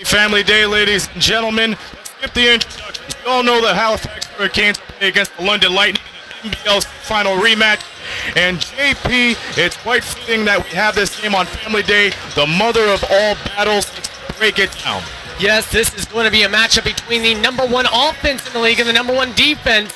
Family Day, ladies and gentlemen. Let's skip the introductions. We all know the Halifax Hurricanes play against the London Lightning in the NBL's final rematch. And JP, it's quite fitting that we have this game on Family Day, the mother of all battles. Let's break it down. Yes, this is going to be a matchup between the number one offense in the league and the number one defense.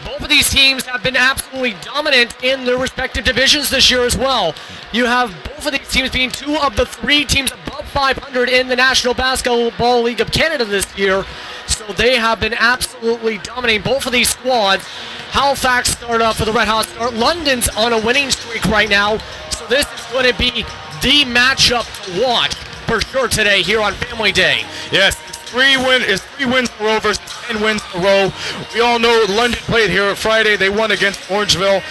Both of these teams have been absolutely dominant in their respective divisions this year as well. You have both of these teams being two of the three teams above 500 in the National Basketball League of Canada this year. So they have been absolutely dominating both of these squads. Halifax started off with a red hot start. London's on a winning streak right now. So this is going to be the matchup to watch for sure today here on Family Day. Yes, it's three wins in a row versus 10 wins in a row. We all know London played here Friday. They won against Orangeville,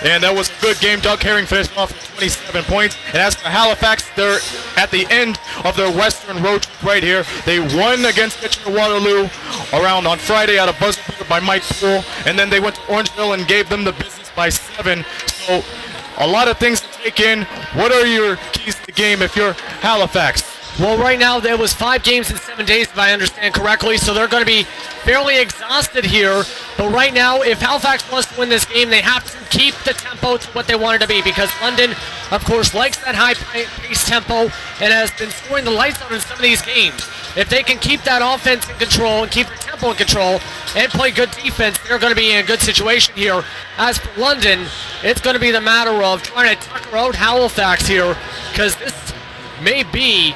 and that was a good game. Doug Herring finished off with 27 points. And as for Halifax, they're at the end of their Western road trip right here. They won against Kitchener-Waterloo around on Friday out of buzzer beater by Mike Poole, and then they went to Orangeville and gave them the business by 7. So a lot of things to take in. What are your keys to the game if you're Halifax? Well, right now there was 5 games in 7 days, if I understand correctly, so they're going to be fairly exhausted here. But right now, if Halifax wants to win this game, they have to keep the tempo to what they want it to be, because London, of course, likes that high-paced tempo and has been scoring the lights out in some of these games. If they can keep that offense in control and keep the tempo in control and play good defense, they're going to be in a good situation here. As for London, it's going to be the matter of trying to tucker out Halifax here, because this may be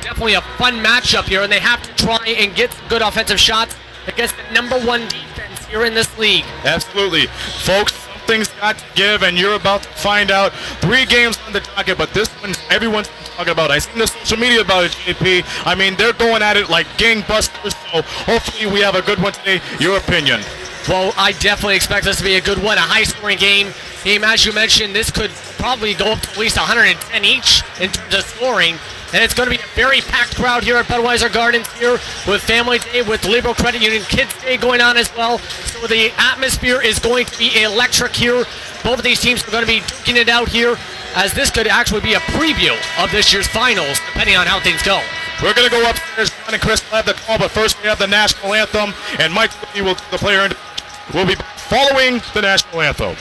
definitely a fun matchup here, and they have to try and get some good offensive shots against the number one defense here in this league. Absolutely. Folks, something's got to give, and you're about to find out. 3 games on the docket, but this one everyone's talking about. I've seen the social media about it, JP. I mean, they're going at it like gangbusters, so hopefully we have a good one today. Your opinion? Well, I definitely expect this to be a good one, a high-scoring game. As you mentioned, this could probably go up to at least 110 each in terms of scoring. And it's going to be a very packed crowd here at Budweiser Gardens here with Family Day, with Liberal Credit Union Kids Day going on as well. So the atmosphere is going to be electric here. Both of these teams are going to be duking it out here, as this could actually be a preview of this year's finals, depending on how things go. We're going to go upstairs. John and Chris will have the call, but first we have the national anthem, and Mike will the player will be following the national anthem.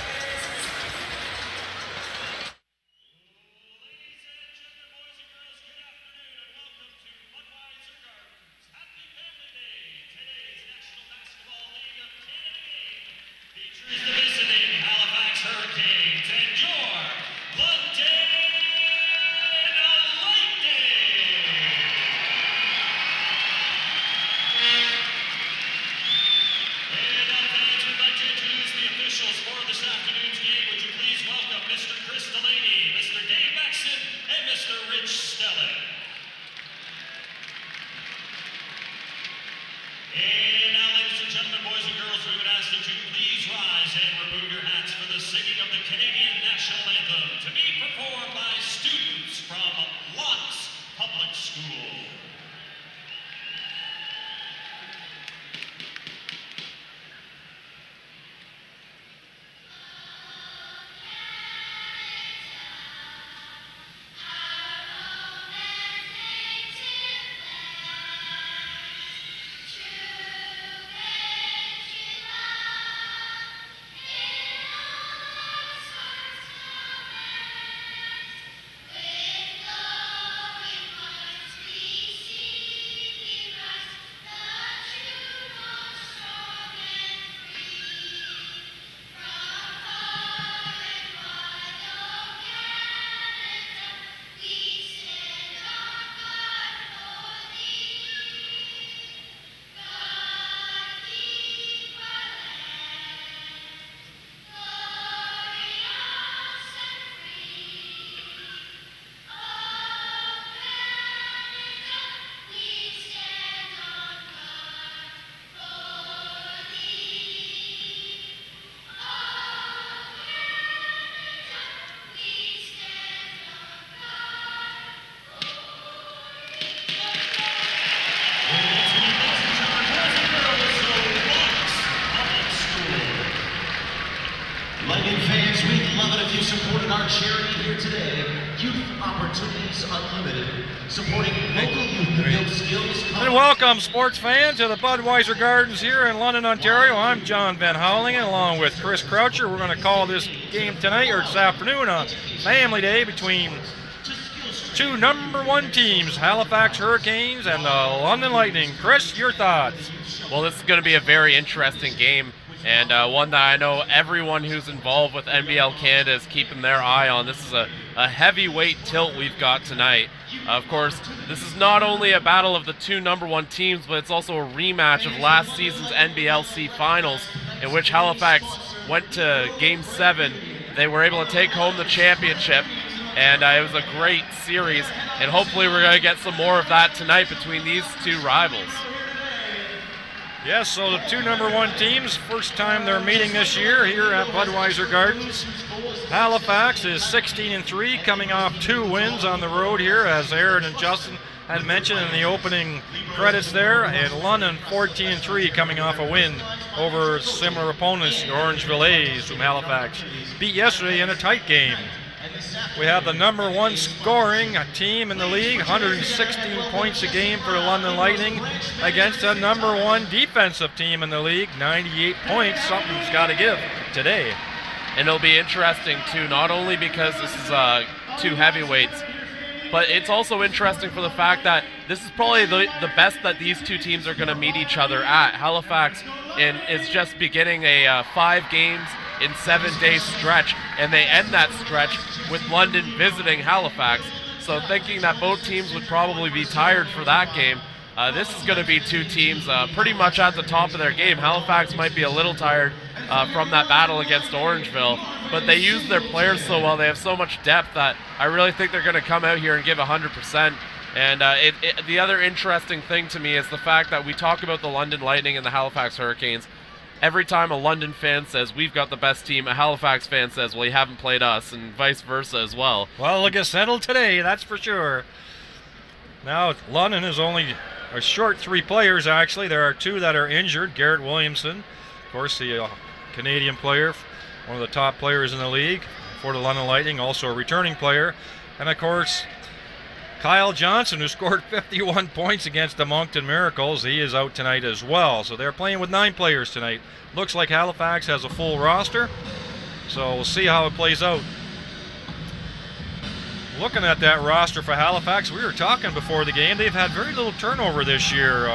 Lightning fans, we'd love it if you supported our charity here today. Youth Opportunities Unlimited, supporting local youth to build skills. And welcome, sports fans, to the Budweiser Gardens here in London, Ontario. I'm John Van Hollingen, along with Chris Croucher. We're going to call this game tonight, or this afternoon, on Family Day between two number one teams, Halifax Hurricanes and the London Lightning. Chris, your thoughts? Well, this is going to be a very interesting game, and one that I know everyone who's involved with NBL Canada is keeping their eye on. This is a heavyweight tilt we've got tonight. Of course, this is not only a battle of the two number one teams, but it's also a rematch of last season's NBLC finals, in which Halifax went to Game 7. They were able to take home the championship, and it was a great series, and hopefully we're going to get some more of that tonight between these two rivals. Yes, so the two number one teams, first time they're meeting this year here at Budweiser Gardens. Halifax is 16-3, coming off 2 wins on the road here, as Aaron and Justin had mentioned in the opening credits there, and London 14-3, coming off a win over similar opponents, the Orangeville A's, whom Halifax beat yesterday in a tight game. We have the number one scoring team in the league, 116 points a game for the London Lightning, against the number one defensive team in the league, 98 points. Something's got to give today. And it'll be interesting, too, not only because this is two heavyweights, but it's also interesting for the fact that this is probably the best that these two teams are going to meet each other at. Halifax is just beginning a 5 games in 7-day stretch, and they end that stretch with London visiting Halifax. So thinking that both teams would probably be tired for that game, this is going to be two teams pretty much at the top of their game. Halifax might be a little tired from that battle against Orangeville, but they use their players so well. They have so much depth that I really think they're going to come out here and give 100%. And the other interesting thing to me is the fact that we talk about the London Lightning and the Halifax Hurricanes. Every time a London fan says we've got the best team, a Halifax fan says, well, you haven't played us, and vice versa as well. Well, it'll get settled today, that's for sure. Now, London is only a short 3 players, actually. There are 2 that are injured. Garrett Williamson, of course, the Canadian player, one of the top players in the league for the London Lightning, also a returning player. And, of course, Kyle Johnson, who scored 51 points against the Moncton Miracles, he is out tonight as well. So they're playing with 9 players tonight. Looks like Halifax has a full roster, so we'll see how it plays out. Looking at that roster for Halifax, we were talking before the game, they've had very little turnover this year.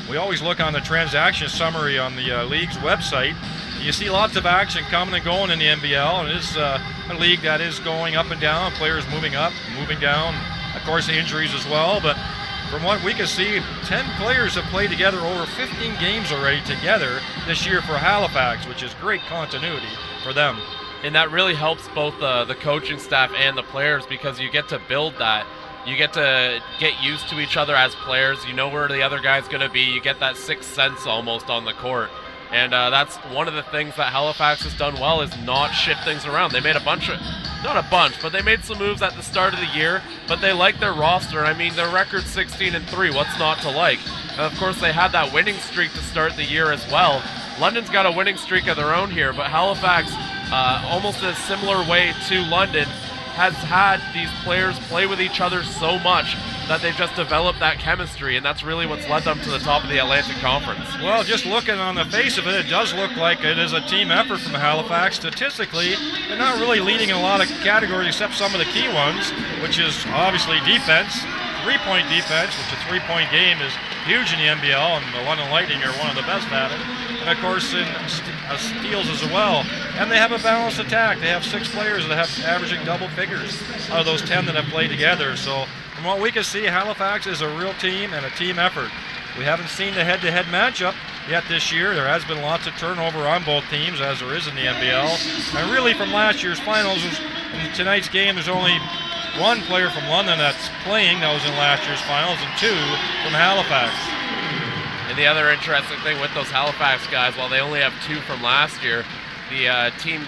We always look on the transaction summary on the league's website. You see lots of action coming and going in the NBL, and it's a league that is going up and down, players moving up, moving down. Of course, injuries as well, but from what we can see, 10 players have played together over 15 games already together this year for Halifax, which is great continuity for them. And that really helps both the coaching staff and the players, because you get to build that. You get to get used to each other as players. You know where the other guy's going to be. You get that sixth sense almost on the court. And that's one of the things that Halifax has done well, is not shift things around. They made not a bunch, but they made some moves at the start of the year, but they like their roster. I mean, their record's 16-3. What's not to like? And of course, they had that winning streak to start the year as well. London's got a winning streak of their own here, but Halifax, almost in a similar way to London, has had these players play with each other so much that they've just developed that chemistry, and that's really what's led them to the top of the Atlantic Conference. Well, just looking on the face of it, it does look like it is a team effort from Halifax. Statistically, they're not really leading in a lot of categories except some of the key ones, which is obviously defense, 3-point defense, which a 3-point game is huge in the NBL, and the London Lightning are one of the best at it. And of course in steals as well. And they have a balanced attack. They have 6 players that have averaging double figures out of those 10 that have played together. So from what we can see, Halifax is a real team and a team effort. We haven't seen the head-to-head matchup yet this year. There has been lots of turnover on both teams, as there is in the NBL. And really from last year's finals, in tonight's game, there's only 1 player from London that's playing that was in last year's finals, and 2 from Halifax. And the other interesting thing with those Halifax guys, while they only have 2 from last year, the team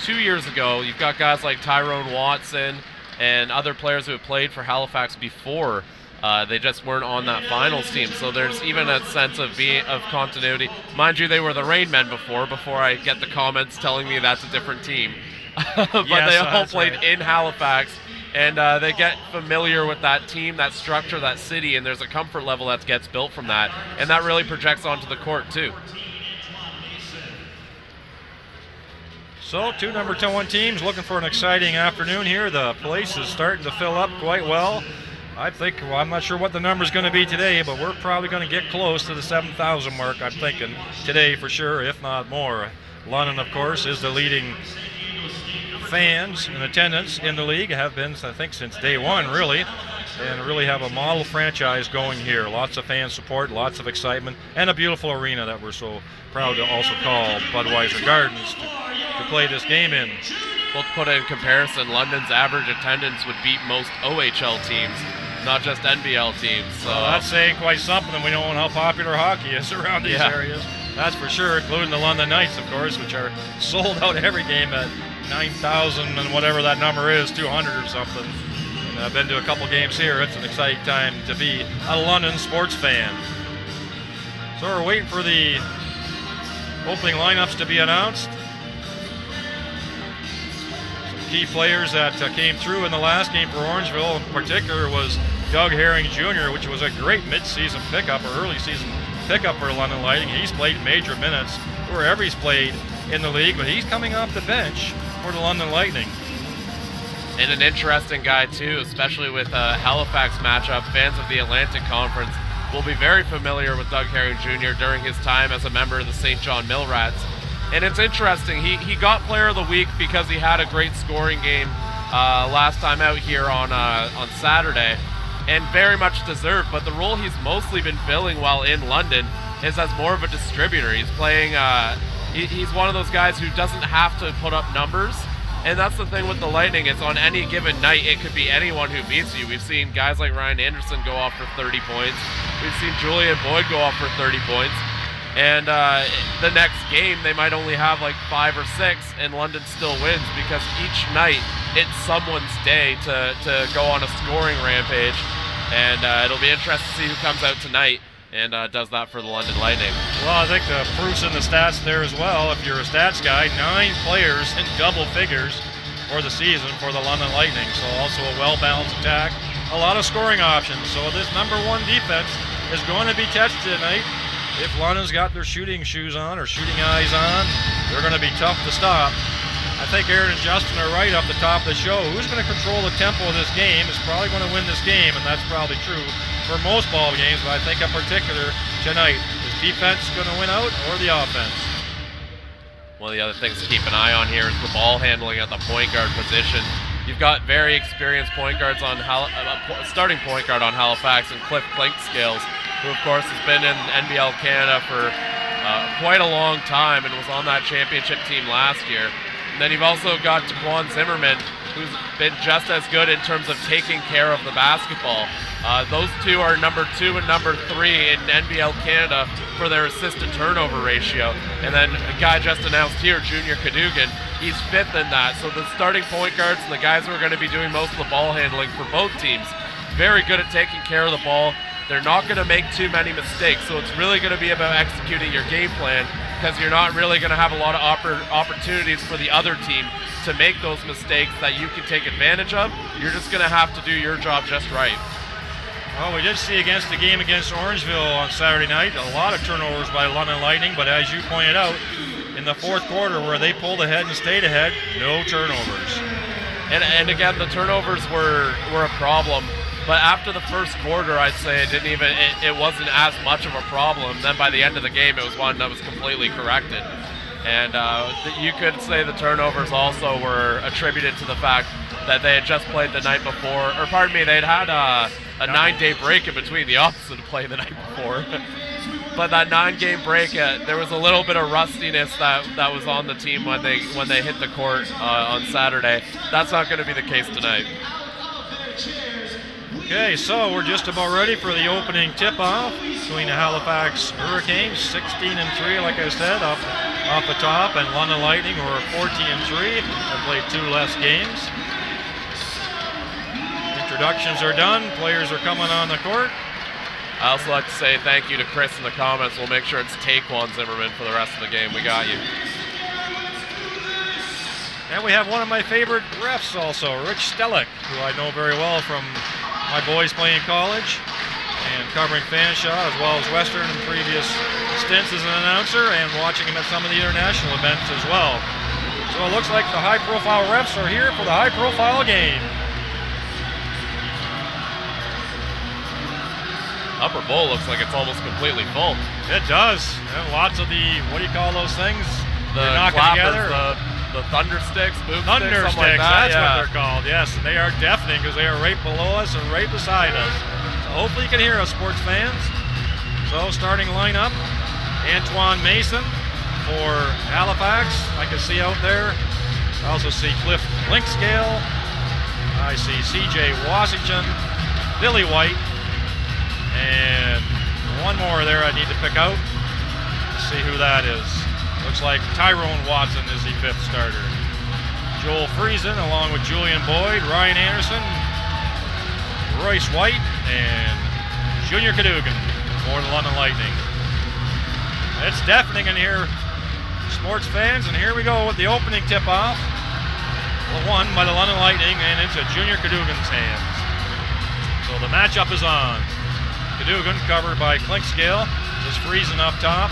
2 years ago, you've got guys like Tyrone Watson and other players who have played for Halifax before. They just weren't on that finals team, so there's even a sense of continuity. Mind you, they were the Rain Men before I get the comments telling me that's a different team. But yes, they all played in Halifax, and they get familiar with that team, that structure, that city, and there's a comfort level that gets built from that, and that really projects onto the court too. So, two number 1 teams looking for an exciting afternoon here. The place is starting to fill up quite well. I think, well, I'm not sure what the number's going to be today, but we're probably going to get close to the 7,000 mark, I'm thinking, today for sure, if not more. London, of course, is the leading fans in attendance in the league, have been, I think, since day one, really, and really have a model franchise going here. Lots of fan support, lots of excitement, and a beautiful arena that we're so proud to also call Budweiser Gardens to play this game in. Well, to put it in comparison, London's average attendance would beat most OHL teams, not just NBL teams. So well, that's saying quite something, and we know how popular hockey is around these areas. That's for sure, including the London Knights, of course, which are sold out every game at 9,000 and whatever that number is, 200 or something. And I've been to a couple games here. It's an exciting time to be a London sports fan. So we're waiting for the opening lineups to be announced. Some key players that came through in the last game for Orangeville in particular was Doug Herring Jr., which was a great mid-season pickup or early season pickup for London Lightning. He's played major minutes wherever he's played in the league, but he's coming off the bench for the London Lightning. And an interesting guy too, especially with a Halifax matchup. Fans of the Atlantic Conference will be very familiar with Doug Herring Jr. during his time as a member of the St. John Millrats. And it's interesting, he got Player of the Week because he had a great scoring game last time out here on Saturday, and very much deserved. But the role he's mostly been filling while in London is as more of a distributor. He's playing, he's one of those guys who doesn't have to put up numbers. And that's the thing with the Lightning, is on any given night, it could be anyone who beats you. We've seen guys like Ryan Anderson go off for 30 points. We've seen Julian Boyd go off for 30 points. And the next game, they might only have like 5 or 6, and London still wins because each night it's someone's day to go on a scoring rampage. And it'll be interesting to see who comes out tonight and does that for the London Lightning. Well, I think the proof's in the stats there as well. If you're a stats guy, 9 players in double figures for the season for the London Lightning. So also a well-balanced attack, a lot of scoring options. So this number 1 defense is going to be tested tonight. If London's got their shooting shoes on or shooting eyes on, they're going to be tough to stop. I think Aaron and Justin are right off the top of the show. Who's going to control the tempo of this game is probably going to win this game, and that's probably true for most ball games, but I think in particular tonight, is defense going to win out or the offense? One of the other things to keep an eye on here is the ball handling at the point guard position. You've got very experienced point guards on starting point guard on Halifax and Cliff Clinkscales, who of course has been in NBL Canada for quite a long time and was on that championship team last year. And then you've also got Daquan Zimmerman, who's been just as good in terms of taking care of the basketball. Those two are number 2 and number 3 in NBL Canada for their assist-to-turnover ratio. And then the guy just announced here, Junior Cadogan, he's 5th in that. So the starting point guards and the guys who are going to be doing most of the ball handling for both teams, very good at taking care of the ball. They're not going to make too many mistakes, so it's really going to be about executing your game plan, because you're not really going to have a lot of opportunities for the other team to make those mistakes that you can take advantage of. You're just going to have to do your job just right. Well, we did see against the game against Orangeville on Saturday night, a lot of turnovers by London Lightning, but as you pointed out, in the fourth quarter where they pulled ahead and stayed ahead, no turnovers. And again, the turnovers were a problem. But after the first quarter, I'd say it wasn't as much of a problem. Then by the end of the game, it was one that was completely corrected. And you could say the turnovers also were attributed to the fact that they had just played the night before, or pardon me, they'd had a 9-day break in between, the opposite of playing the night before. But that 9-game break, there was a little bit of rustiness that was on the team when they hit the court on Saturday. That's not going to be the case tonight. Okay, so we're just about ready for the opening tip-off between the Halifax Hurricanes, 16-3, like I said, off the top, and London Lightning, who are 14-3, have played 2 less games. Introductions are done, players are coming on the court. I also like to say thank you to Chris in the comments. We'll make sure it's Taquan Zimmerman for the rest of the game. We got you. And we have one of my favorite refs also, Rich Stellick, who I know very well from my boys playing college and covering Fanshawe as well as Western in previous stints as an announcer and watching him at some of the international events as well. So it looks like the high-profile refs are here for the high-profile game. Upper Bowl looks like it's almost completely full. It does. And lots of the, what do you call those things? The They're knocking clappers, together. the thunder sticks, boom Thunder sticks, something sticks, like that. that's what they're called, yes. And they are deafening because they are right below us and right beside us. So hopefully you can hear us, sports fans. So starting lineup, Antoine Mason for Halifax. I can see out there. I also see Cliff Linkscale. I see CJ Washington, Billy White, and one more there I need to pick out. Let's see who that is. Looks like Tyrone Watson is the fifth starter. Joel Friesen along with Julian Boyd, Ryan Anderson, Royce White, and Junior Cadogan for the London Lightning. It's deafening in here, sports fans, and here we go with the opening tip-off. Won by the London Lightning and into Junior Cadogan's hands. So the matchup is on. Cadogan covered by Clinkscale, just Friesen up top.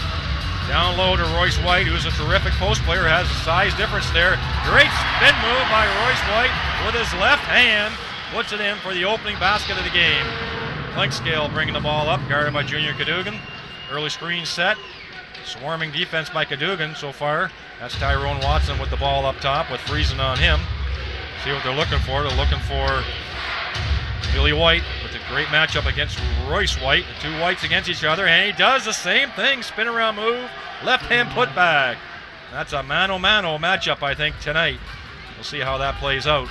Down low to Royce White, who's a terrific post player, has a size difference there. Great spin move by Royce White with his left hand, puts it in for the opening basket of the game. Clinkscale bringing the ball up, guarded by Junior Cadogan. Early screen set, swarming defense by Cadogan so far. That's Tyrone Watson with the ball up top with Friesen on him. See what they're looking for. They're looking for Billy White with a great matchup against Royce White. The two Whites against each other, and he does the same thing. Spin around move, left hand putback. That's a mano-mano matchup, I think, tonight. We'll see how that plays out.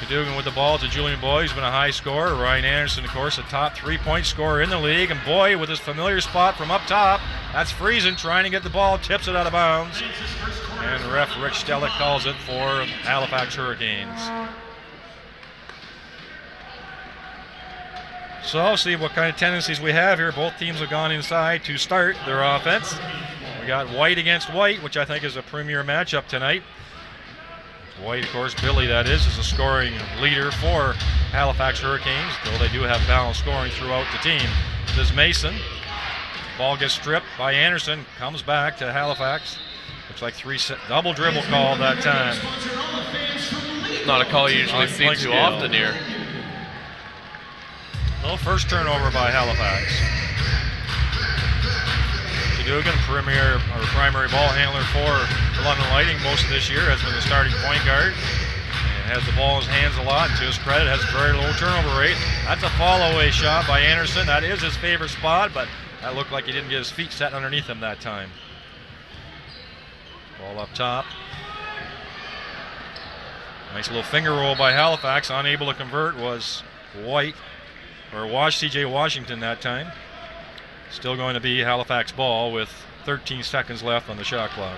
Cadogan with the ball to Julian Boyd, who's been a high scorer. Ryan Anderson, of course, a top 3-point scorer in the league. And Boyd with his familiar spot from up top. That's Friesen trying to get the ball, tips it out of bounds. And ref Rich Stellick calls it for Halifax Hurricanes. So see what kind of tendencies we have here. Both teams have gone inside to start their offense. We got White against White, which I think is a premier matchup tonight. White, of course, Billy that is a scoring leader for Halifax Hurricanes, though they do have balanced scoring throughout the team. This is Mason. Ball gets stripped by Anderson, comes back to Halifax. Looks like double dribble call that time. Not a call you usually see too often here. No first turnover by Halifax. Cadogan, primary ball handler for the London Lightning most of this year, has been the starting point guard and has the ball in his hands a lot. And to his credit, has a very low turnover rate. That's a fall-away shot by Anderson. That is his favorite spot, but that looked like he didn't get his feet set underneath him that time. Ball up top. Nice little finger roll by Halifax. Unable to convert was White, or CJ Washington that time. Still going to be Halifax ball with 13 seconds left on the shot clock.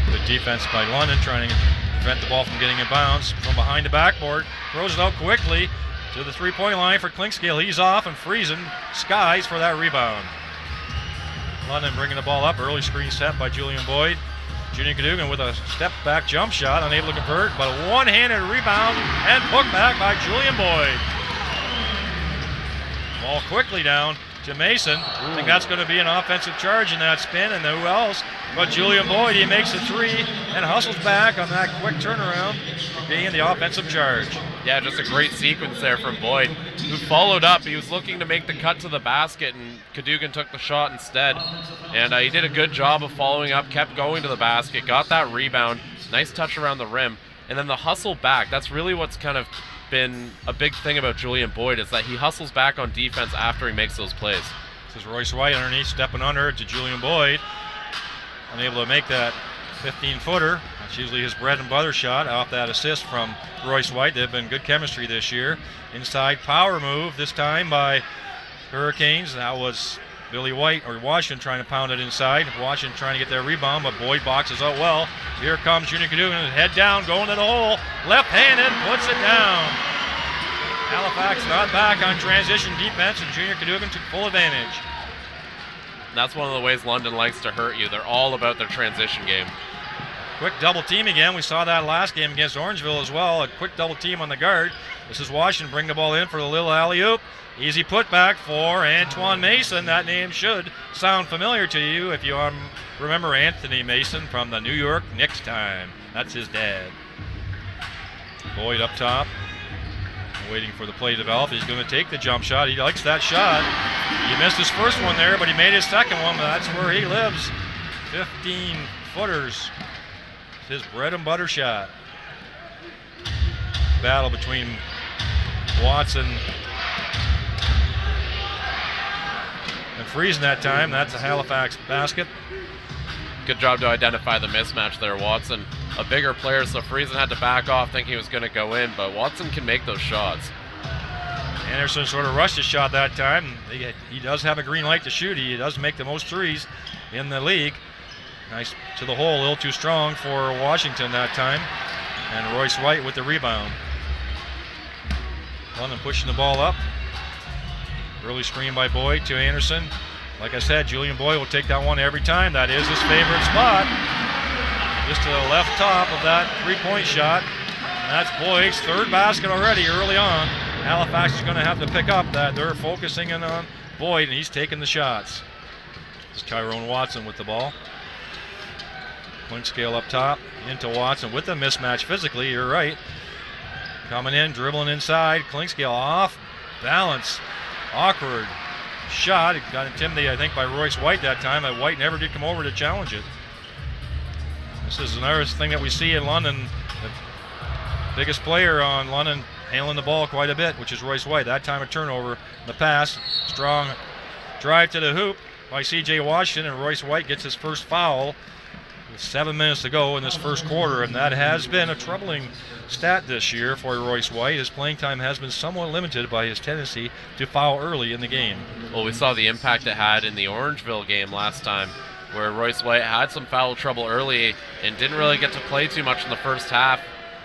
Good defense by London, trying to prevent the ball from getting in bounds from behind the backboard. Throws it out quickly to the three-point line for Clinkscale. He's off, and Friesen skies for that rebound. London bringing the ball up. Early screen set by Julian Boyd. Junior Cadogan with a step-back jump shot, unable to convert, but a one-handed rebound and put back by Julian Boyd. Ball quickly down to Mason. I think that's going to be an offensive charge in that spin, and who else but Julian Boyd. He makes a three and hustles back on that quick turnaround to gain the offensive charge. Yeah, just a great sequence there from Boyd, who followed up. He was looking to make the cut to the basket, and Cadogan took the shot instead. And he did a good job of following up, kept going to the basket, got that rebound, nice touch around the rim, and then the hustle back. That's really what's kind of been a big thing about Julian Boyd, is that he hustles back on defense after he makes those plays. This is Royce White underneath, stepping under to Julian Boyd. Unable to make that 15-footer. That's usually his bread and butter shot off that assist from Royce White. They've been good chemistry this year. Inside power move this time by Hurricanes. That was Billy White, or Washington, trying to pound it inside. Washington trying to get that rebound, but Boyd boxes out well. Here comes Junior Cadogan, head down, going to the hole. Left-handed, puts it down. Halifax not back on transition defense, and Junior Cadogan took full advantage. That's one of the ways London likes to hurt you. They're all about their transition game. Quick double team again. We saw that last game against Orangeville as well. A quick double team on the guard. This is Washington bring the ball in for the little alley-oop. Easy putback for Antoine Mason. That name should sound familiar to you if you remember Anthony Mason from the New York Knicks time. That's his dad. Boyd up top, waiting for the play to develop. He's going to take the jump shot. He likes that shot. He missed his first one there, but he made his second one. That's where he lives. 15-footers. His bread and butter shot. Battle between Watson and Friesen that time. That's a Halifax basket. Good job to identify the mismatch there, Watson. A bigger player, so Friesen had to back off thinking he was going to go in, but Watson can make those shots. Anderson sort of rushed his shot that time. He does have a green light to shoot. He does make the most threes in the league. Nice to the hole, a little too strong for Washington that time. And Royce White with the rebound. London pushing the ball up. Early screen by Boyd to Anderson. Like I said, Julian Boyd will take that one every time. That is his favorite spot. Just to the left top of that three-point shot. And that's Boyd's third basket already early on. Halifax is going to have to pick up that. They're focusing in on Boyd, and he's taking the shots. It's Tyrone Watson with the ball. Clinkscale up top into Watson with the mismatch physically. You're right. Coming in, dribbling inside. Clinkscale off balance. Awkward shot. It got intimidated, I think, by Royce White that time. But White never did come over to challenge it. This is another thing that we see in London. The biggest player on London handling the ball quite a bit, which is Royce White. That time a turnover. The pass. Strong drive to the hoop by C.J. Washington, and Royce White gets his first foul. 7 minutes to go in this first quarter, and that has been a troubling stat this year for Royce White. His playing time has been somewhat limited by his tendency to foul early in the game. Well, we saw the impact it had in the Orangeville game last time, where Royce White had some foul trouble early and didn't really get to play too much in the first half.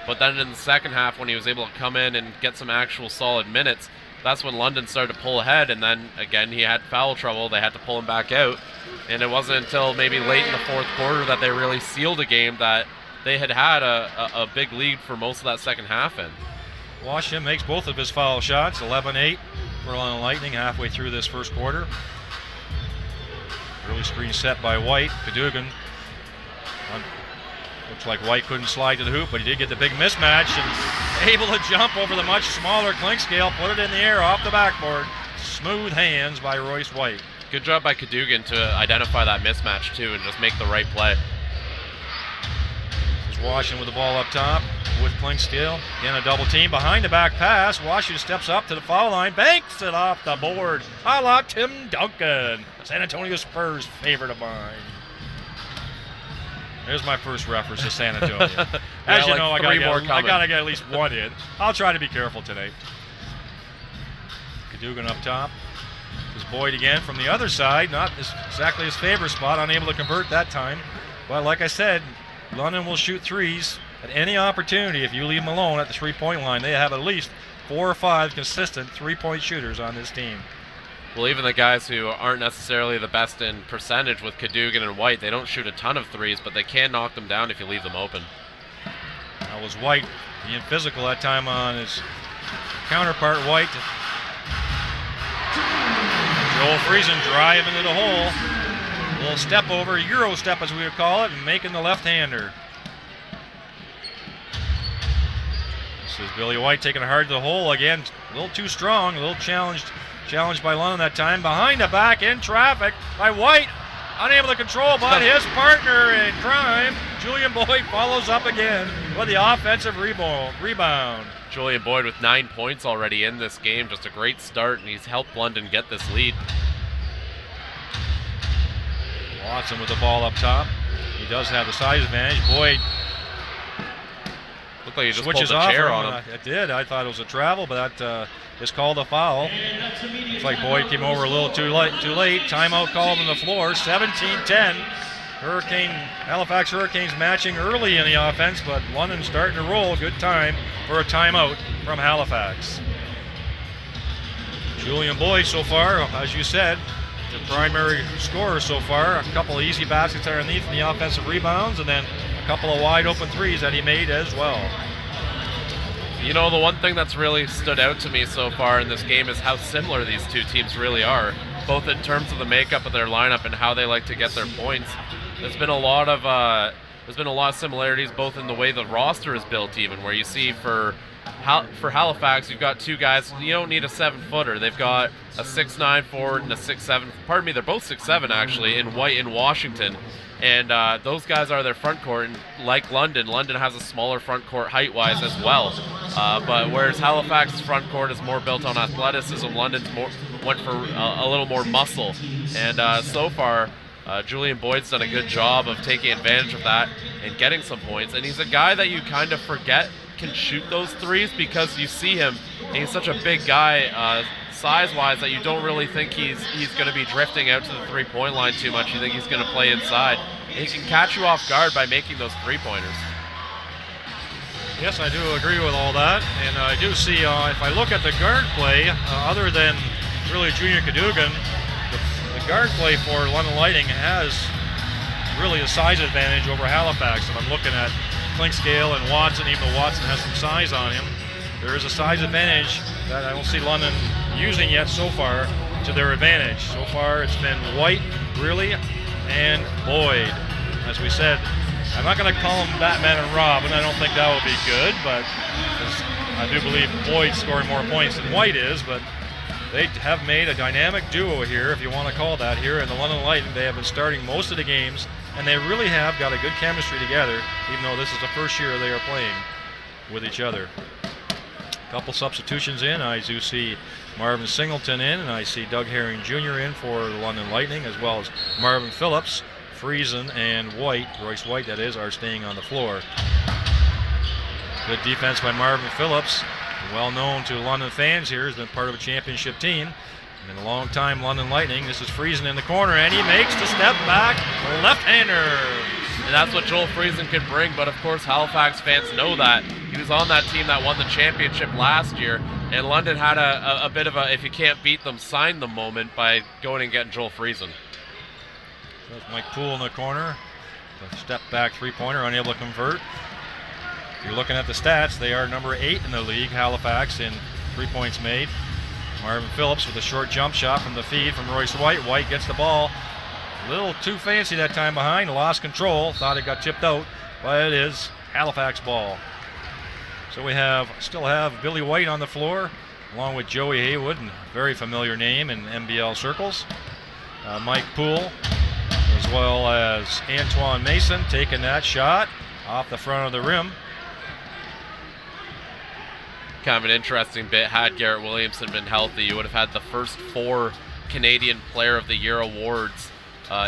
But then in the second half, when he was able to come in and get some actual solid minutes, that's when London started to pull ahead, and then again he had foul trouble. They had to pull him back out, and it wasn't until maybe late in the fourth quarter that they really sealed a game that they had a big lead for most of that second half in. Washington makes both of his foul shots, 11-8 for London Lightning halfway through this first quarter. Early screen set by White. Cadogan. Looks like White couldn't slide to the hoop, but he did get the big mismatch and able to jump over the much smaller Clinkscale, put it in the air off the backboard. Smooth hands by Royce White. Good job by Cadogan to identify that mismatch too and just make the right play. This is Washington with the ball up top with Clinkscale. Again, a double team behind the back pass. Washington steps up to the foul line, banks it off the board. A la Tim Duncan, San Antonio Spurs favorite of mine. There's my first reference to San Antonio. As you know, I gotta get at least one in. I'll try to be careful today. Cadogan up top. There's Boyd again from the other side. Not exactly his favorite spot. Unable to convert that time. But like I said, London will shoot threes at any opportunity. If you leave them alone at the three-point line, they have at least 4 or 5 consistent three-point shooters on this team. Well, even the guys who aren't necessarily the best in percentage with Cadogan and White, they don't shoot a ton of threes, but they can knock them down if you leave them open. That was White being physical that time on his counterpart, White. Joel Friesen drive into the hole. A little step over, Euro step as we would call it, and making the left-hander. This is Billy White taking it hard to the hole again. A little too strong, a little challenged by London that time. Behind the back in traffic by White. Unable to control, but his partner in crime, Julian Boyd, follows up again with the offensive rebound. Julian Boyd with 9 points already in this game. Just a great start, and he's helped London get this lead. Watson with the ball up top. He does have the size advantage. Boyd looked like he just switches pulled the off chair on him. It did. I thought it was a travel, but that is called a foul. It's like Boyd came over a little too late. Timeout called on the floor. 17-10. Halifax Hurricanes matching early in the offense, but London starting to roll. Good time for a timeout from Halifax. Julian Boyd so far, as you said, the primary scorer so far. A couple of easy baskets underneath in the offensive rebounds, and then a couple of wide open threes that he made as well. You know, the one thing that's really stood out to me so far in this game is how similar these two teams really are, both in terms of the makeup of their lineup and how they like to get their points. There's been a lot of similarities, both in the way the roster is built, even where you see for Halifax, you've got two guys. You don't need a 7-footer. They've got a 6'9" forward and a 6'7". Pardon me, they're both 6'7" actually, in White and Washington. And those guys are their front court. And like London has a smaller front court height-wise as well. But whereas Halifax's front court is more built on athleticism, London's went for a little more muscle. And so far, Julian Boyd's done a good job of taking advantage of that and getting some points. And he's a guy that you kind of forget can shoot those threes, because you see him and he's such a big guy size-wise that you don't really think he's going to be drifting out to the three-point line too much. You think he's going to play inside. And he can catch you off guard by making those three-pointers. Yes, I do agree with all that, and I do see, if I look at the guard play, other than really Junior Cadogan, the guard play for London Lightning has really a size advantage over Halifax. If I'm looking at Clinkscale and Watson, even though Watson has some size on him, there is a size advantage that I don't see London using yet so far to their advantage. So far it's been White, really, and Boyd. As we said, I'm not going to call them Batman and Robin. I don't think that would be good, but I do believe Boyd's scoring more points than White is, but they have made a dynamic duo here, if you want to call that, here in the London Lightning. They have been starting most of the games, and they really have got a good chemistry together, even though this is the first year they are playing with each other. A couple substitutions in. I do see Marvin Singleton in, and I see Doug Herring Jr. in for the London Lightning, as well as Marvin Phillips. Friesen and White, Royce White that is, are staying on the floor. Good defense by Marvin Phillips, well known to London fans here, has been part of a championship team. In a long time, London Lightning. This is Friesen in the corner, and he makes the step back left-hander. And that's what Joel Friesen can bring, but of course Halifax fans know that. He was on that team that won the championship last year, and London had a bit of a, if you can't beat them, sign them moment by going and getting Joel Friesen. There's Mike Poole in the corner. The step back three-pointer, unable to convert. If you're looking at the stats, they are number 8 in the league, Halifax, in 3 points made. Marvin Phillips with a short jump shot from the feed from Royce White. White gets the ball. A little too fancy that time behind, lost control, thought it got tipped out, but it is Halifax ball. So we still have Billy White on the floor, along with Joey Haywood, a very familiar name in NBL circles. Mike Poole, as well as Antoine Mason taking that shot off the front of the rim. Kind of an interesting bit. Had Garrett Williamson been healthy, you would have had the first 4 Canadian Player of the Year awards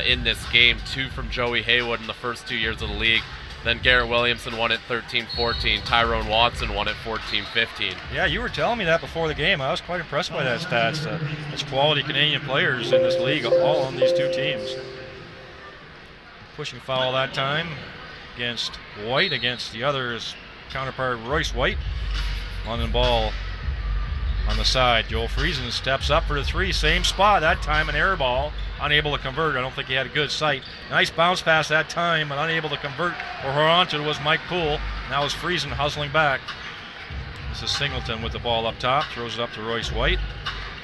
in this game. 2 from Joey Haywood in the first 2 years of the league. Then Garrett Williamson won it 13-14. Tyrone Watson won it 14-15. Yeah, you were telling me that before the game. I was quite impressed by that stats. There's quality Canadian players in this league, all on these 2 teams. Pushing foul that time against White, against the other's counterpart, Royce White. London ball on the side. Joel Friesen steps up for the 3, same spot, that time an air ball, unable to convert. I don't think he had a good sight. Nice bounce pass that time, but unable to convert or hold on to it was Mike Poole. Now is Friesen hustling back. This is Singleton with the ball up top, throws it up to Royce White.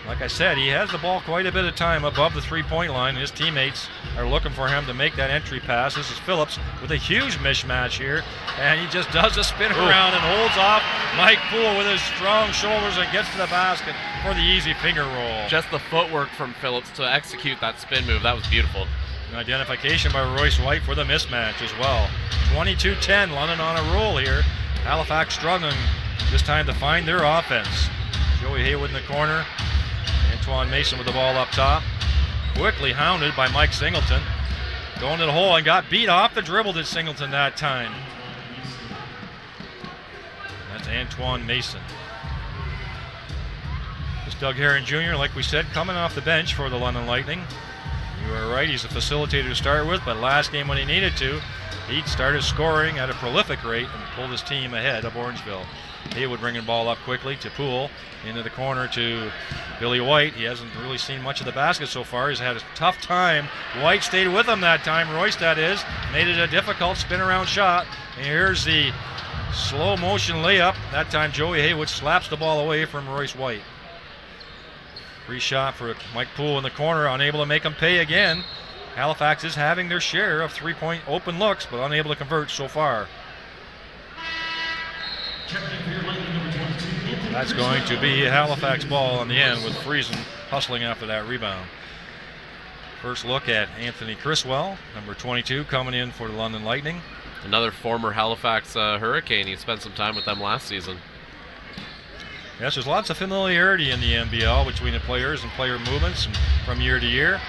Like I said, he has the ball quite a bit of time above the three-point line. His teammates are looking for him to make that entry pass. This is Phillips with a huge mismatch here, and he just does a spin around and holds off Mike Poole with his strong shoulders and gets to the basket for the easy finger roll. Just the footwork from Phillips to execute that spin move, that was beautiful. An identification by Royce White for the mismatch as well. 22-10, London on a roll here. Halifax struggling this time to find their offense. Joey Haywood in the corner. Antoine Mason with the ball up top. Quickly hounded by Mike Singleton. Going to the hole and got beat off the dribble to Singleton that time. That's Antoine Mason. This Doug Herring Jr., like we said, coming off the bench for the London Lightning. You are right, he's a facilitator to start with, but last game when he needed to, he started scoring at a prolific rate and pulled his team ahead of Orangeville. Haywood bringing the ball up quickly to Poole, into the corner to Billy White. He hasn't really seen much of the basket so far. He's had a tough time. White stayed with him that time, Royce that is, made it a difficult spin around shot. And here's the slow motion layup. That time Joey Haywood slaps the ball away from Royce White. Free shot for Mike Poole in the corner, unable to make him pay again. Halifax is having their share of three-point open looks, but unable to convert so far. That's going to be a Halifax ball on the end with Friesen hustling after that rebound. First look at Anthony Criswell, number 22, coming in for the London Lightning. Another former Halifax Hurricane. He spent some time with them last season. Yes, there's lots of familiarity in the NBL between the players and player movements and from year to year.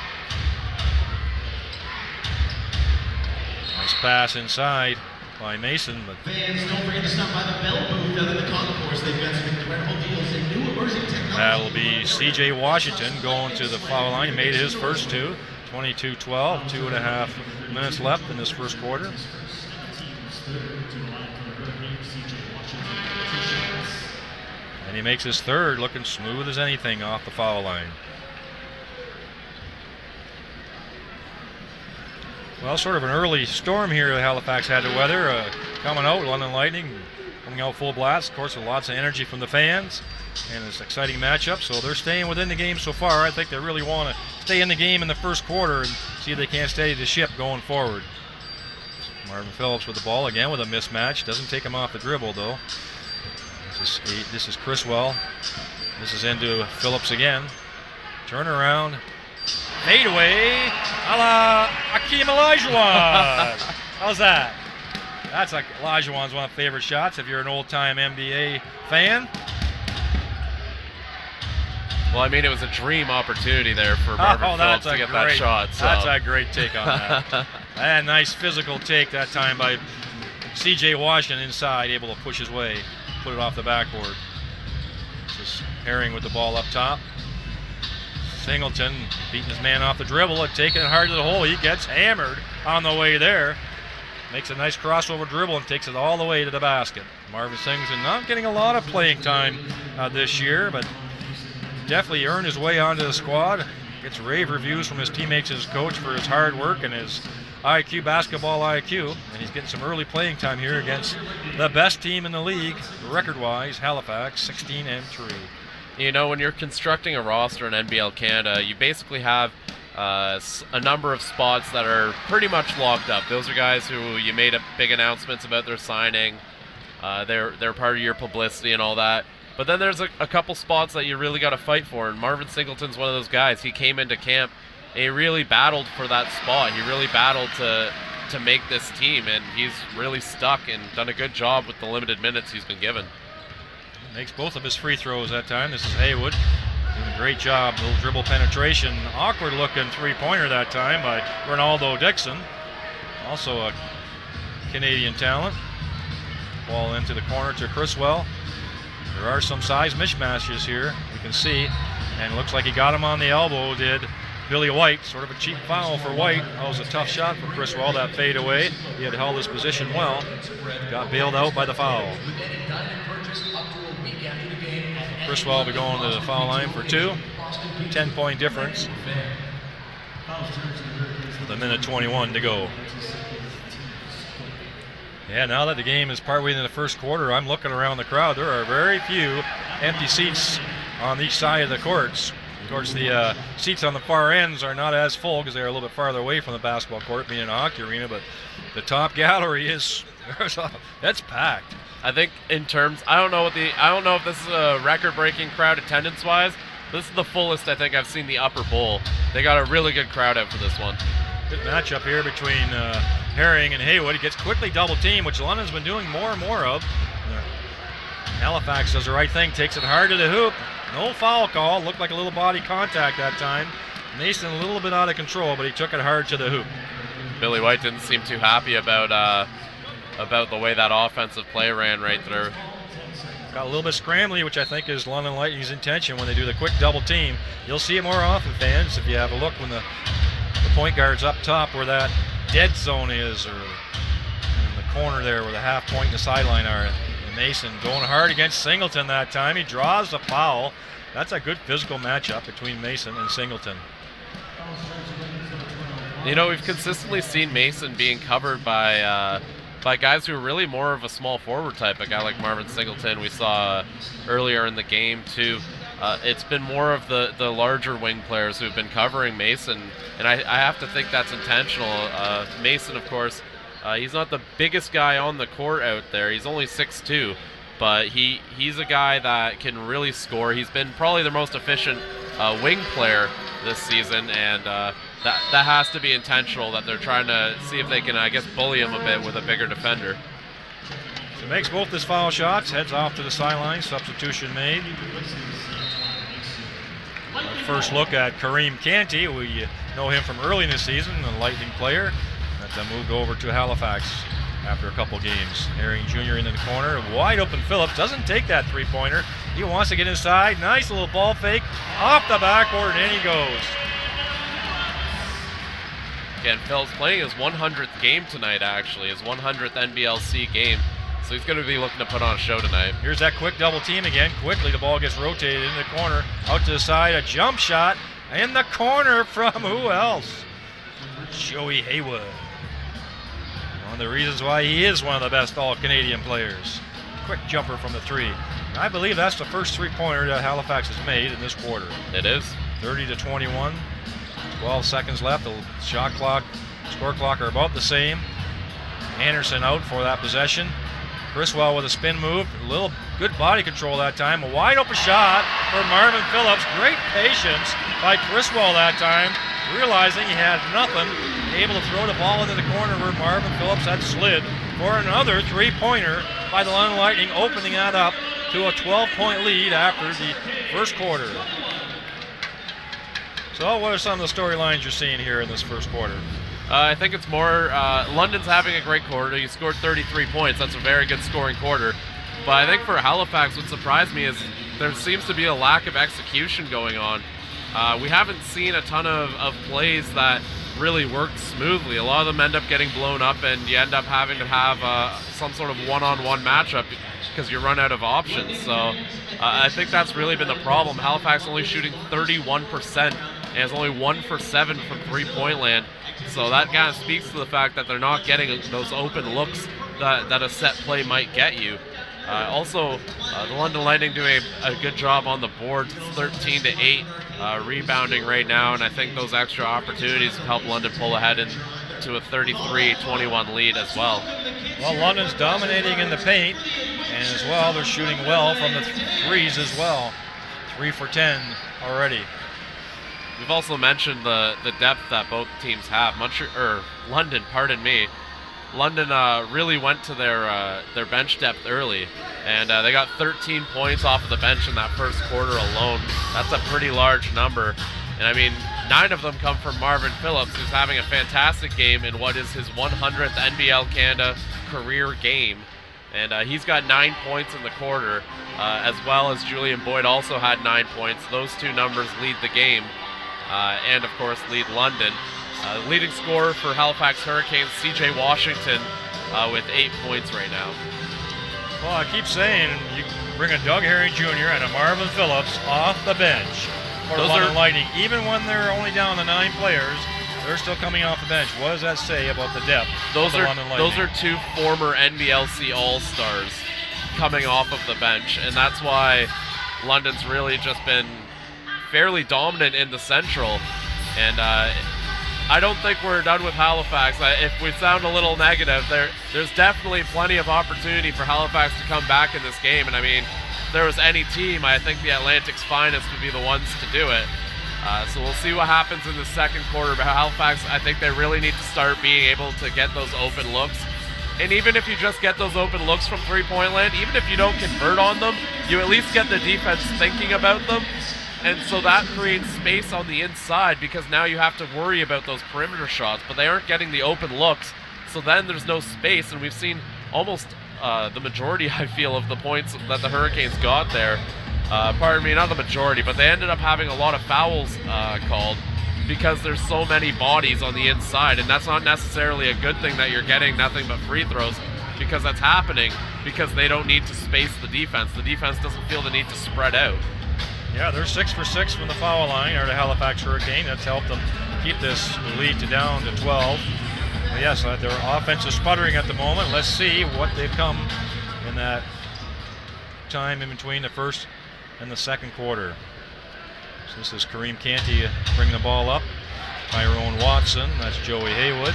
Nice pass inside by Mason, but Fans, don't forget to stop by the Bell booth out in the concourse. They've got some incredible deals and new emerging technology. that'll be C.J. Washington going to the foul line. He made his first two. 22-12, 2.5 minutes left in this first quarter. And he makes his third, looking smooth as anything off the foul line. Well, sort of an early storm here that Halifax had to weather. Coming out, London Lightning coming out full blast, of course, with lots of energy from the fans. And it's an exciting matchup, so they're staying within the game so far. I think they really want to stay in the game in the first quarter and see if they can't steady the ship going forward. Marvin Phillips with the ball again with a mismatch. Doesn't take him off the dribble, though. This is Criswell. This is into Phillips again. Turn around. Fade away. A la Akeem Olajuwon. How's that? That's like Olajuwon's one of my favorite shots if you're an old-time NBA fan. Well, I mean, it was a dream opportunity there for Marvin Phillips to get that shot. So. That's a great take on that. And nice physical take that time by C.J. Washington inside, able to push his way, put it off the backboard. This is Herring with the ball up top. Singleton beating his man off the dribble and taking it hard to the hole. He gets hammered on the way there. Makes a nice crossover dribble and takes it all the way to the basket. Marvin Singleton not getting a lot of playing time this year, but definitely earned his way onto the squad. Gets rave reviews from his teammates and his coach for his hard work and his IQ, basketball IQ. And he's getting some early playing time here against the best team in the league, record-wise, Halifax, 16-3. You know, when you're constructing a roster in NBL Canada, you basically have a number of spots that are pretty much locked up. Those are guys who you made big announcements about their signing. They're part of your publicity and all that. But then there's a couple spots that you really got to fight for, and Marvin Singleton's one of those guys. He came into camp and he really battled for that spot. He really battled to make this team, and he's really stuck and done a good job with the limited minutes he's been given. Makes both of his free throws that time. This is Haywood doing a great job. Little dribble penetration. Awkward looking three-pointer that time by Ronaldo Dixon. Also a Canadian talent. Ball into the corner to Criswell. There are some size mismatches here, you can see. And it looks like he got him on the elbow, did Billy White. Sort of a cheap foul for White. That was a tough shot for Criswell, that fade away. He had held his position well. Got bailed out by the foul. Criswell will be going to the foul line for two. 10-point difference. With a minute 21 to go. Yeah, now that the game is partway into the first quarter, I'm looking around the crowd. There are very few empty seats on each side of the courts. Of course, the seats on the far ends are not as full because they're a little bit farther away from the basketball court, being a hockey arena, but the top gallery is that's packed. I think in terms, I don't know if this is a record-breaking crowd attendance-wise. This is the fullest I think I've seen the upper bowl. They got a really good crowd out for this one. Good matchup here between Herring and Haywood. He gets quickly double-teamed, which London's been doing more and more of. Halifax does the right thing, takes it hard to the hoop. No foul call. Looked like a little body contact that time. Mason a little bit out of control, but he took it hard to the hoop. Billy White didn't seem too happy about the way that offensive play ran right there. Got a little bit scrambly, which I think is London Lightning's intention when they do the quick double team. You'll see it more often, fans, if you have a look when the point guard's up top where that dead zone is, or corner there where the half point and the sideline are. And Mason going hard against Singleton that time. He draws the foul. That's a good physical matchup between Mason and Singleton. You know, we've consistently seen Mason being covered by guys who are really more of a small forward type. A guy like Marvin Singleton we saw earlier in the game too. It's been more of the larger wing players who've been covering Mason, and I have to think that's intentional. Mason, of course, he's not the biggest guy on the court out there. He's only 6'2", but he's a guy that can really score. He's been probably the most efficient wing player this season, and that has to be intentional, that they're trying to see if they can, I guess, bully him a bit with a bigger defender. So makes both his foul shots, heads off to the sideline, substitution made. Our first look at Kareem Canty. We know him from early in the season, a Lightning player that moved over to Halifax after a couple games. Herring Jr. into the corner, wide open Phillips, doesn't take that three-pointer. He wants to get inside, nice little ball fake, off the backboard, and in he goes. Again, Phil's playing his 100th game tonight, actually, his 100th NBLC game. So he's going to be looking to put on a show tonight. Here's that quick double team again. Quickly, the ball gets rotated into the corner. Out to the side, a jump shot in the corner from who else? Joey Haywood. One of the reasons why he is one of the best All-Canadian players. Quick jumper from the three. I believe that's the first three-pointer that Halifax has made in this quarter. It is. 30-21. 12 seconds left. The shot clock, score clock are about the same. Anderson out for that possession. Criswell with a spin move. A little good body control that time. A wide open shot for Marvin Phillips. Great patience by Criswell that time. Realizing he had nothing. Able to throw the ball into the corner where Marvin Phillips had slid for another three-pointer by the London Lightning, opening that up to a 12-point lead after the first quarter. So what are some of the storylines you're seeing here in this first quarter? I think it's more, London's having a great quarter. He scored 33 points. That's a very good scoring quarter. But I think for Halifax, what surprised me is there seems to be a lack of execution going on. We haven't seen a ton of plays that really worked smoothly. A lot of them end up getting blown up, and you end up having to have some sort of one-on-one matchup because you run out of options. So I think that's really been the problem. Halifax only shooting 31%. And has only 1 for 7 from three-point land. So that kind of speaks to the fact that they're not getting those open looks that a set play might get you. Also, the London Lightning doing a good job on the boards. It's 13-8 rebounding right now, and I think those extra opportunities have helped London pull ahead into a 33-21 lead as well. Well, London's dominating in the paint, and as well, they're shooting well from the threes as well. 3 for 10 already. We've also mentioned the depth that both teams have. London, pardon me. London really went to their bench depth early, and they got 13 points off of the bench in that first quarter alone. That's a pretty large number, and I mean, 9 of them come from Marvin Phillips, who's having a fantastic game in what is his 100th NBL Canada career game, and he's got 9 points in the quarter, as well as Julian Boyd also had 9 points. Those two numbers lead the game. And of course lead London. Leading scorer for Halifax Hurricanes, CJ Washington, with 8 points right now. Well, I keep saying you bring a Doug Herring Jr. and a Marvin Phillips off the bench for the London Lightning. Even when they're only down to 9 players, they're still coming off the bench. What does that say about the depth of the London Lightning? Those are 2 former NBLC All-Stars coming off of the bench, and that's why London's really just been fairly dominant in the Central, and I don't think we're done with Halifax. If we sound a little negative, there's definitely plenty of opportunity for Halifax to come back in this game, and I mean, if there was any team, I think the Atlantic's finest would be the ones to do it. So we'll see what happens in the second quarter, but Halifax, I think they really need to start being able to get those open looks. And even if you just get those open looks from three-point land, even if you don't convert on them, you at least get the defense thinking about them. And so that creates space on the inside, because now you have to worry about those perimeter shots, but they aren't getting the open looks. So then there's no space, and we've seen almost the majority, I feel, of the points that the Hurricanes got there. Pardon me, not the majority, but they ended up having a lot of fouls called because there's so many bodies on the inside, and that's not necessarily a good thing that you're getting nothing but free throws. because that's happening because they don't need to space the defense. The defense doesn't feel the need to spread out. Yeah, they're 6 for 6 from the foul line, or the Halifax Hurricane. That's helped them keep this lead down to 12. But yes, their offense is sputtering at the moment. Let's see what they've come in that time in between the first and the second quarter. So this is Kareem Canty bringing the ball up. Tyrone Watson, that's Joey Haywood.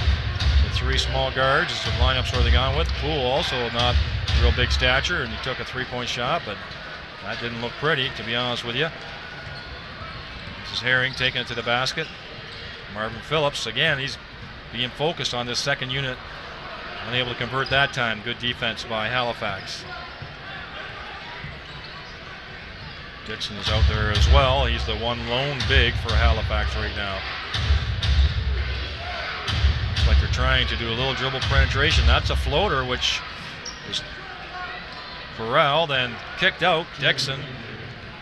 The 3 small guards is the lineups where they've gone with. Poole also not real big stature, and he took a 3-point shot, but that didn't look pretty, to be honest with you. This is Herring taking it to the basket. Marvin Phillips, again, he's being focused on this second unit. Unable to convert that time. Good defense by Halifax. Dixon is out there as well. He's the one lone big for Halifax right now. Looks like they're trying to do a little dribble penetration. That's a floater, which is corralled and kicked out. Dixon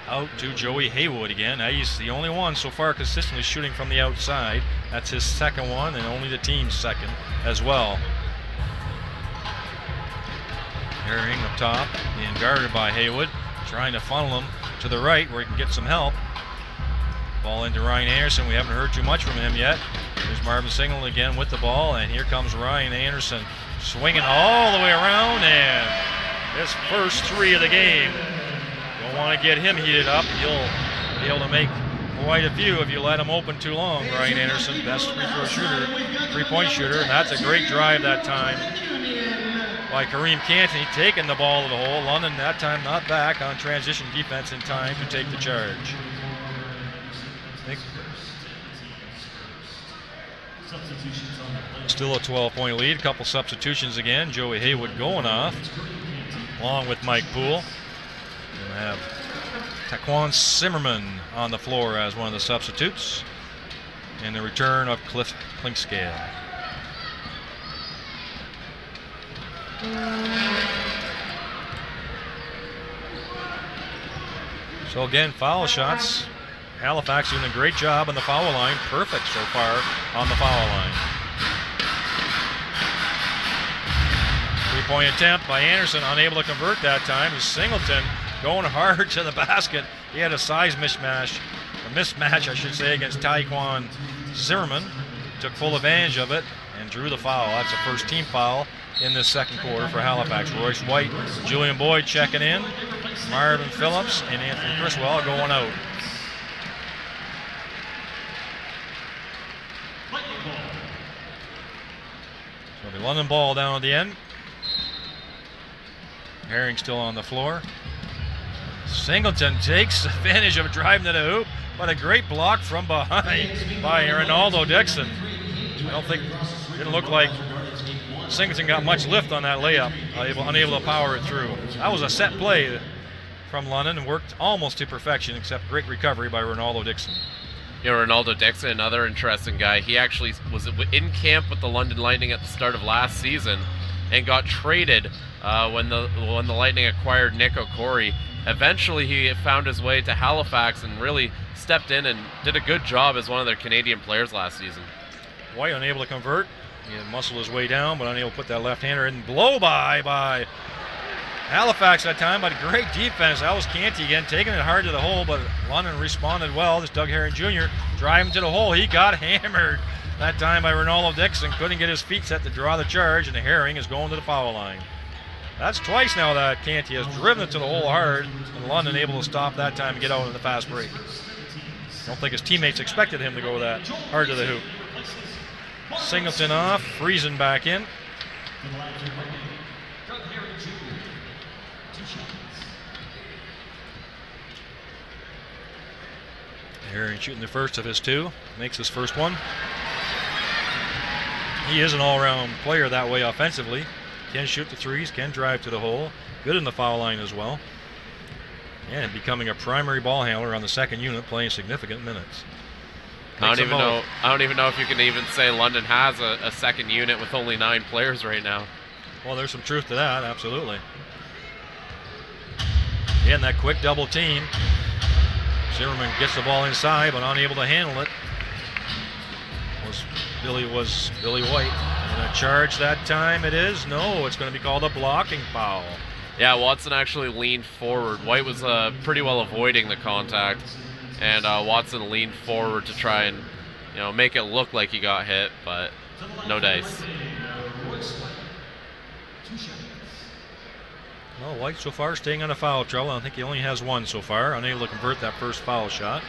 out to Joey Haywood again. Now he's the only one so far consistently shooting from the outside. That's his second one, and only the team's second as well. Herring up top, being guarded by Haywood, trying to funnel him to the right where he can get some help. Ball into Ryan Anderson. We haven't heard too much from him yet. There's Marvin Single again with the ball, and here comes Ryan Anderson swinging all the way around, and his first 3 of the game. Don't want to get him heated up. He'll be able to make quite a few if you let him open too long. Ryan Anderson, best free-throw shooter, 3-point shooter, and that's a great drive that time by Kareem Canty, taking the ball to the hole. London that time not back on transition defense in time to take the charge. Still a 12-point lead. Couple substitutions again. Joey Haywood going off, along with Mike Poole. We'll have Taquan Zimmerman on the floor as one of the substitutes, and the return of Cliff Clinkscale. So again, foul shots. Halifax doing a great job on the foul line. Perfect so far on the foul line. 3-point attempt by Anderson, unable to convert that time. Singleton going hard to the basket. He had a size mismatch I should say, against Taquan Zimmerman. Took full advantage of it and drew the foul. That's the first team foul in this second quarter for Halifax. Royce White, Julian Boyd checking in. Marvin Phillips and Anthony Criswell going out. So the London ball down at the end. Herring still on the floor. Singleton takes advantage of driving to the hoop, but a great block from behind by Ronaldo Dixon. Didn't look like Singleton got much lift on that layup, unable to power it through. That was a set play from London and worked almost to perfection, except great recovery by Ronaldo Dixon. Yeah, Ronaldo Dixon, another interesting guy. He actually was in camp with the London Lightning at the start of last season and got traded when the Lightning acquired Nick Okori. Eventually he found his way to Halifax and really stepped in and did a good job as one of their Canadian players last season. White unable to convert. He had muscled his way down, but unable to put that left-hander in. Blow by Halifax that time, but great defense. That was Canty again, taking it hard to the hole, but London responded well. This Doug Herring Jr. driving to the hole. He got hammered that time by Ronaldo Dixon. Couldn't get his feet set to draw the charge, and the Herring is going to the foul line. That's twice now that Canty has driven it to the hole hard, and London able to stop that time and get out in the fast break. I don't think his teammates expected him to go that hard to the hoop. Singleton off, Friesen back in. Herring shooting the first of his 2, makes his first one. He is an all-around player that way offensively. Can shoot the threes, can drive to the hole. Good in the foul line as well. And becoming a primary ball handler on the second unit, playing significant minutes. I don't even know if you can even say London has a second unit with only 9 players right now. Well, there's some truth to that, absolutely. Again, that quick double team. Zimmerman gets the ball inside, but unable to handle it. Was Billy White. And a charge that time it is? No, it's going to be called a blocking foul. Yeah, Watson actually leaned forward. White was pretty well avoiding the contact, and Watson leaned forward to try and make it look like he got hit, but no dice. Well, White so far staying on a foul trouble. I think he only has one so far, unable to convert that first foul shot.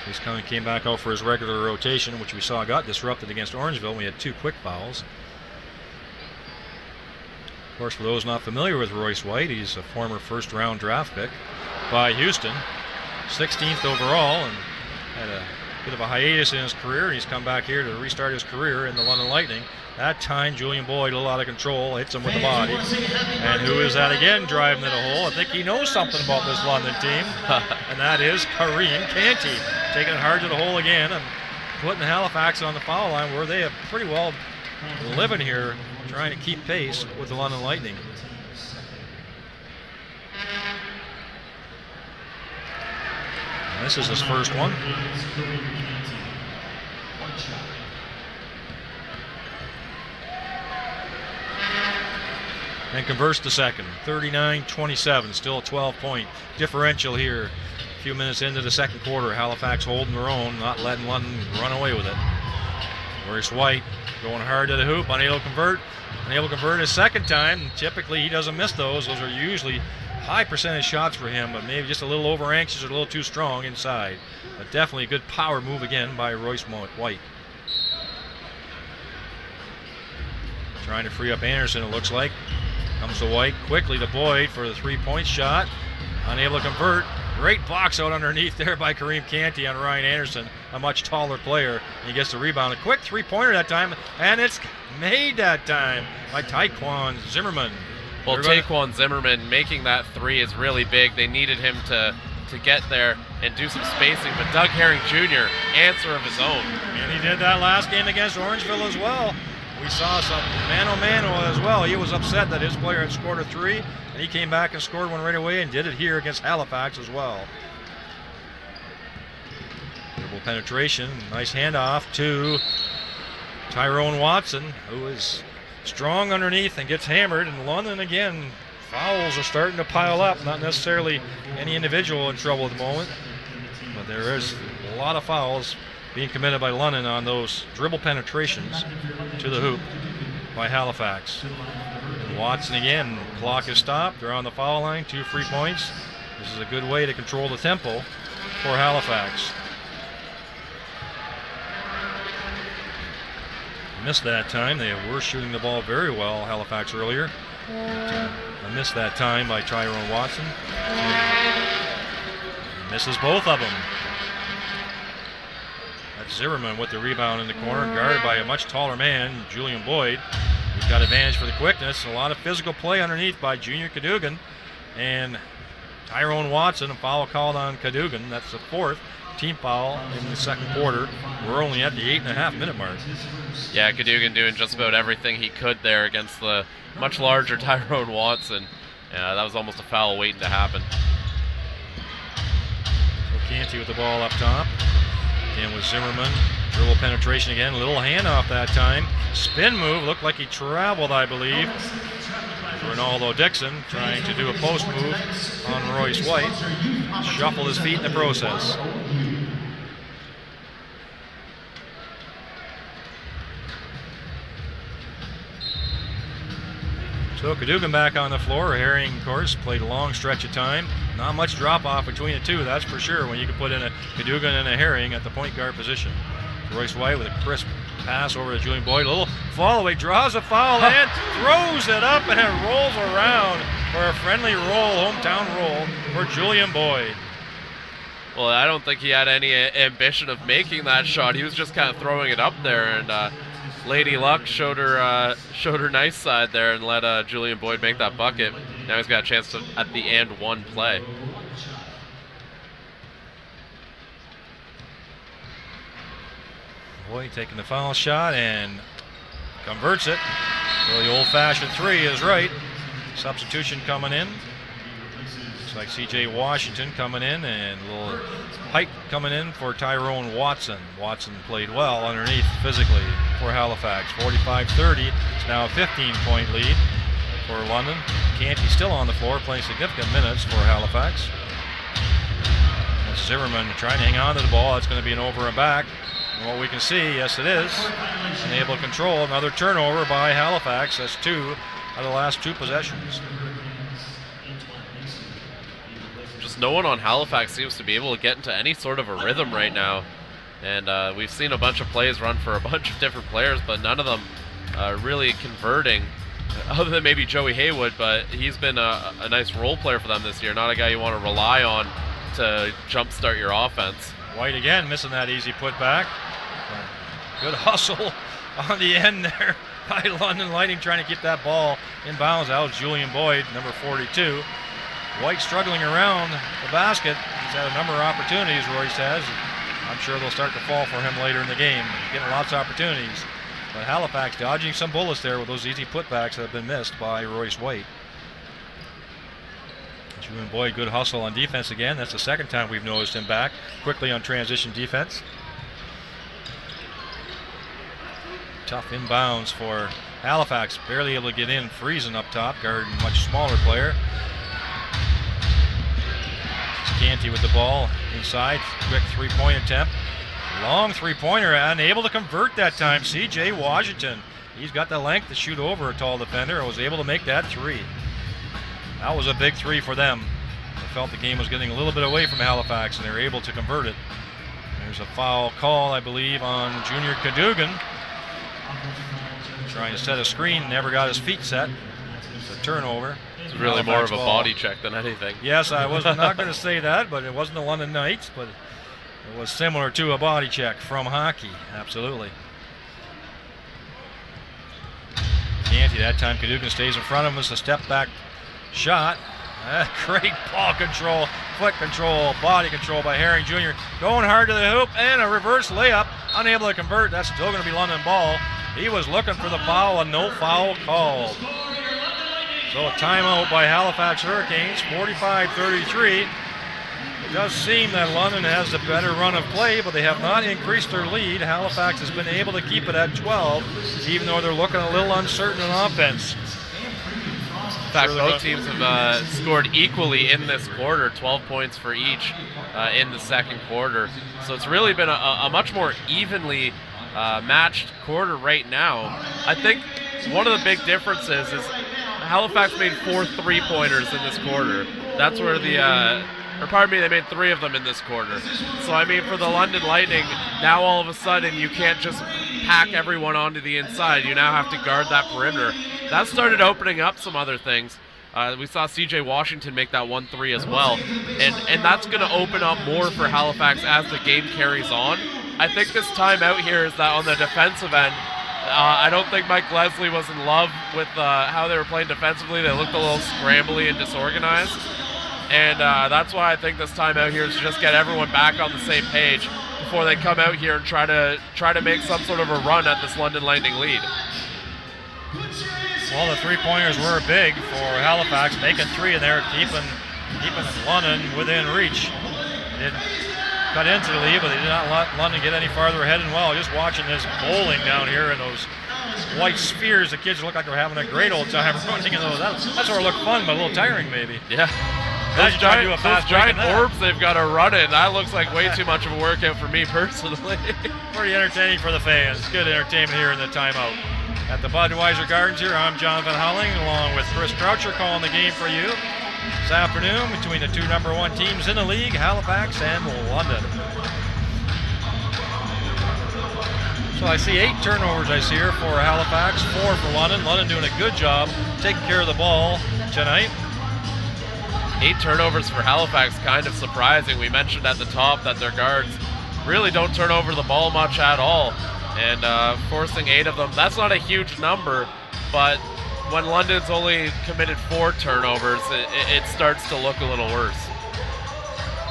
He's came back out for his regular rotation, which we saw got disrupted against Orangeville. We had 2 quick fouls. Of course, for those not familiar with Royce White, he's a former first-round draft pick by Houston, 16th overall, and had a bit of a hiatus in his career. He's come back here to restart his career in the London Lightning. That time, Julian Boyd, a little out of control, hits him with the body. And who is that again driving to the hole? I think he knows something about this London team, and that is Kareem Canty, taking it hard to the hole again and putting Halifax on the foul line, where they have pretty well living here, trying to keep pace with the London Lightning. And this is his first one. And converts the second. 39-27, still a 12-point differential here. A few minutes into the second quarter, Halifax holding their own, not letting London run away with it. Royce White going hard to the hoop, unable to convert his second time. Typically he doesn't miss those. Those are usually high percentage shots for him, but maybe just a little over anxious or a little too strong inside. But definitely a good power move again by Royce White. Trying to free up Anderson, it looks like. Comes to White, quickly to Boyd for the 3-point shot. Unable to convert. Great box out underneath there by Kareem Canty on Ryan Anderson, a much taller player. He gets the rebound. A quick 3-pointer that time, and it's made that time by Taekwon Zimmerman. Well, Taekwon Zimmerman making that 3 is really big. They needed him to get there and do some spacing, but Doug Herring Jr., answer of his own. And he did that last game against Orangeville as well. We saw some mano-mano as well. He was upset that his player had scored a 3, and he came back and scored one right away and did it here against Halifax as well. Dribble penetration, nice handoff to Tyrone Watson, who is strong underneath and gets hammered. And London, again, fouls are starting to pile up. Not necessarily any individual in trouble at the moment, but there is a lot of fouls being committed by London on those dribble penetrations to the hoop by Halifax. And Watson again, clock is stopped. They're on the foul line, 2 free points. This is a good way to control the tempo for Halifax. Missed that time. They were shooting the ball very well, Halifax, earlier. A miss that time by Tyrone Watson. He misses both of them. That's Zimmerman with the rebound in the corner, guarded by a much taller man, Julian Boyd. He's got advantage for the quickness. A lot of physical play underneath by Junior Cadogan. And Tyrone Watson, a foul called on Cadogan. That's the 4th team foul in the second quarter. We're only at the 8.5-minute mark. Yeah, Cadogan doing just about everything he could there against the much larger Tyrone Watson. Yeah, that was almost a foul waiting to happen. So Canty with the ball up top. Again with Zimmerman. Dribble penetration again. Little handoff that time. Spin move. Looked like he traveled, I believe. Ronaldo Dixon trying to do a post move on Royce White. Shuffled his feet in the process. So Cadogan back on the floor. Herring, of course, played a long stretch of time. Not much drop-off between the two, that's for sure, when you can put in a Cadogan and a Herring at the point guard position. Royce White with a crisp pass over to Julian Boyd. A little fall-away, draws a foul, and throws it up, and it rolls around for a friendly roll, hometown roll for Julian Boyd. Well, I don't think he had any ambition of making that shot. He was just kind of throwing it up there, and Lady Luck showed her nice side there and let Julian Boyd make that bucket. Now he's got a chance to at the and one play. Boyd taking the foul shot and converts it. So the old-fashioned 3 is right. Substitution coming in. Looks like C.J. Washington coming in, and a little height coming in for Tyrone Watson. Watson played well underneath physically. for Halifax. 45-30. It's now a 15-point lead for London. Canty still on the floor, playing significant minutes for Halifax. That's Zimmerman trying to hang on to the ball. That's going to be an over and back. And what we can see, yes it is, and able to control. Another turnover by Halifax. That's 2 out of the last 2 possessions. Just no one on Halifax seems to be able to get into any sort of a rhythm right now. And we've seen a bunch of plays run for a bunch of different players, but none of them really converting, other than maybe Joey Haywood, but he's been a nice role player for them this year, not a guy you want to rely on to jumpstart your offense. White again missing that easy putback. Good hustle on the end there by London Lightning, trying to keep that ball in bounds. That was Julian Boyd, number 42. White struggling around the basket. He's had a number of opportunities, Royce has. I'm sure they'll start to fall for him later in the game. Getting lots of opportunities. But Halifax dodging some bullets there with those easy putbacks that have been missed by Royce White. Julian Boyd, good hustle on defense again. That's the second time we've noticed him back quickly on transition defense. Tough inbounds for Halifax. Barely able to get in. Friesen up top, guarding a much smaller player. Canty with the ball inside. Quick three-point attempt. Long three-pointer, unable to convert that time. C.J. Washington. He's got the length to shoot over a tall defender and was able to make that 3. That was a big 3 for them. They felt the game was getting a little bit away from Halifax, and they were able to convert it. There's a foul call, I believe, on Junior Cadogan. Trying to set a screen, never got his feet set. It's a turnover. It's really more of a body check than anything. Yes, I was not going to say that, but it wasn't the London Knights, but it was similar to a body check from hockey, absolutely. Canty, that time Cadogan stays in front of him. It's a step back shot. Great ball control, foot control, body control by Herring Jr. Going hard to the hoop and a reverse layup. Unable to convert. That's still going to be London ball. He was looking for the foul, and no foul called. So a timeout by Halifax Hurricanes, 45-33. It does seem that London has the better run of play, but they have not increased their lead. Halifax has been able to keep it at 12, even though they're looking a little uncertain on offense. In fact, both teams have scored equally in this quarter, 12 points for each in the second quarter. So it's really been a much more evenly matched quarter right now. I think one of the big differences is Halifax made 4 3-pointers in this quarter. That's where they made 3 of them in this quarter. So, I mean, for the London Lightning, now all of a sudden you can't just pack everyone onto the inside. You now have to guard that perimeter. That started opening up some other things. We saw C.J. Washington make that 1-3 as well. And that's going to open up more for Halifax as the game carries on. I think this time out here is that on the defensive end, I don't think Mike Leslie was in love with how they were playing defensively. They looked a little scrambly and disorganized. And that's why I think this time out here is to just get everyone back on the same page before they come out here and try to make some sort of a run at this London Lightning lead. Well, the 3-pointers were big for Halifax, making 3 in there, keeping London within reach. They didn't cut into the lead, but they did not let London get any farther ahead. And well, just watching this bowling down here in those white spheres, the kids look like they're having a great old time running in those. That sort of looked fun, but a little tiring maybe. Yeah. Those giant orbs they've got to run in, that looks like way too much of a workout for me personally. Pretty entertaining for the fans. Good entertainment here in the timeout. At the Budweiser Gardens here, I'm Jonathan Howling, along with Chris Croucher, calling the game for you this afternoon between the 2 #1 teams in the league, Halifax and London. So I see 8 turnovers I see here for Halifax, 4 for London. London doing a good job taking care of the ball tonight. 8 turnovers for Halifax, kind of surprising. We mentioned at the top that their guards really don't turn over the ball much at all. And forcing 8 of them, that's not a huge number, but when London's only committed 4 turnovers, it starts to look a little worse.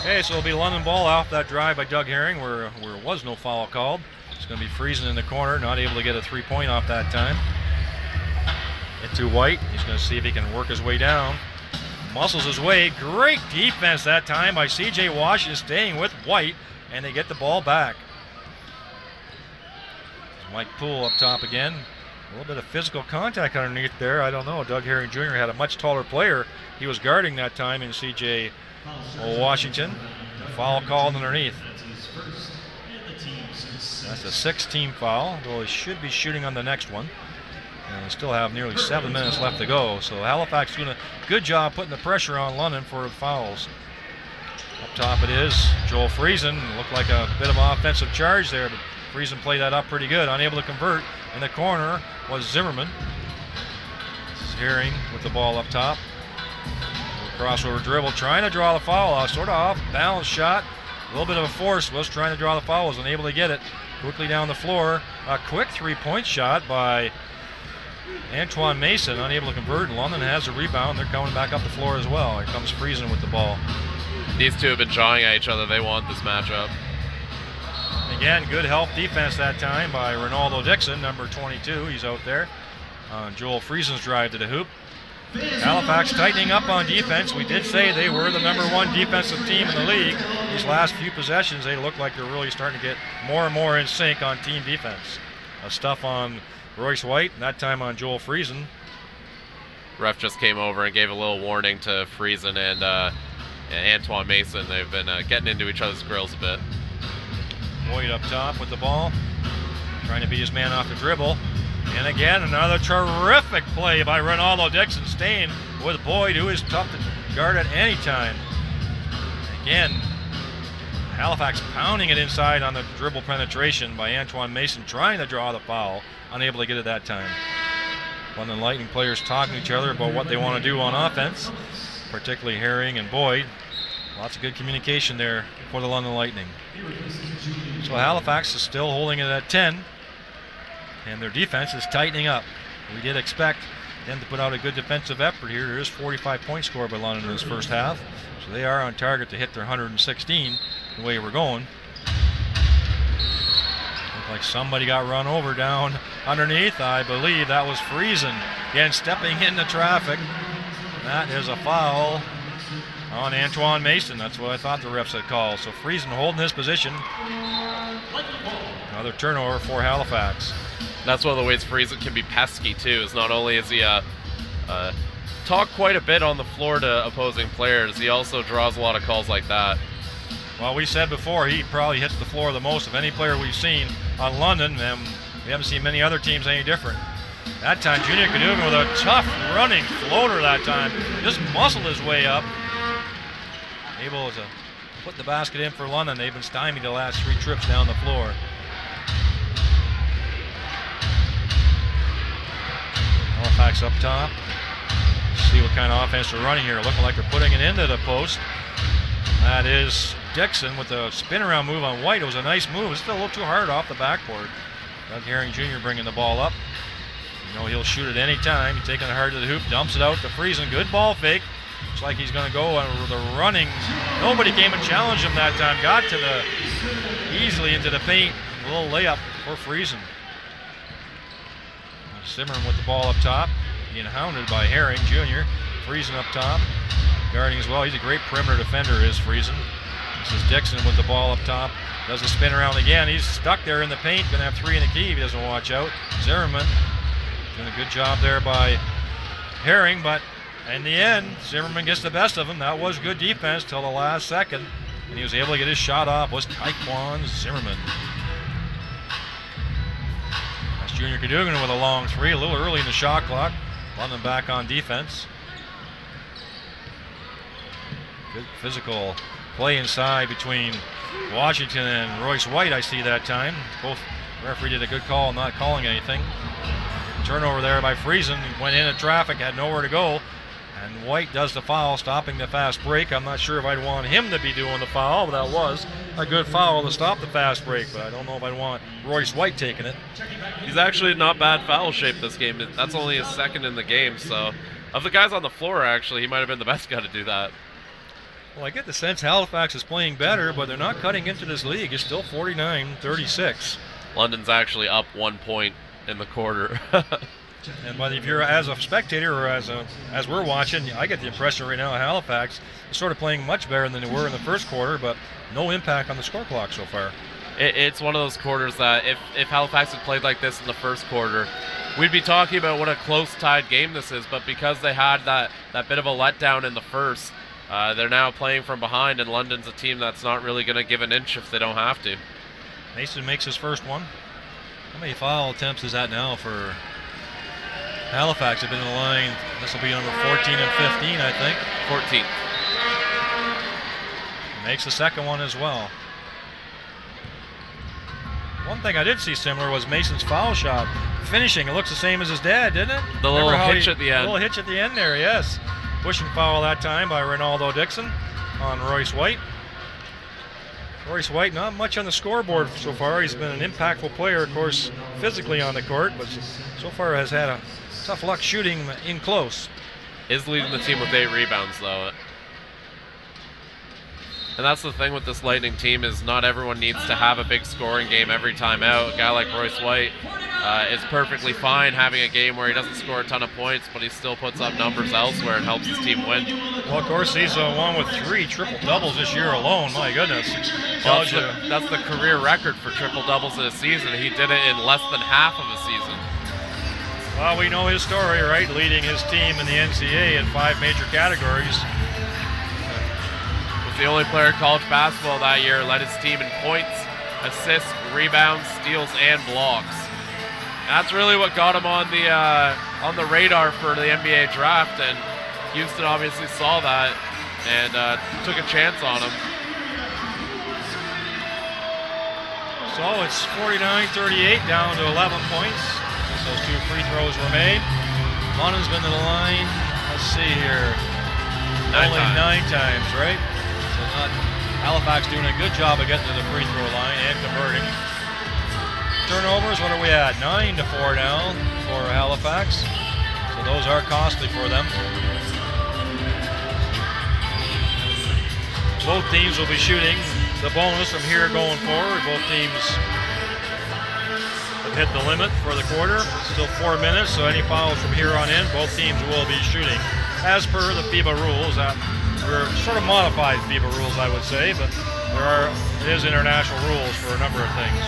Okay, so it'll be London ball off that drive by Doug Herring where was no foul called. It's going to be Friesen in the corner, not able to get a 3-point off that time. Into White, he's going to see if he can work his way down. Muscles his way, great defense that time by C.J. Washington, staying with White, and they get the ball back. Mike Poole up top again. A little bit of physical contact underneath there. I don't know. Doug Herring Jr. had a much taller player he was guarding that time in C.J. Washington. A foul called underneath. That's a 6-team foul, though he should be shooting on the next one. And we still have nearly 7 minutes left to go. So Halifax doing a good job putting the pressure on London for the fouls. Up top it is Joel Friesen. Looked like a bit of an offensive charge there, but Friesen played that up pretty good. Unable to convert. In the corner was Zimmerman. This is Herring with the ball up top. Crossover dribble, trying to draw the foul. Sort of off balance shot. A little bit of a force. Was trying to draw the foul. Was unable to get it. Quickly down the floor. A quick 3-point shot by Antoine Mason. Unable to convert. London has a rebound. They're coming back up the floor as well. Here comes Friesen with the ball. These two have been jawing at each other. They want this matchup. Again, good help defense that time by Ronaldo Dixon, number 22. He's out there on Joel Friesen's drive to the hoop. Halifax tightening up on defense. We did say they were the number 1 defensive team in the league. These last few possessions, they look like they're really starting to get more and more in sync on team defense. Stuff on Royce White, and that time on Joel Friesen. Ref just came over and gave a little warning to Friesen and Antoine Mason. They've been getting into each other's grills a bit. Boyd up top with the ball, trying to beat his man off the dribble. And again, another terrific play by Ronaldo Dixon, staying with Boyd, who is tough to guard at any time. Again, Halifax pounding it inside on the dribble penetration by Antoine Mason, trying to draw the foul, unable to get it that time. London Lightning players talking to each other about what they want to do on offense, particularly Herring and Boyd. Lots of good communication there for the London Lightning. So Halifax is still holding it at 10, and their defense is tightening up. We did expect them to put out a good defensive effort here. There is 45-point score by London in this first half, so they are on target to hit their 116 the way we're going. Looked like somebody got run over down underneath. I believe that was Friesen. Again, stepping into traffic. That is a foul on Antoine Mason. That's what I thought the refs had called. So Friesen holding his position. Another turnover for Halifax. That's one of the ways Friesen can be pesky too. Is not only is he talk quite a bit on the floor to opposing players, he also draws a lot of calls like that. Well, we said before, he probably hits the floor the most of any player we've seen on London, and we haven't seen many other teams any different. That time, Junior Cadogan with a tough running floater that time. Just muscled his way up. Able to put the basket in for London. They've been stymied the last 3 trips down the floor. Halifax up top. See what kind of offense they're running here. Looking like they're putting it into the post. That is Dixon with a spin around move on White. It was a nice move. It's still a little too hard off the backboard. Doug Herring Jr. bringing the ball up. You know he'll shoot at any time. He's taking it hard to the hoop, dumps it out to Friesen. Good ball fake. Looks like he's going to go on the running. Nobody came and challenged him that time. Got to the easily into the paint. A little layup for Friesen. Zimmerman with the ball up top, being hounded by Herring Jr. Friesen up top, guarding as well. He's a great perimeter defender, is Friesen. This is Dixon with the ball up top. Does a spin around again. He's stuck there in the paint. Going to have 3 in the key if he doesn't watch out. Zimmerman doing a good job there by Herring, but in the end, Zimmerman gets the best of him. That was good defense till the last second, and he was able to get his shot off. Was Taekwon Zimmerman. That's Junior Cadogan with a long 3, a little early in the shot clock. London back on defense. Good physical play inside between Washington and Royce White, I see that time. Both referee did a good call, not calling anything. Turnover there by Friesen. He went into traffic, had nowhere to go. And White does the foul, stopping the fast break. I'm not sure if I'd want him to be doing the foul, but that was a good foul to stop the fast break. But I don't know if I'd want Royce White taking it. He's actually not bad foul shape this game. That's only his second in the game, so of the guys on the floor, actually, he might have been the best guy to do that. Well, I get the sense Halifax is playing better, but they're not cutting into this league. It's still 49-36. London's actually up 1 point in the quarter. And but if you're as a spectator or as we're watching, I get the impression right now Halifax is sort of playing much better than they were in the first quarter, but no impact on the score clock so far. It's one of those quarters that if Halifax had played like this in the first quarter, we'd be talking about what a close tied game this is. But because they had that bit of a letdown in the first, they're now playing from behind, and London's a team that's not really going to give an inch if they don't have to. Mason makes his first one. How many foul attempts is that now for Halifax? Have been in the line. This will be number 14 and 15, I think. 14th. Makes the second one as well. One thing I did see similar was Mason's foul shot. Finishing, it looks the same as his dad, didn't it? The little hitch at the end. The little hitch at the end there, yes. Pushing foul that time by Ronaldo Dixon on Royce White. Royce White, not much on the scoreboard so far. He's been an impactful player, of course, physically on the court, but so far has had a tough luck shooting in close. Is leading the team with 8 rebounds, though. And that's the thing with this Lightning team is not everyone needs to have a big scoring game every time out. A guy like Royce White is perfectly fine having a game where he doesn't score a ton of points, but he still puts up numbers elsewhere and helps his team win. Well, of course, he's one with 3 triple-doubles this year alone. My goodness. Well, that's the career record for triple-doubles in a season. He did it in less than half of a season. Well, we know his story, right? Leading his team in the NCAA in 5 major categories. The only player in college basketball that year, led his team in points, assists, rebounds, steals, and blocks. That's really what got him on the radar for the NBA draft, and Houston obviously saw that and took a chance on him. So it's 49-38, down to 11 points. Those 2 free throws were made. London's been to the line, let's see here, only 9 times, right? So Halifax doing a good job of getting to the free throw line and converting. Turnovers, what are we at? 9-4 now for Halifax. So those are costly for them. Both teams will be shooting the bonus from here going forward. Both teams have hit the limit for the quarter. Still 4 minutes, so any fouls from here on in, both teams will be shooting. As per the FIBA rules, we're sort of modified FIBA rules, I would say, but it is international rules for a number of things.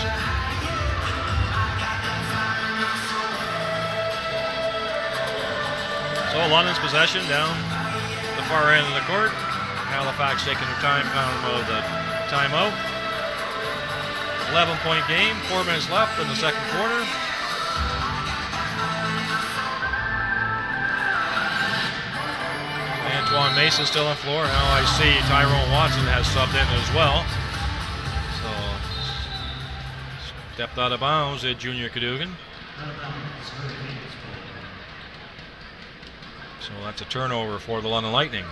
So London's possession down the far end of the court. Halifax taking their time out of the timeout. 11-point game, 4 minutes left in the second quarter. Antoine Mason still on the floor. Now I see Tyrone Watson has subbed in as well. So stepped out of bounds at Junior Cadogan. So that's a turnover for the London Lightning.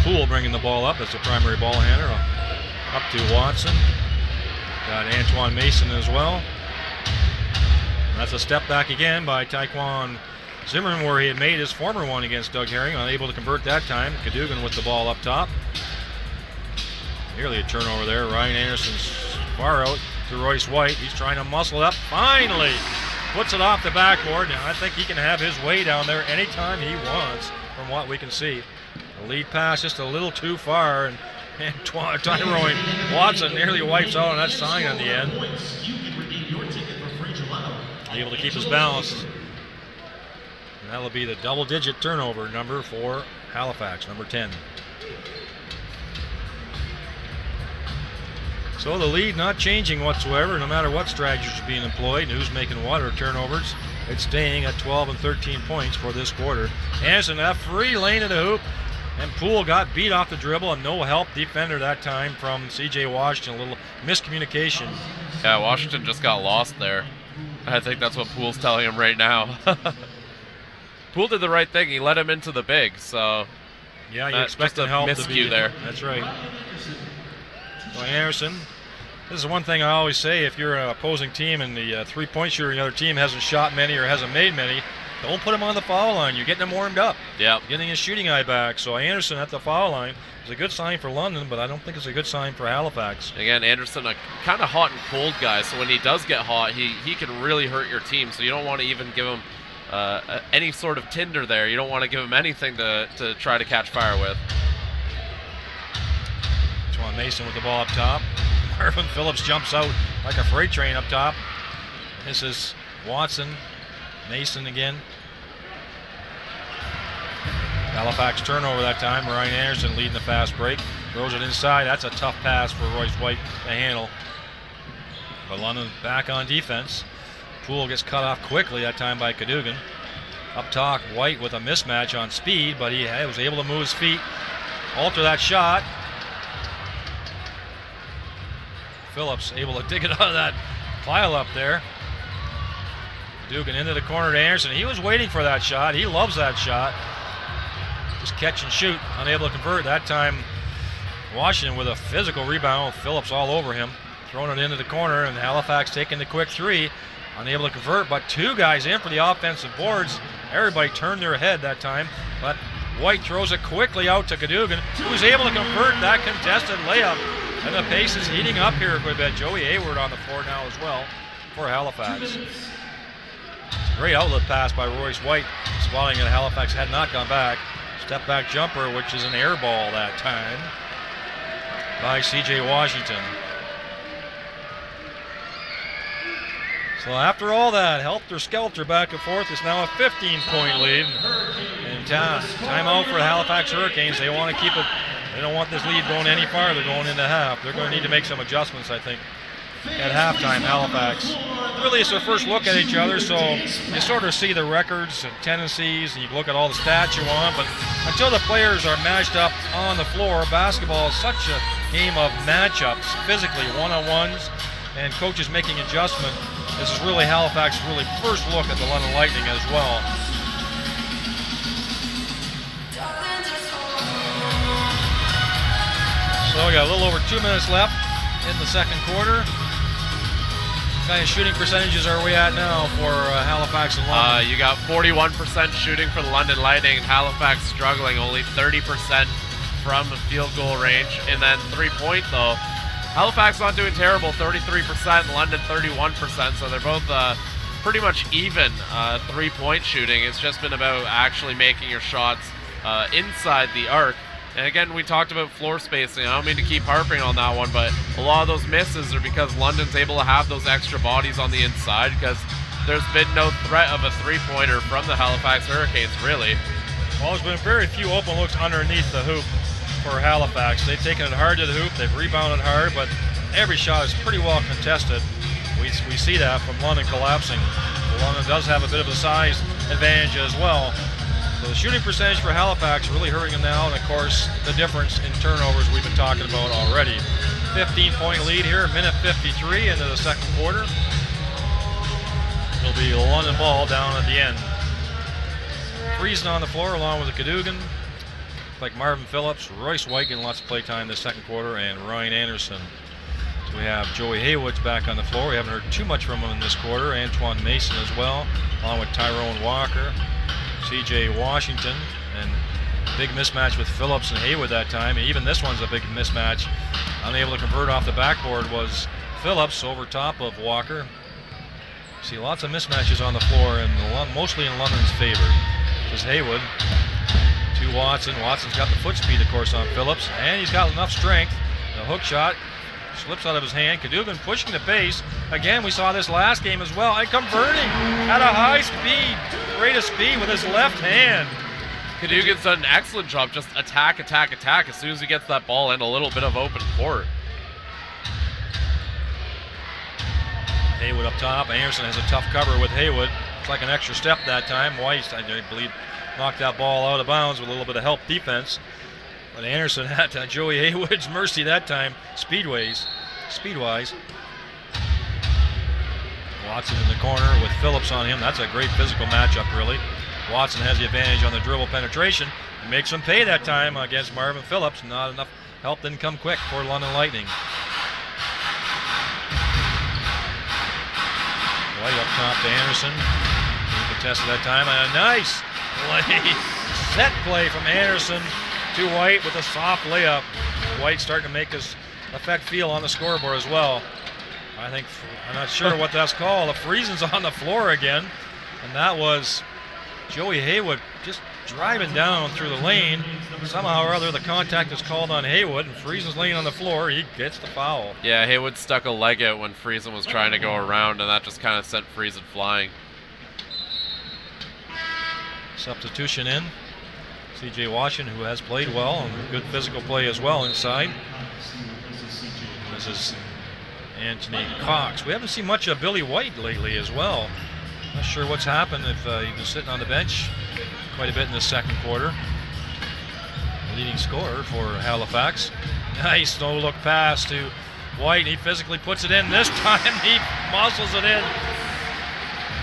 Poole bringing the ball up as the primary ball handler. Up to Watson. Got Antoine Mason as well. That's a step back again by Taekwon Zimmerman, where he had made his former one against Doug Herring, unable to convert that time. Cadogan with the ball up top. Nearly a turnover there. Ryan Anderson's far out to Royce White. He's trying to muscle up. Finally puts it off the backboard. Now I think he can have his way down there anytime he wants, from what we can see. The lead pass just a little too far, and Tyrone Watson nearly wipes out on that sign on the end. Able to keep his balance. And that'll be the double-digit turnover number for Halifax, number 10. So the lead not changing whatsoever, no matter what strategies are being employed. And who's making what or turnovers. It's staying at 12 and 13 points for this quarter. Anderson, that free lane in the hoop. And Poole got beat off the dribble, and no help defender that time from C.J. Washington. A little miscommunication. Yeah, Washington just got lost there. I think that's what Poole's telling him right now. Poole did the right thing. He let him into the big, so yeah, you expect the help to be there. That's right. So Anderson, this is one thing I always say: if you're an opposing team and the three-point shooter, the other team hasn't shot many or hasn't made many, don't put him on the foul line. You're getting him warmed up. Yeah. Getting his shooting eye back. So Anderson at the foul line is a good sign for London, but I don't think it's a good sign for Halifax. Again, Anderson, a kind of hot and cold guy, so when he does get hot, he can really hurt your team. So you don't want to even give him any sort of tinder there. You don't want to give him anything to try to catch fire with. Mason with the ball up top. Marvin Phillips jumps out like a freight train up top. This is Watson. Mason again. Halifax turnover that time. Ryan Anderson leading the fast break. Throws it inside. That's a tough pass for Royce White to handle. But London back on defense. Poole gets cut off quickly that time by Cadogan. Up top, White with a mismatch on speed, but he was able to move his feet, alter that shot. Phillips able to dig it out of that pile up there. Cadogan into the corner to Anderson. He was waiting for that shot. He loves that shot. Just catch and shoot, unable to convert. That time, Washington with a physical rebound with Phillips all over him. Throwing it into the corner, and Halifax taking the quick three. Unable to convert, but two guys in for the offensive boards. Everybody turned their head that time, but White throws it quickly out to Cadogan, who's able to convert that contested layup. And the pace is heating up here quite a bit. Joey Hayward on the floor now as well for Halifax. It's a great outlet pass by Royce White, spotting that Halifax had not gone back. Step back jumper, which is an air ball that time by C.J. Washington. So after all that helter-skelter back and forth, it's now a 15-point lead. And timeout for the Halifax Hurricanes. They want to keep it. They don't want this lead going any farther going into half. They're going to need to make some adjustments, I think, at halftime. Halifax. Really, it's their first look at each other, so you sort of see the records and tendencies, and you look at all the stats you want. But until the players are matched up on the floor, basketball is such a game of matchups, physically, one-on-ones, and coaches making adjustment. This is really Halifax's really first look at the London Lightning as well. So we got a little over 2 minutes left in the second quarter. What kind of shooting percentages are we at now for Halifax and London? You got 41% shooting for the London Lightning, and Halifax struggling, only 30% from field goal range. And then three-point, though, Halifax not doing terrible, 33%, London 31%, so they're both pretty much even three-point shooting. It's just been about actually making your shots inside the arc. And again, we talked about floor spacing. I don't mean to keep harping on that one, but a lot of those misses are because London's able to have those extra bodies on the inside, because there's been no threat of a three-pointer from the Halifax Hurricanes, really. Well, there's been very few open looks underneath the hoop for Halifax. They've taken it hard to the hoop, they've rebounded hard, but every shot is pretty well contested. We see that from London collapsing. London does have a bit of a size advantage as well. So the shooting percentage for Halifax really hurting them now, and of course the difference in turnovers we've been talking about already. 15-point lead here, minute 53 into the second quarter. It'll be a London ball down at the end. Friesen on the floor along with the Cadogan. Like Marvin Phillips, Royce White getting lots of play time this second quarter, and Ryan Anderson. So we have Joey Haywood's back on the floor. We haven't heard too much from him in this quarter. Antoine Mason as well, along with Tyrone Walker, C.J. Washington, and big mismatch with Phillips and Haywood that time. And even this one's a big mismatch. Unable to convert off the backboard was Phillips over top of Walker. See lots of mismatches on the floor, and mostly in London's favor. This is Haywood to Watson. Watson's got the foot speed, of course, on Phillips, and he's got enough strength. The hook shot slips out of his hand. Cadogan pushing the pace. Again, we saw this last game as well, and converting at a high speed, rate of speed with his left hand. Cadogan's done an excellent job, just attack, attack, attack as soon as he gets that ball in a little bit of open court. Haywood up top. Anderson has a tough cover with Haywood. It's like an extra step that time. White, I believe, knocked that ball out of bounds with a little bit of help defense. But Anderson had Joey Haywood's mercy that time, speed-wise. Watson in the corner with Phillips on him. That's a great physical matchup, really. Watson has the advantage on the dribble penetration. He makes him pay that time against Marvin Phillips. Not enough help didn't come quick for London Lightning. White up top to Anderson. He contested that time. And a nice play, set play from Anderson to White with a soft layup. White starting to make his effect feel on the scoreboard as well. I'm not sure what that's called. The Friesen's on the floor again, and that was Joey Haywood just driving down through the lane. Somehow or other, the contact is called on Haywood, and Friesen's laying on the floor. He gets the foul. Yeah, Haywood stuck a leg out when Friesen was trying to go around, and that just kind of sent Friesen flying. Substitution in. C.J. Washington, who has played well, and good physical play as well inside. This is Anthony Cox. We haven't seen much of Billy White lately as well. Not sure what's happened, if he's been sitting on the bench quite a bit in the second quarter. Leading scorer for Halifax. Nice no-look pass to White. He physically puts it in. This time he muscles it in.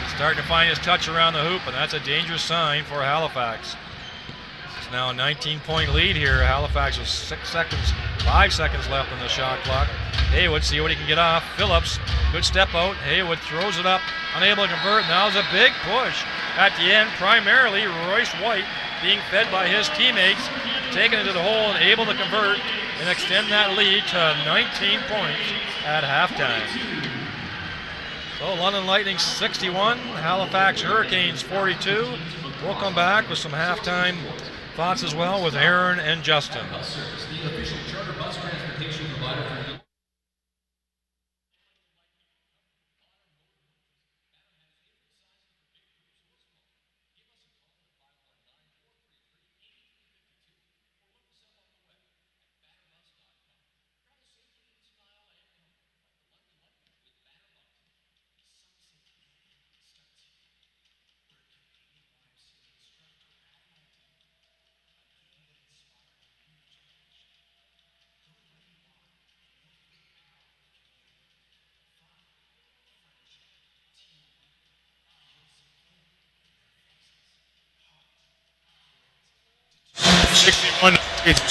He's starting to find his touch around the hoop, and that's a dangerous sign for Halifax. It's now a 19-point lead here. Halifax with 5 seconds left on the shot clock. Haywood, see what he can get off. Phillips, good step out. Haywood throws it up, unable to convert. Now there's a big push at the end. Primarily Royce White being fed by his teammates, taking it to the hole and able to convert and extend that lead to 19 points at halftime. So London Lightning 61, Halifax Hurricanes 42. We'll come back with some halftime thoughts as well with Aaron and Justin.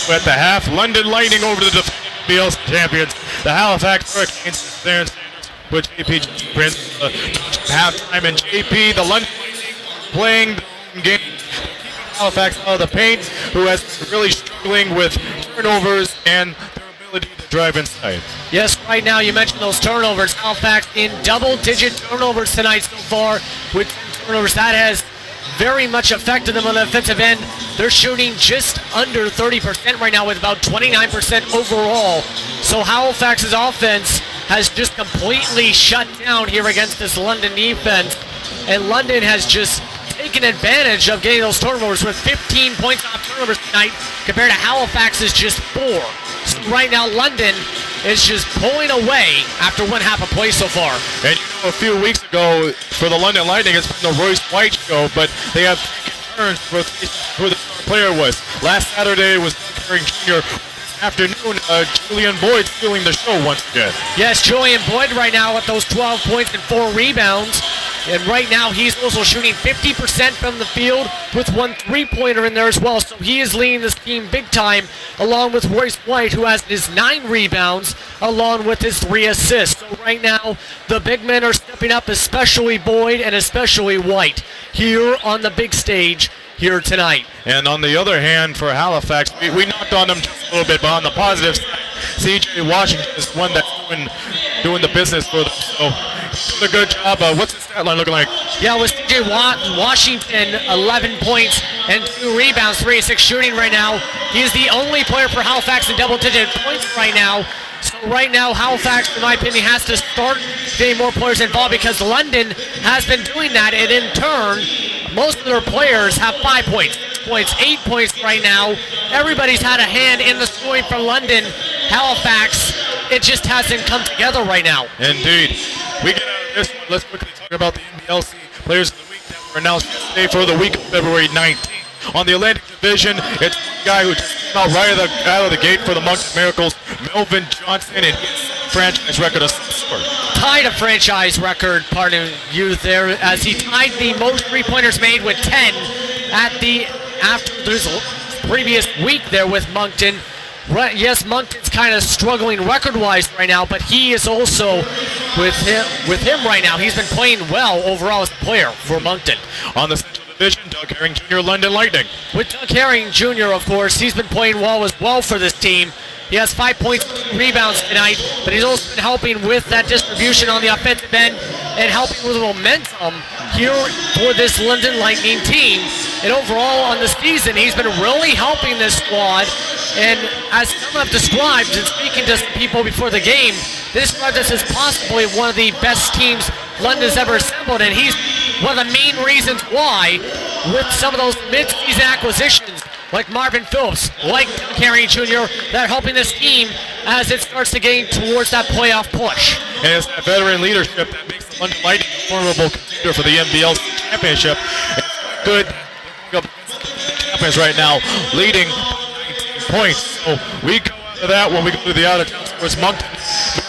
At the half, London Lightning over the defending BLC champions, the Halifax Hurricanes. There with JP Prince halftime, and JP, the London Lightning playing the game, Halifax out of the paint, who has really struggling with turnovers and their ability to drive inside. Yes, right now you mentioned those turnovers. Halifax in double-digit turnovers tonight so far with turnovers. That has very much affected them on the offensive end. They're shooting just under 30% right now with about 29% overall. So Halifax's offense has just completely shut down here against this London defense. And London has just taken advantage of getting those turnovers with 15 points off turnovers tonight compared to Halifax's just 4. So right now London is just pulling away after one half of play so far. And a few weeks ago for the London Lightning, it's been the Royce White show, but they have turns for who the player was. Last Saturday was Doug Herring Jr. Afternoon, Julian Boyd stealing the show once again. Yes, Julian Boyd right now with those 12 points and 4 rebounds. And right now he's also shooting 50% from the field with 1 3-pointer in there as well. So he is leading this team big time along with Royce White, who has his 9 rebounds along with his 3 assists. So right now the big men are stepping up, especially Boyd and especially White here on the big stage here tonight. And on the other hand, for Halifax, we knocked on them just a little bit, but on the positive side, C.J. Washington is one that's doing the business for them. So doing a good job. What's his stat line looking like? Yeah, with C.J. Washington, 11 points and 2 rebounds, 3 of 6 shooting right now. He is the only player for Halifax in double-digit points right now. So right now, Halifax, in my opinion, has to start getting more players involved because London has been doing that, and in turn, most of their players have 5 points, 8 points right now. Everybody's had a hand in the scoring for London. Halifax, it just hasn't come together right now. Indeed. We get out of this one. Let's quickly talk about the NBLC Players of the Week that were announced yesterday for the week of February 19th. On the Atlantic Division, it's one guy who just came out right out of the gate for the Moncton Miracles, Melvin Johnson, and he has a franchise record of some sort. Tied a franchise record, pardon you there, as he tied the most 3-pointers made with 10 after this previous week there with Moncton. Yes, Moncton's kind of struggling record-wise right now, but he is also with him right now. He's been playing well overall as a player for Moncton. On the Central Division, Doug Herring Jr., London Lightning. With Doug Herring Jr., of course, he's been playing well as well for this team. He has 5 points, 2 rebounds tonight, but he's also been helping with that distribution on the offensive end and helping with momentum here for this London Lightning team. And overall on the season, he's been really helping this squad. And as some have described, and speaking to some people before the game, they described this as possibly one of the best teams London's ever assembled. And he's one of the main reasons why, with some of those mid-season acquisitions, like Marvin Phillips, like Carey Jr., that are helping this team as it starts to gain towards that playoff push. And it's that veteran leadership that makes the London Lightning a formidable contender for the NBL championship. It's good champions right now, leading 19 points. So we go out of that when we go to the out-of-town scores. Moncton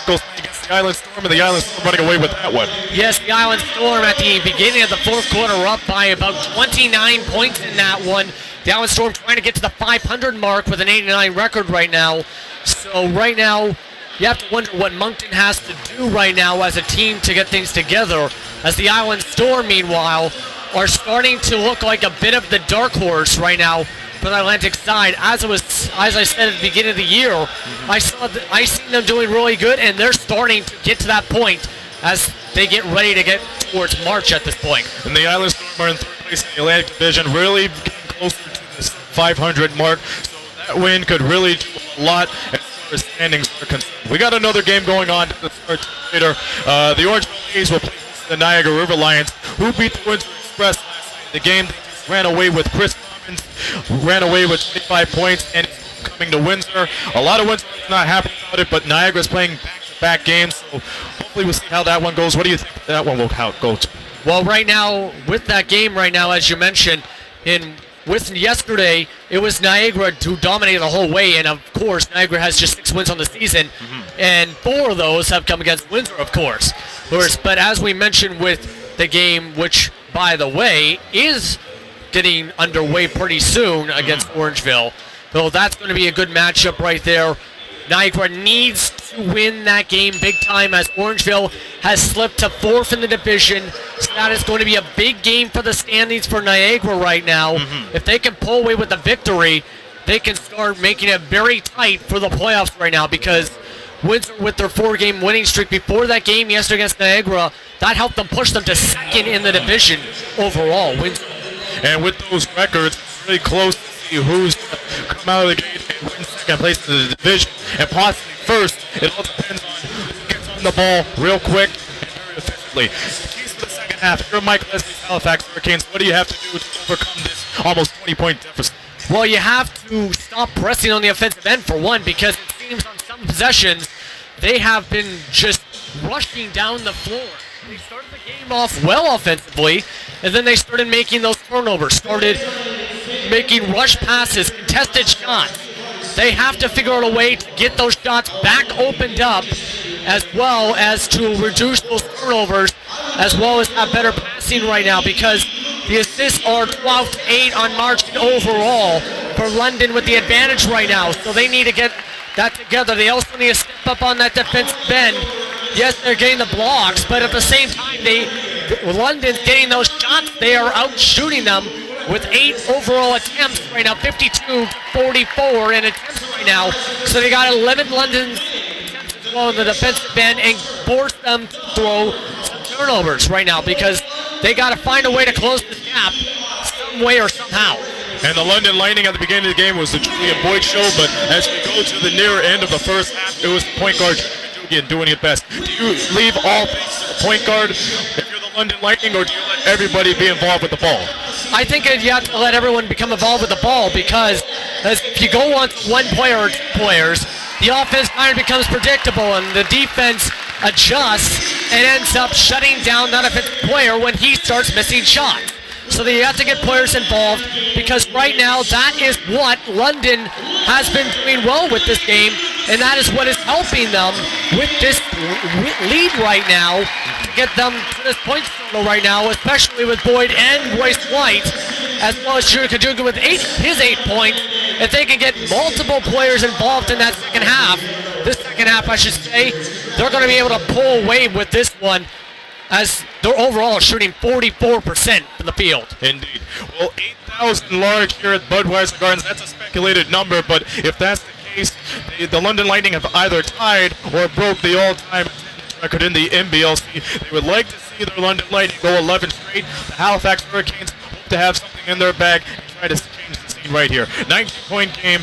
goes against the Island Storm, and the Island Storm running away with that one. Yes, the Island Storm at the beginning of the fourth quarter were up by about 29 points in that one. The Island Storm trying to get to the 500 mark with an 89 record right now. So right now, you have to wonder what Moncton has to do right now as a team to get things together, as the Island Storm, meanwhile, are starting to look like a bit of the dark horse right now for the Atlantic side. As I said at the beginning of the year, I seen them doing really good, and they're starting to get to that point as they get ready to get towards March at this point. And the Island Storm are in third place in the Atlantic Division, really getting closer to this 500 mark. So that win could really do a lot as far as standings are concerned. We got another game going on to start later. The Orange A's will play the Niagara River Lions, who beat the Windsor Express last night. The game, they just ran away with Chris Commons, ran away with 25 points, and it's coming to Windsor. A lot of Windsor is not happy about it, but Niagara's playing back-to-back games, so hopefully we'll see how that one goes. What do you think that one will go to? Well, right now, with that game right now, as you mentioned, with yesterday, it was Niagara who dominated the whole way, and of course, Niagara has just 6 wins on the season, and 4 of those have come against Windsor, of course. But as we mentioned with the game, which, by the way, is getting underway pretty soon against Orangeville, so that's going to be a good matchup right there. Niagara needs to win that game big time, as Orangeville has slipped to 4th in the division. So that is going to be a big game for the standings for Niagara right now. If they can pull away with the victory, they can start making it very tight for the playoffs right now, because Windsor, with their 4-game winning streak before that game yesterday against Niagara, that helped them push them to 2nd in the division overall. Windsor. And with those records, it's really close to see who's come out of the gate and win 2nd place in the division, and possibly 1st. It all depends on who gets on the ball real quick and very efficiently. The keys to the second half. You're Mike Leslie's Halifax Hurricanes. What do you have to do to overcome this almost 20-point deficit? Well, you have to stop pressing on the offensive end for one, because it seems on some possessions they have been just rushing down the floor. They started the game off well offensively, and then they started making those turnovers, started making rush passes, contested shots. They have to figure out a way to get those shots back opened up, as well as to reduce those turnovers, as well as have better passing right now, because the assists are 12-8 on margin overall for London with the advantage right now. So they need to get that together. They also need to step up on that defensive end. Yes, they're getting the blocks, but at the same time, London's getting those shots. They are out shooting them with 8 overall attempts right now, 52-44 in attempts right now. So they got to limit London's attempts as well in the defensive end and force them to throw some turnovers right now, because they got to find a way to close the gap some way or somehow. And the London Lightning at the beginning of the game was the Julian Boyd show, but as we go to the near end of the first half, it was the point guard Julian doing it best. Do you leave all things to the point guard if you're the London Lightning, or do you let everybody be involved with the ball? I think you have to let everyone become involved with the ball, because if you go on one player or 2 players, the offense kind of becomes predictable, and the defense adjusts and ends up shutting down that offensive player when he starts missing shots. So you have to get players involved, because right now that is what London has been doing well with this game, and that is what is helping them with this lead right now to get them to this point total right now, especially with Boyd and Royce White, as well as Shooter Kajuga with his 8 points. If they can get multiple players involved in that second half, I should say, they're going to be able to pull away with this one, as they're overall shooting 44% from the field. Indeed. Well, 8,000 large here at Budweiser Gardens. That's a speculated number, but if that's the case, the London Lightning have either tied or broke the all-time record in the NBLC. They would like to see their London Lightning go 11 straight. The Halifax Hurricanes to have something in their bag and try to change the scene right here. 19-point game,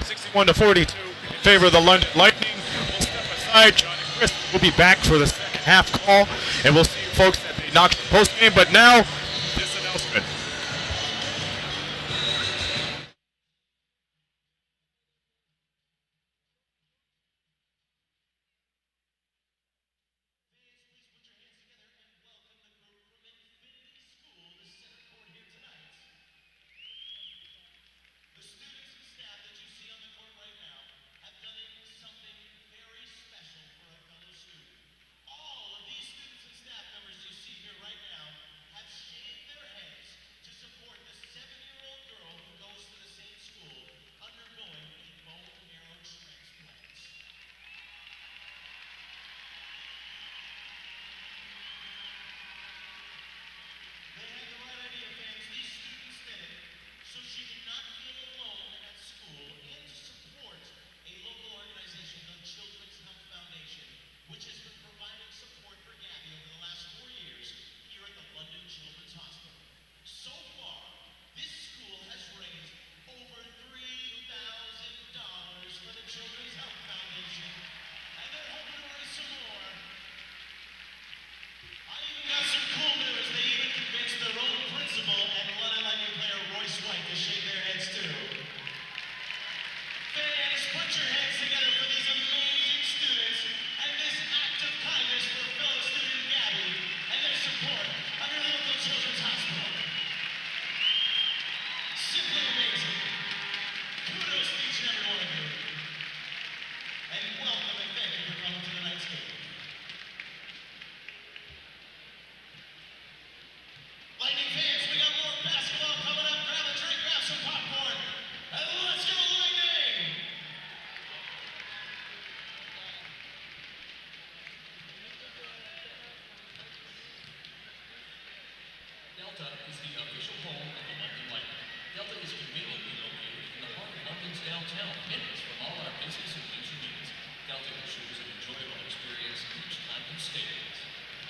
61 to 42 in favor of the London Lightning. We'll step aside. John and Chris will be back for the second half call, and we'll see you folks at the Knox post game. But now, this announcement. Delta is the official home of the London Lightning. Delta is conveniently located in the heart of London's downtown, minutes from all our business and leisure needs. Delta ensures an enjoyable experience each time you stay with us.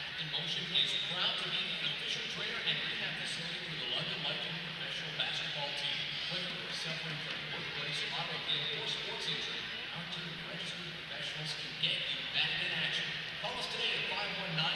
Back in Motion is proud to be the official trainer and rehab facility for the London Lightning professional basketball team. Whether you're suffering from workplace, automobile, or sports injury, our team of registered professionals can get you back in action. Call us today at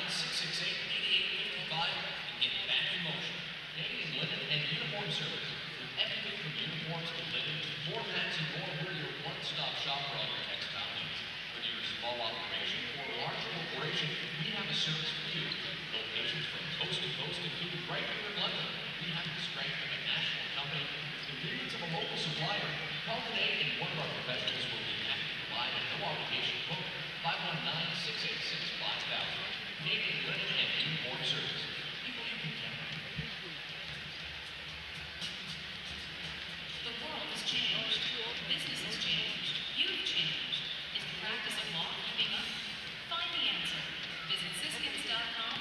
519-668-8855 and get back in motion. Canadian Linen and Uniform Service. With everything from uniforms to linen to floor mats and more, we're your one-stop shop for all your textile needs. Whether you're a small operation or a large corporation, we have a service for you. Locations from coast to coast, including right here in London. We have the strength of a national company with the convenience of a local supplier. Call today and one of our professionals will be happy to provide a no-obligation quote. 519-686-5000. Canadian Linen and Uniform Service. People you can count on. The world has changed. Business has changed. You've changed. Is the practice of law keeping up? Find the answer. Visit Siskins.com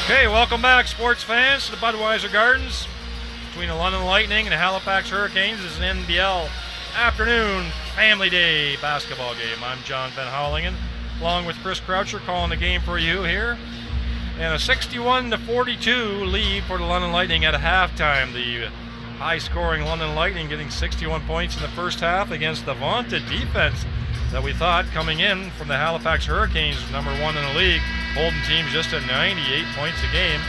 Okay, welcome back, sports fans, to the Budweiser Gardens. Between the London Lightning and the Halifax Hurricanes is an NBL afternoon family day basketball game. I'm John Van Houwelingen, along with Chris Croucher, calling the game for you here. And a 61-42 lead for the London Lightning at a halftime. The high-scoring London Lightning getting 61 points in the first half against the vaunted defense that we thought coming in from the Halifax Hurricanes, number 1 in the league, holding teams just at 98 points a game,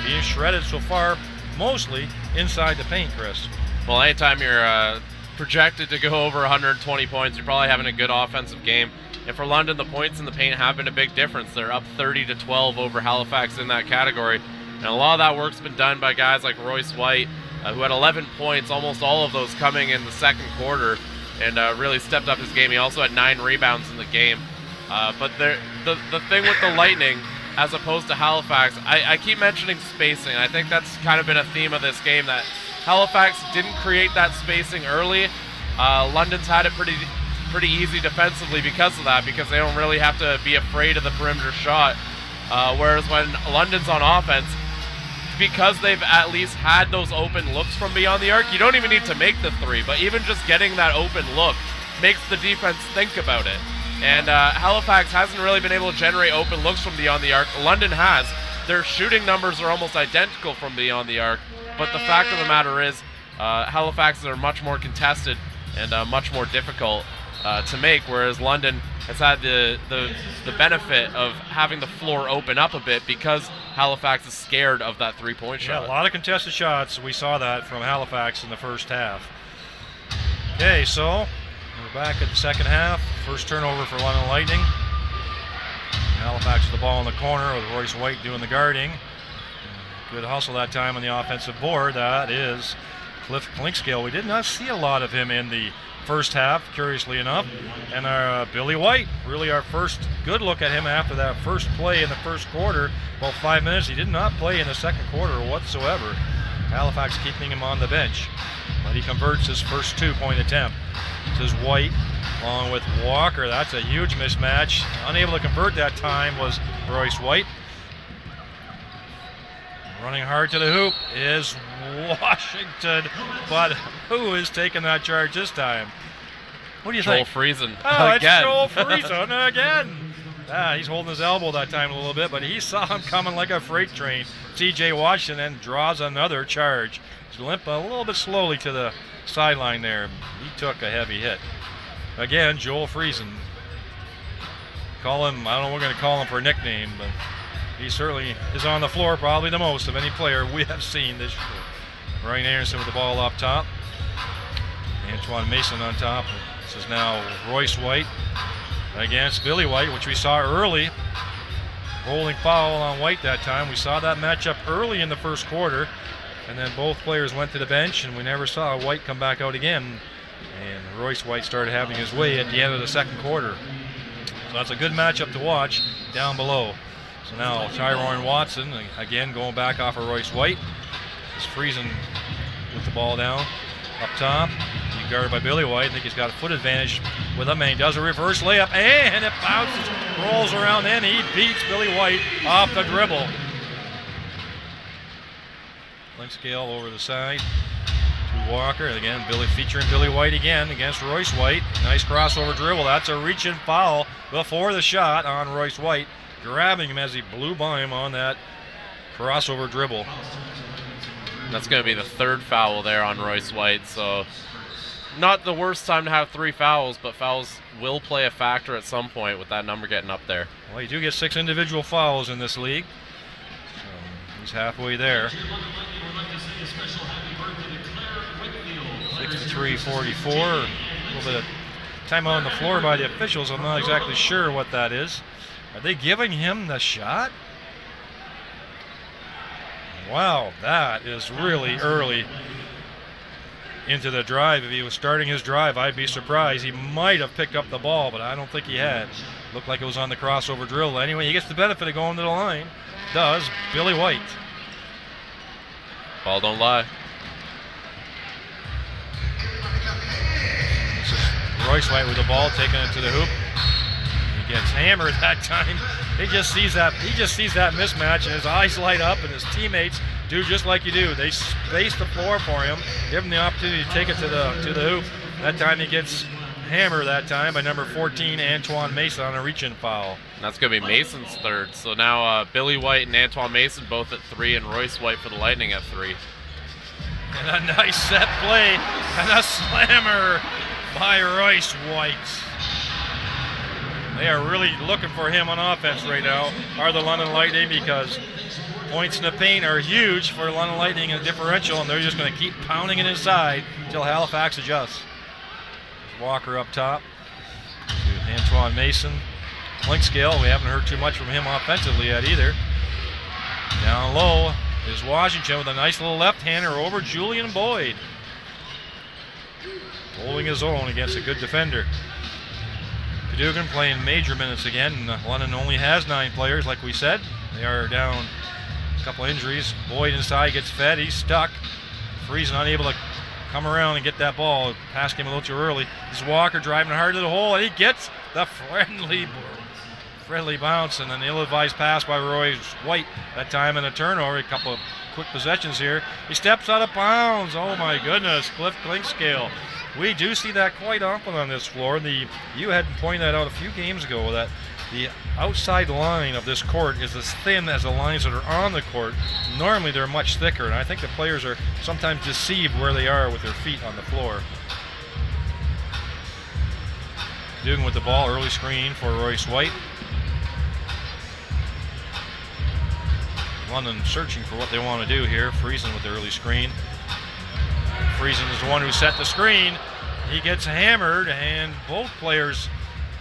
being shredded so far, mostly inside the paint, Chris. Well, anytime you're projected to go over 120 points, you're probably having a good offensive game. And for London, the points in the paint have been a big difference. They're up 30-12 over Halifax in that category. And a lot of that work's been done by guys like Royce White, who had 11 points, almost all of those coming in the second quarter, and really stepped up his game. He also had 9 rebounds in the game. But the thing with the Lightning, as opposed to Halifax, I keep mentioning spacing. I think that's kind of been a theme of this game, that Halifax didn't create that spacing early. London's had it pretty easy defensively because of that, because they don't really have to be afraid of the perimeter shot. Whereas when London's on offense, because they've at least had those open looks from beyond the arc, you don't even need to make the three, but even just getting that open look makes the defense think about it. And Halifax hasn't really been able to generate open looks from beyond the arc. London has. Their shooting numbers are almost identical from beyond the arc, but the fact of the matter is Halifax are much more contested and much more difficult to make, whereas London has had the benefit of having the floor open up a bit because Halifax is scared of that three-point shot. Yeah, a lot of contested shots. We saw that from Halifax in the first half. Okay, so we're back at the second half. First turnover for London Lightning. Halifax with the ball in the corner with Royce White doing the guarding. Good hustle that time on the offensive board. That is Cliff Klinkscale. We did not see a lot of him in the first half, curiously enough. And Billy White, really our first good look at him after that first play in the first quarter. About 5 minutes, he did not play in the second quarter whatsoever. Halifax keeping him on the bench, but he converts his first 2-point attempt. This is White along with Walker. That's a huge mismatch. Unable to convert that time was Royce White. Running hard to the hoop is Washington, but who is taking that charge this time? What do you think? Joel Friesen Oh, again. it's Joel Friesen again. He's holding his elbow that time a little bit, but he saw him coming like a freight train. T.J. Washington draws another charge. He's limping a little bit slowly to the sideline there. He took a heavy hit. Again, Joel Friesen. Call him, I don't know what we're going to call him for a nickname, but he certainly is on the floor probably the most of any player we have seen this year. Ryan Anderson with the ball up top. Antoine Mason on top. This is now Royce White against Billy White, which we saw early. Holding foul on White that time. We saw that matchup early in the first quarter, and then both players went to the bench, and we never saw White come back out again. And Royce White started having his way at the end of the second quarter. So that's a good matchup to watch down below. So now Tyrone Watson, again going back off of Royce White. Is Friesen with the ball down up top. He's guarded by Billy White. I think he's got a foot advantage with him, and he does a reverse layup, and it bounces, rolls around, and he beats Billy White off the dribble. Klinkscale over the side to Walker. Again, featuring Billy White again against Royce White. Nice crossover dribble. That's a reach-in foul before the shot on Royce White, grabbing him as he blew by him on that crossover dribble. That's going to be the third foul there on Royce White, so not the worst time to have 3 fouls, but fouls will play a factor at some point with that number getting up there. Well, you do get 6 individual fouls in this league, so he's halfway there. 63-44, a little bit of time on the floor by the officials. I'm not exactly sure what that is. Are they giving him the shot? Wow, that is really early into the drive. If he was starting his drive, I'd be surprised. He might have picked up the ball, but I don't think he had. Looked like it was on the crossover drill. Anyway, he gets the benefit of going to the line. Does Billy White. Ball don't lie. This is Royce White with the ball, taking it to the hoop. He gets hammered that time He just sees that mismatch, and his eyes light up, and his teammates do just like you do. They space the floor for him, give him the opportunity to take it to the hoop. That time he gets hammered that time by number 14, Antoine Mason, on a reach-in foul. That's going to be Mason's third. So now Billy White and Antoine Mason both at 3, and Royce White for the Lightning at 3. And a nice set play and a slammer by Royce White. They are really looking for him on offense right now, are the London Lightning, because points in the paint are huge for London Lightning in the differential, and they're just going to keep pounding it inside until Halifax adjusts. Walker up top to Antoine Mason. Clinkscale, we haven't heard too much from him offensively yet either. Down low is Washington with a nice little left-hander over Julian Boyd. Holding his own against a good defender. Cadogan playing major minutes again. London only has 9 players, like we said. They are down a couple injuries. Boyd inside gets fed. He's stuck. Friesen unable to come around and get that ball. Passed him a little too early. This is Walker driving hard to the hole, and he gets the friendly bounce, and an ill-advised pass by Royce White. That time in a turnover. A couple of quick possessions here. He steps out of bounds. Oh my goodness, Cliff Clinkscale. We do see that quite often on this floor. You had pointed that out a few games ago, that the outside line of this court is as thin as the lines that are on the court. Normally they're much thicker, and I think the players are sometimes deceived where they are with their feet on the floor. Dugan with the ball, early screen for Royce White. London searching for what they want to do here. Friesen with the early screen. Friesen is the one who set the screen. He gets hammered, and both players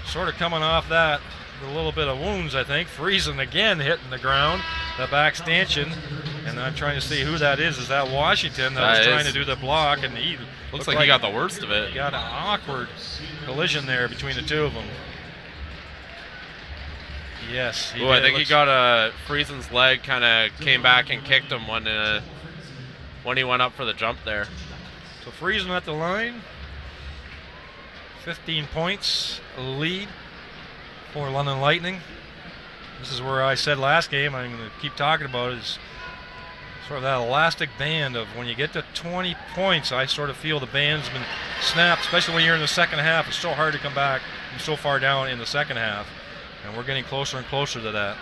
sort of coming off that with a little bit of wounds, I think. Friesen again hitting the ground, the back stanchion, and I'm trying to see who that is. Is that Washington that was trying to do the block, and he looks like he got the worst of it. He got an awkward collision there between the two of them. Yes. He I think he got Friesen's leg kind of came back and kicked him when he went up for the jump there. So Friesen at the line. 15 points lead for London Lightning. This is where I said last game, I'm going to keep talking about it, is sort of that elastic band of when you get to 20 points, I sort of feel the band's been snapped, especially when you're in the second half. It's so hard to come back from so far down in the second half, and we're getting closer and closer to that.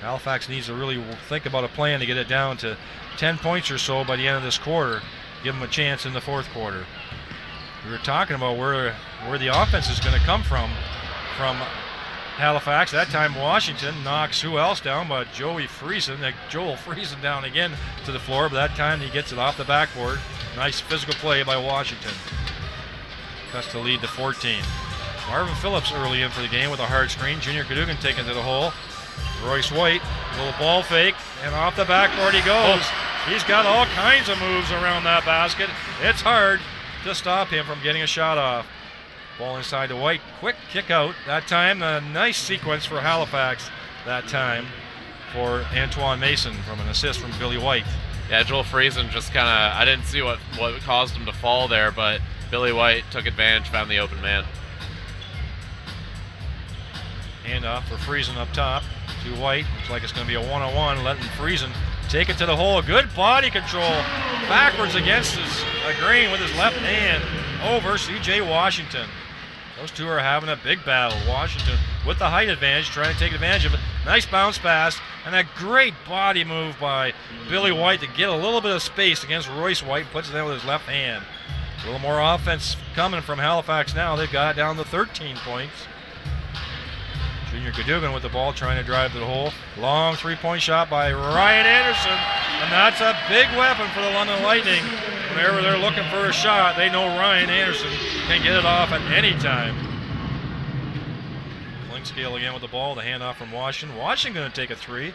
Halifax needs to really think about a plan to get it down to 10 points or so by the end of this quarter. Give them a chance in the fourth quarter. We were talking about where the offense is going to come from Halifax. That time Washington knocks who else down but Joel Friesen down again to the floor, but that time he gets it off the backboard. Nice physical play by Washington. Cuts the lead to 14. Marvin Phillips early in for the game with a hard screen. Junior Cadogan taken to the hole. Royce White, little ball fake, and off the backboard he goes. He's got all kinds of moves around that basket. It's hard to stop him from getting a shot off. Ball inside to White. Quick kick out. That time, a nice sequence for Halifax that time for Antoine Mason from an assist from Billy White. Yeah, Joel Friesen just kind of, I didn't see what caused him to fall there, but Billy White took advantage, found the open man. Handoff for Friesen up top to White. Looks like it's going to be a one-on-one, letting Friesen take it to the hole. Good body control. Backwards against his green with his left hand over C.J. Washington. Those two are having a big battle. Washington with the height advantage, trying to take advantage of it. Nice bounce pass, and a great body move by Billy White to get a little bit of space against Royce White. Puts it in with his left hand. A little more offense coming from Halifax now. They've got it down to 13 points. Junior Cadogan with the ball, trying to drive to the hole. Long three-point shot by Ryan Anderson, and that's a big weapon for the London Lightning. Whenever they're looking for a shot, they know Ryan Anderson can get it off at any time. Clinkscale again with the ball, the handoff from Washington. Washington going to take a three.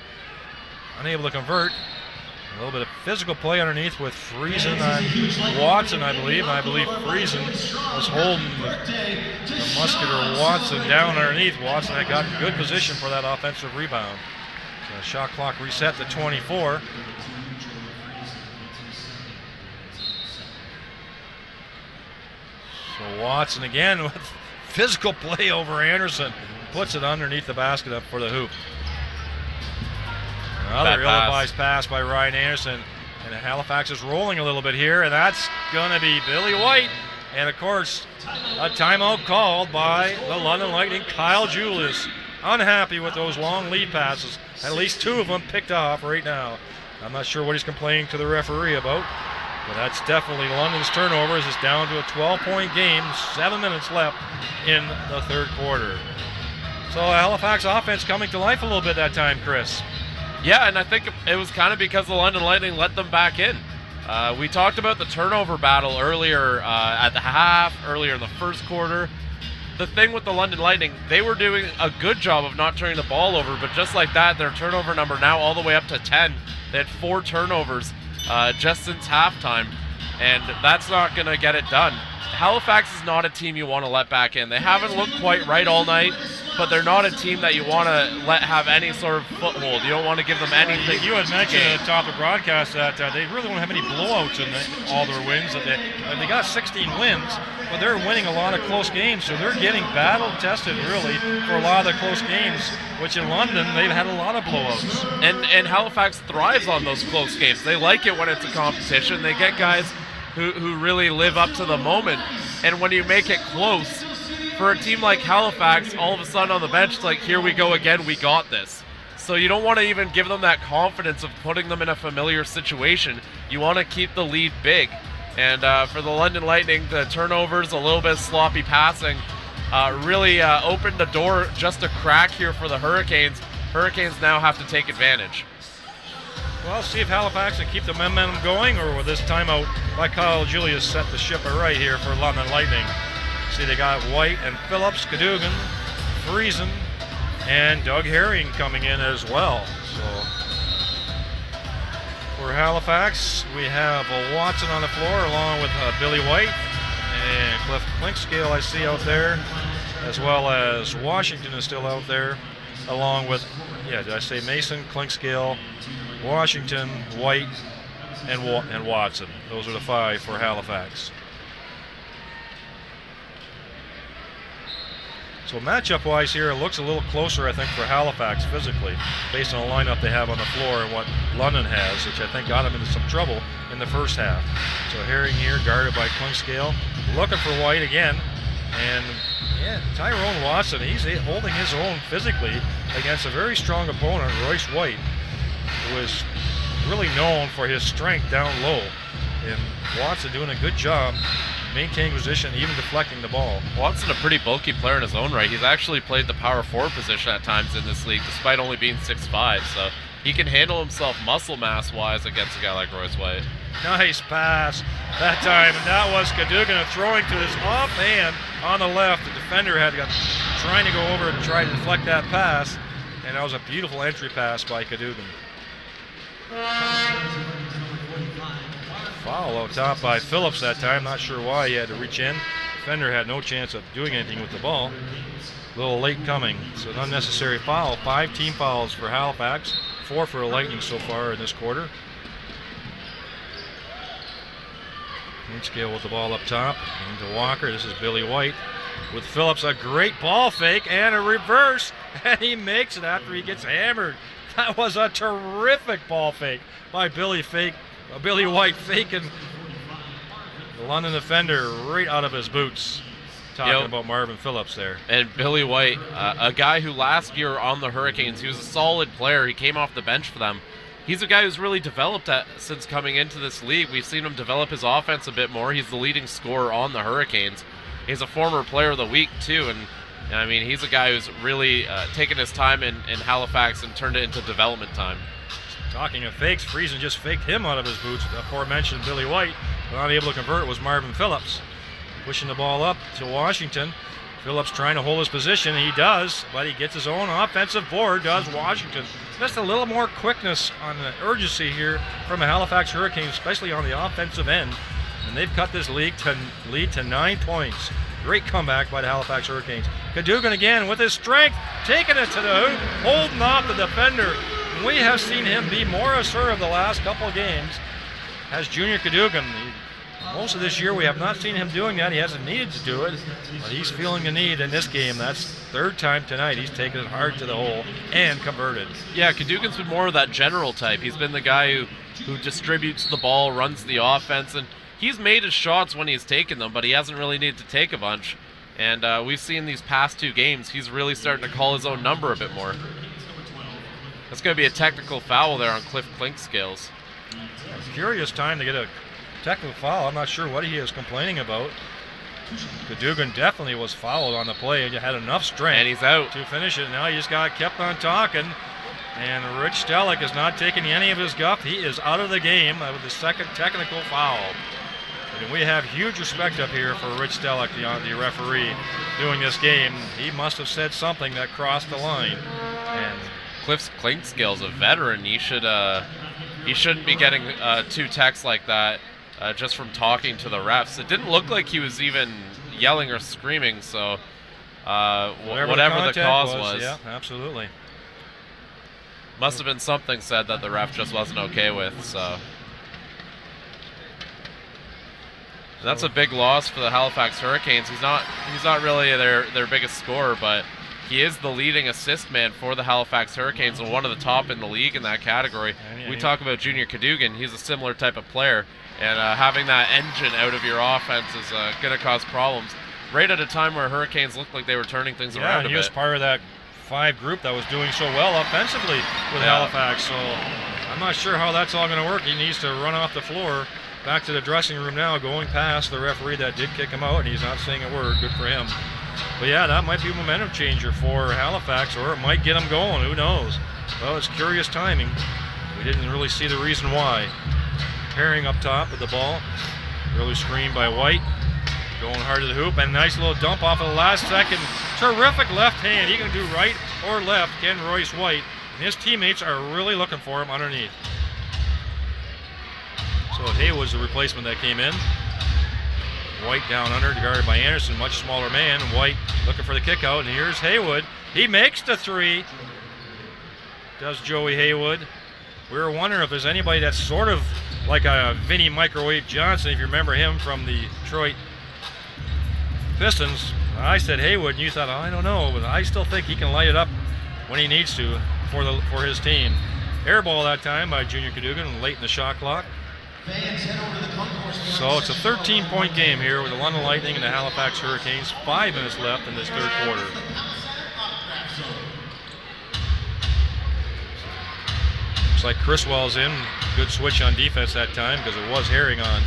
Unable to convert. A little bit of physical play underneath with Friesen on Watson, I believe. And I believe Friesen was holding the muscular Watson down underneath. Watson had got good position for that offensive rebound. So shot clock reset to 24. So Watson again with physical play over Anderson. puts it underneath the basket up for the hoop. Another Bad pass. ill-advised pass by Ryan Anderson. And Halifax is rolling a little bit here, and that's going to be Billy White. And, of course, a timeout called by the London Lightning, Kyle Julius. Unhappy with those long lead passes. At least 2 of them picked off right now. I'm not sure what he's complaining to the referee about, but that's definitely London's turnovers. It's down to a 12-point game, 7 minutes left in the third quarter. So Halifax offense coming to life a little bit that time, Chris. Yeah, and I think it was kind of because the London Lightning let them back in. We talked about the turnover battle earlier at the half, earlier in the first quarter. The thing with the London Lightning, they were doing a good job of not turning the ball over, but just like that, their turnover number now all the way up to 10. They had 4 turnovers just since halftime, and that's not going to get it done. Halifax is not a team you want to let back in. They haven't looked quite right all night, but they're not a team that you want to let have any sort of foothold. You don't want to give them anything. You had mentioned at the top of the broadcast that they really don't have any blowouts in all their wins. They got 16 wins, but they're winning a lot of close games, so they're getting battle-tested, really, for a lot of the close games, which in London, they've had a lot of blowouts. And Halifax thrives on those close games. They like it when it's a competition. They get guys who really live up to the moment. And when you make it close, for a team like Halifax, all of a sudden on the bench, it's like, here we go again, we got this. So you don't want to even give them that confidence of putting them in a familiar situation. You want to keep the lead big. And for the London Lightning, the turnovers, a little bit of sloppy passing, really opened the door just a crack here for the Hurricanes. Hurricanes now have to take advantage. Well, see if Halifax can keep the momentum going, or will this timeout by Kyle Julius set the ship right here for London Lightning. See, they got White and Phillips, Cadogan, Friesen, and Doug Herring coming in as well. So for Halifax, we have Watson on the floor along with Billy White and Cliff Clinkscale I see out there, as well as Washington is still out there, along with, did I say Mason, Clinkscale, Washington, White, and Watson. Those are the 5 for Halifax. So matchup-wise here, it looks a little closer, I think, for Halifax physically, based on the lineup they have on the floor and what London has, which I think got them into some trouble in the first half. So Herring here, guarded by Clinkscale, looking for White again, and Tyrone Watson, he's holding his own physically against a very strong opponent, Royce White, who is really known for his strength down low. And Watson doing a good job maintaining position, even deflecting the ball. Watson, a pretty bulky player in his own right. He's actually played the power forward position at times in this league, despite only being 6'5", so he can handle himself muscle mass-wise against a guy like Royce White. Nice pass that time, and that was Cadogan throwing to his offhand on the left. The defender had trying to go over and try to deflect that pass, and that was a beautiful entry pass by Cadogan. Foul out top by Phillips that time. Not sure why he had to reach in. Defender had no chance of doing anything with the ball. A little late coming, so an unnecessary foul. 5 team fouls for Halifax, 4 for the Lightning so far in this quarter. Scale with the ball up top into Walker. This is Billy White with Phillips. A great ball fake and a reverse, and he makes it after he gets hammered. That was a terrific ball fake by Billy White, faking the London defender right out of his boots. Talking about Marvin Phillips there. And Billy White, a guy who last year on the Hurricanes, he was a solid player. He came off the bench for them. He's a guy who's really developed since coming into this league. We've seen him develop his offense a bit more. He's the leading scorer on the Hurricanes. He's a former player of the week, too. And I mean, he's a guy who's really taken his time in Halifax and turned it into development time. Talking of fakes, Friesen just faked him out of his boots. The aforementioned Billy White, not able to convert, was Marvin Phillips. Pushing the ball up to Washington. Phillips trying to hold his position, and he does, but he gets his own offensive board, does Washington. Just a little more quickness on the urgency here from the Halifax Hurricanes, especially on the offensive end. And they've cut this lead to 9 points. Great comeback by the Halifax Hurricanes. Cadogan again with his strength, taking it to the hoop, holding off the defender. And we have seen him be more assertive the last couple of games as Junior Cadogan. Most of this year we have not seen him doing that. He hasn't needed to do it, but he's feeling the need in this game. That's third time tonight. He's taken it hard to the hole and converted. Yeah, Cadogan's been more of that general type. He's been the guy who distributes the ball, runs the offense, and he's made his shots when he's taken them, but he hasn't really needed to take a bunch. And we've seen these past 2 games, he's really starting to call his own number a bit more. That's going to be a technical foul there on Cliff Clinkscales. Curious time to get a technical foul. I'm not sure what he is complaining about. Cadogan definitely was fouled on the play and had enough strength. And he's out. To finish it. Now he just got kept on talking. And Rich Stellick is not taking any of his guff. He is out of the game with the second technical foul. And we have huge respect up here for Rich Stellick, the referee, doing this game. He must have said something that crossed the line. And Cliff Clinkscales, a veteran, he shouldn't be getting 2 texts like that just from talking to the refs. It didn't look like he was even yelling or screaming, so whatever the cause was. Yeah, absolutely. Must have been something said that the ref just wasn't okay with, so. That's a big loss for the Halifax Hurricanes. He's not really their biggest scorer, but he is the leading assist man for the Halifax Hurricanes and one of the top in the league in that category. We talk about Junior Cadogan. He's a similar type of player, and having that engine out of your offense is going to cause problems. Right at a time where Hurricanes looked like they were turning things around a bit. He was part of that 5 group that was doing so well offensively with Halifax, so I'm not sure how that's all going to work. He needs to run off the floor back to the dressing room now, going past the referee that did kick him out, and he's not saying a word. Good for him. But yeah, that might be a momentum changer for Halifax, or it might get them going. Who knows? Well, it's curious timing. We didn't really see the reason why. Herring up top with the ball. Really screened by White. Going hard to the hoop, and nice little dump off of the last second. Terrific left hand. He can do right or left, Ken Royce White. And his teammates are really looking for him underneath. So Haywood's the replacement that came in. White down under, guarded by Anderson, much smaller man. White looking for the kick out, and here's Haywood. He makes the 3. Does Joey Haywood. We were wondering if there's anybody that's sort of like a Vinny Microwave Johnson, if you remember him from the Detroit Pistons. I said Haywood, and you thought, I don't know, but I still think he can light it up when he needs to for his team. Air ball that time by Junior Cadogan late in the shot clock. So it's a 13-point game here with the London Lightning and the Halifax Hurricanes. 5 minutes left in this third quarter. Looks like Criswell's in. Good switch on defense that time because it was Herring on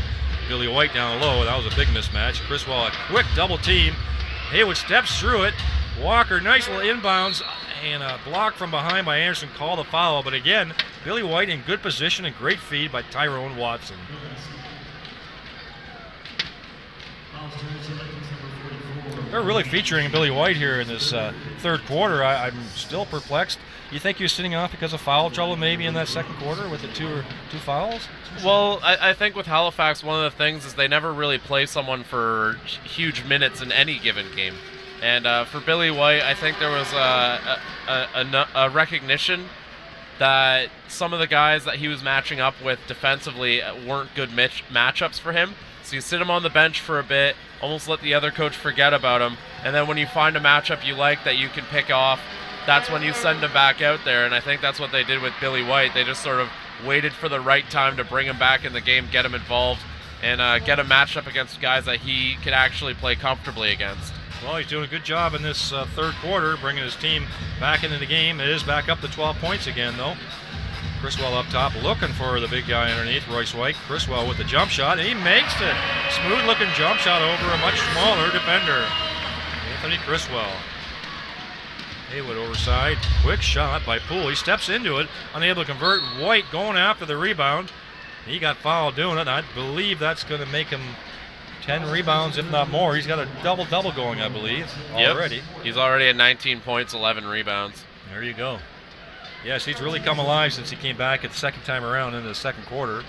Billy White down low. That was a big mismatch. Criswell a quick double team. Haywood steps through it. Walker, nice little inbounds, and a block from behind by Anderson called a foul. But again, Billy White in good position and great feed by Tyrone Watson. They're really featuring Billy White here in this third quarter. I'm still perplexed. You think he was sitting off because of foul trouble maybe in that second quarter with the two fouls? Well, I think with Halifax, one of the things is they never really play someone for huge minutes in any given game. And for Billy White, I think there was a recognition that some of the guys that he was matching up with defensively weren't good matchups for him. So you sit him on the bench for a bit, almost let the other coach forget about him, and then when you find a matchup you like that you can pick off, that's when you send him back out there. And I think that's what they did with Billy White. They just sort of waited for the right time to bring him back in the game, get him involved, and get him matched up against guys that he could actually play comfortably against. Well, he's doing a good job in this third quarter, bringing his team back into the game. It is back up to 12 points again, though. Criswell up top, looking for the big guy underneath, Royce White. Criswell with the jump shot, and he makes it. Smooth-looking jump shot over a much smaller defender, Anthony Criswell. Haywood overside, quick shot by Poole. He steps into it, unable to convert. White going after the rebound. He got fouled doing it. I believe that's going to make him 10 rebounds, if not more. He's got a double-double going, I believe, already. Yep. He's already at 19 points, 11 rebounds. There you go. Yes, he's really come alive since he came back at the second time around in the second quarter.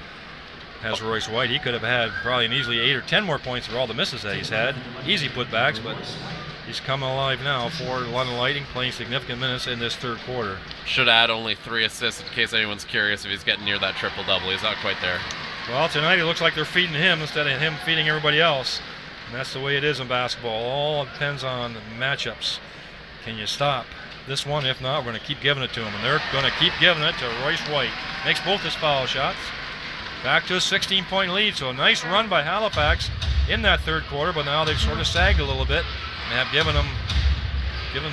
Has Royce White. He could have had probably an easily 8 or 10 more points for all the misses that he's had. Easy putbacks, but he's come alive now for London Lightning, playing significant minutes in this third quarter. Should add only 3 assists in case anyone's curious if he's getting near that triple-double. He's not quite there. Well, tonight it looks like they're feeding him instead of him feeding everybody else. And that's the way it is in basketball. All depends on matchups. Can you stop this one? If not, we're going to keep giving it to him. And they're going to keep giving it to Royce White. Makes both his foul shots. Back to a 16-point lead. So a nice run by Halifax in that third quarter, but now they've sort of sagged a little bit and have given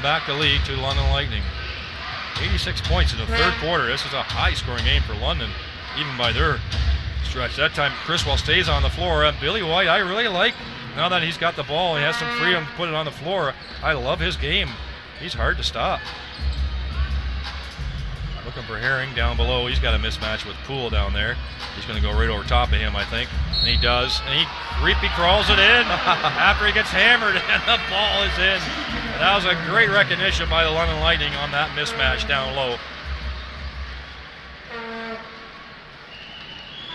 back the lead to London Lightning. 86 points in the third quarter. This is a high-scoring game for London, even by their stretch. That time Criswell stays on the floor. And Billy White, I really like, now that he's got the ball, he has some freedom to put it on the floor. I love his game. He's hard to stop. Looking for Herring down below. He's got a mismatch with Poole down there. He's going to go right over top of him, I think. And he does. And he creepy crawls it in after he gets hammered, and the ball is in. And that was a great recognition by the London Lightning on that mismatch down low.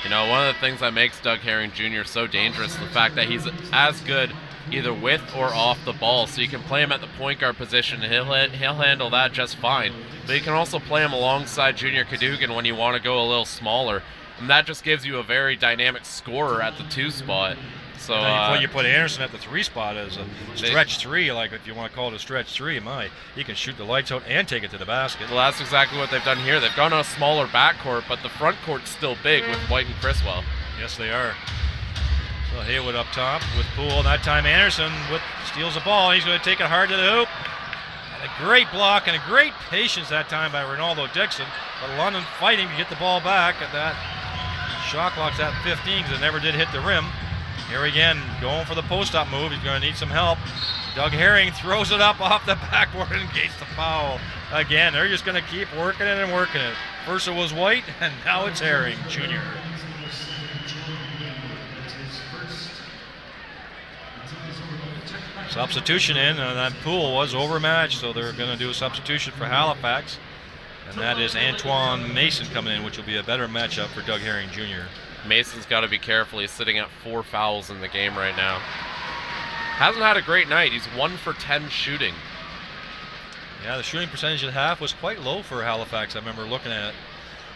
You know, one of the things that makes Doug Herring Jr. so dangerous is the fact that he's as good either with or off the ball. So you can play him at the point guard position, and he'll handle that just fine. But you can also play him alongside Junior Cadogan when you want to go a little smaller. And that just gives you a very dynamic scorer at the 2 spot. So you put Anderson at the 3 spot as a stretch 3, like if you want to call it a stretch 3. He can shoot the lights out and take it to the basket. Well, that's exactly what they've done here. They've gone on a smaller backcourt, but the front court's still big with White and Criswell. Yes, they are. So Haywood up top with Poole. That time Anderson steals the ball. He's going to take it hard to the hoop. And a great block and a great patience that time by Ronaldo Dixon. But London fighting to get the ball back at that. Shot clock's at 15 because it never did hit the rim. Here again, going for the post-up move. He's going to need some help. Doug Herring throws it up off the backboard and gets the foul. Again, they're just going to keep working it and working it. First it was White, and now it's Herring Jr. Substitution in, and that Poole was overmatched, so they're going to do a substitution for Halifax. And that is Antoine Mason coming in, which will be a better matchup for Doug Herring Jr. Mason's got to be careful. He's sitting at 4 fouls in the game right now. Hasn't had a great night. He's 1 for 10 shooting. Yeah, the shooting percentage at half was quite low for Halifax. I remember looking at it.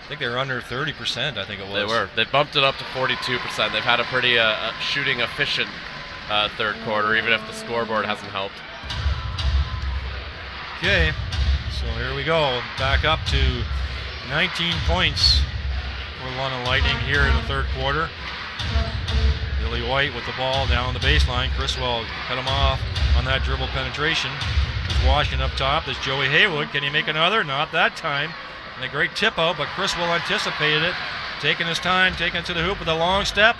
I think they were under 30%, I think it was. They were. They bumped it up to 42%. They've had a pretty shooting efficient third quarter, even if the scoreboard hasn't helped. Okay, so here we go. Back up to 19 points for London Lightning here in the third quarter. Billy White with the ball down the baseline. Criswell cut him off on that dribble penetration. He's washing up top. There's Joey Haywood. Can he make another? Not that time. And a great tip out, but Criswell anticipated it. Taking his time, taking it to the hoop with a long step.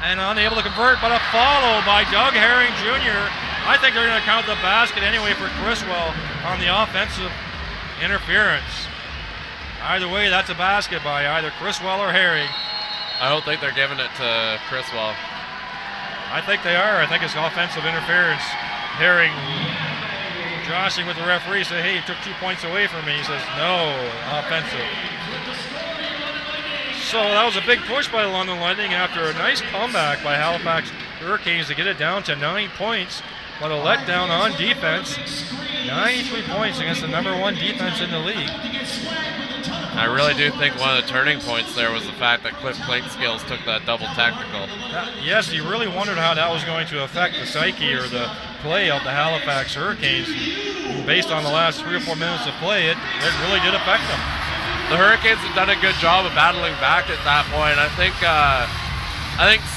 And unable to convert, but a follow by Doug Herring Jr. I think they're going to count the basket anyway for Criswell on the offensive interference. Either way, that's a basket by either Criswell or Herring. I don't think they're giving it to Criswell. I think they are. I think it's offensive interference. Herring joshing with the referee, say, hey, you took 2 points away from me. He says, no, offensive. So that was a big push by the London Lightning after a nice comeback by Halifax Hurricanes to get it down to 9 points. But a letdown on defense. 93 points against the #1 defense in the league. I really do think one of the turning points there was the fact that Cliff Clinkscales took that double technical. Yes, you really wondered how that was going to affect the psyche or the play of the Halifax Hurricanes. Based on the last 3 or 4 minutes of play, it really did affect them. The Hurricanes have done a good job of battling back at that point. I think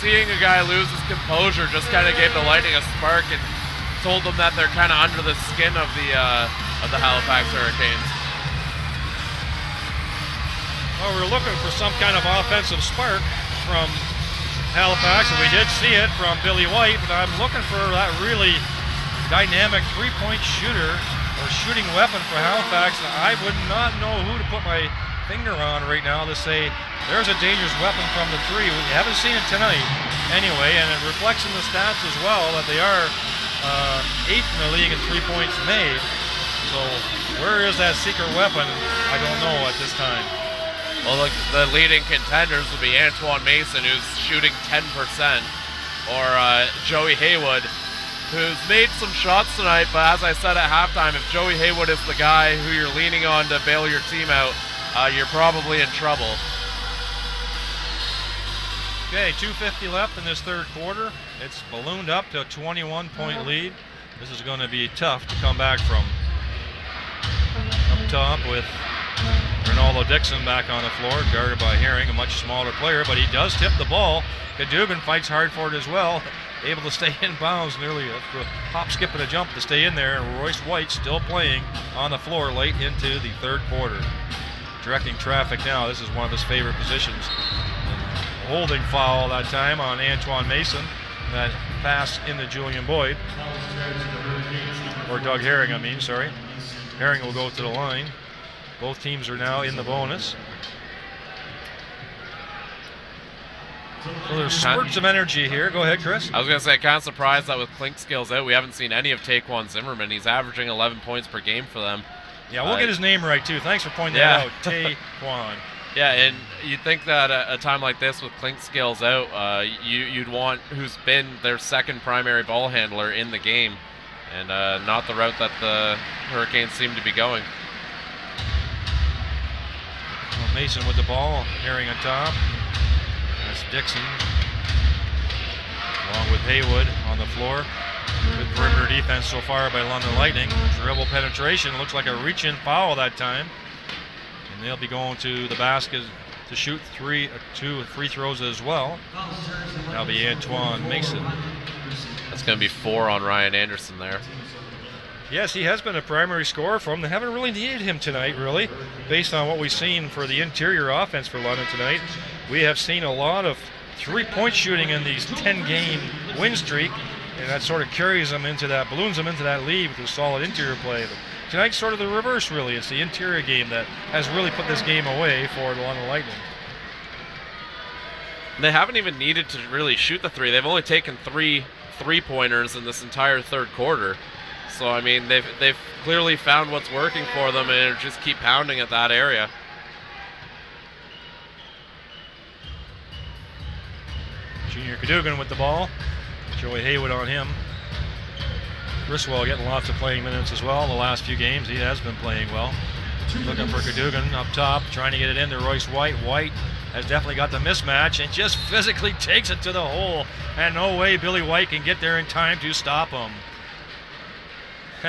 seeing a guy lose his composure just kind of gave the Lightning a spark and told them that they're kind of under the skin of the Halifax Hurricanes. Well, we were looking for some kind of offensive spark from Halifax, and we did see it from Billy White, but I'm looking for that really dynamic 3-point shooter or shooting weapon for Halifax. I would not know who to put my finger on right now to say there's a dangerous weapon from the 3. We haven't seen it tonight anyway, and it reflects in the stats as well that they are 8th in the league in 3 points made. So where is that secret weapon? I don't know at this time. Well, the leading contenders would be Antoine Mason, who's shooting 10%, or Joey Haywood, who's made some shots tonight, but as I said at halftime, if Joey Haywood is the guy who you're leaning on to bail your team out, you're probably in trouble. Okay, 2:50 left in this third quarter. It's ballooned up to a 21-point lead. This is going to be tough to come back from. Up top with Ronaldo Dixon back on the floor, guarded by Herring, a much smaller player, but he does tip the ball. Cadogan fights hard for it as well, able to stay in bounds, nearly a hop, skip, and a jump to stay in there. And Royce White still playing on the floor late into the third quarter. Directing traffic now, this is one of his favorite positions. A holding foul that time on Antoine Mason, that pass into Julian Boyd, or Doug Herring, I mean, sorry. Herring will go to the line. Both teams are now in the bonus. So there's spurts of energy here. Go ahead, Chris. I was going to say, kind of surprised that with Klinkskills out, we haven't seen any of Taquan Zimmerman. He's averaging 11 points per game for them. Yeah, we'll get his name right, too. Thanks for pointing that out. Taquan. Yeah, and you'd think that a time like this with Klinkskills out, you'd want who's been their second primary ball handler in the game, and not the route that the Hurricanes seem to be going. Well, Mason with the ball, Herring on top. That's Dixon, along with Haywood on the floor. Good perimeter defense so far by London Lightning. Dribble penetration, looks like a reach-in foul that time. And they'll be going to the basket to shoot two free throws as well. That'll be Antoine Mason. That's going to be 4 on Ryan Anderson there. Yes, he has been a primary scorer for them. They haven't really needed him tonight, really, based on what we've seen for the interior offense for London tonight. We have seen a lot of three-point shooting in these 10-game win streak, and that sort of carries them into that, balloons them into that lead with a solid interior play. But tonight's sort of the reverse, really. It's the interior game that has really put this game away for the London Lightning. They haven't even needed to really shoot the three. They've only taken 3 3-pointers in this entire third quarter. So, I mean, they've clearly found what's working for them and just keep pounding at that area. Junior Cadogan with the ball. Joey Haywood on him. Griswold getting lots of playing minutes as well in the last few games. He has been playing well. Looking for Cadogan up top, trying to get it into Royce White. White has definitely got the mismatch and just physically takes it to the hole. And no way Billy White can get there in time to stop him.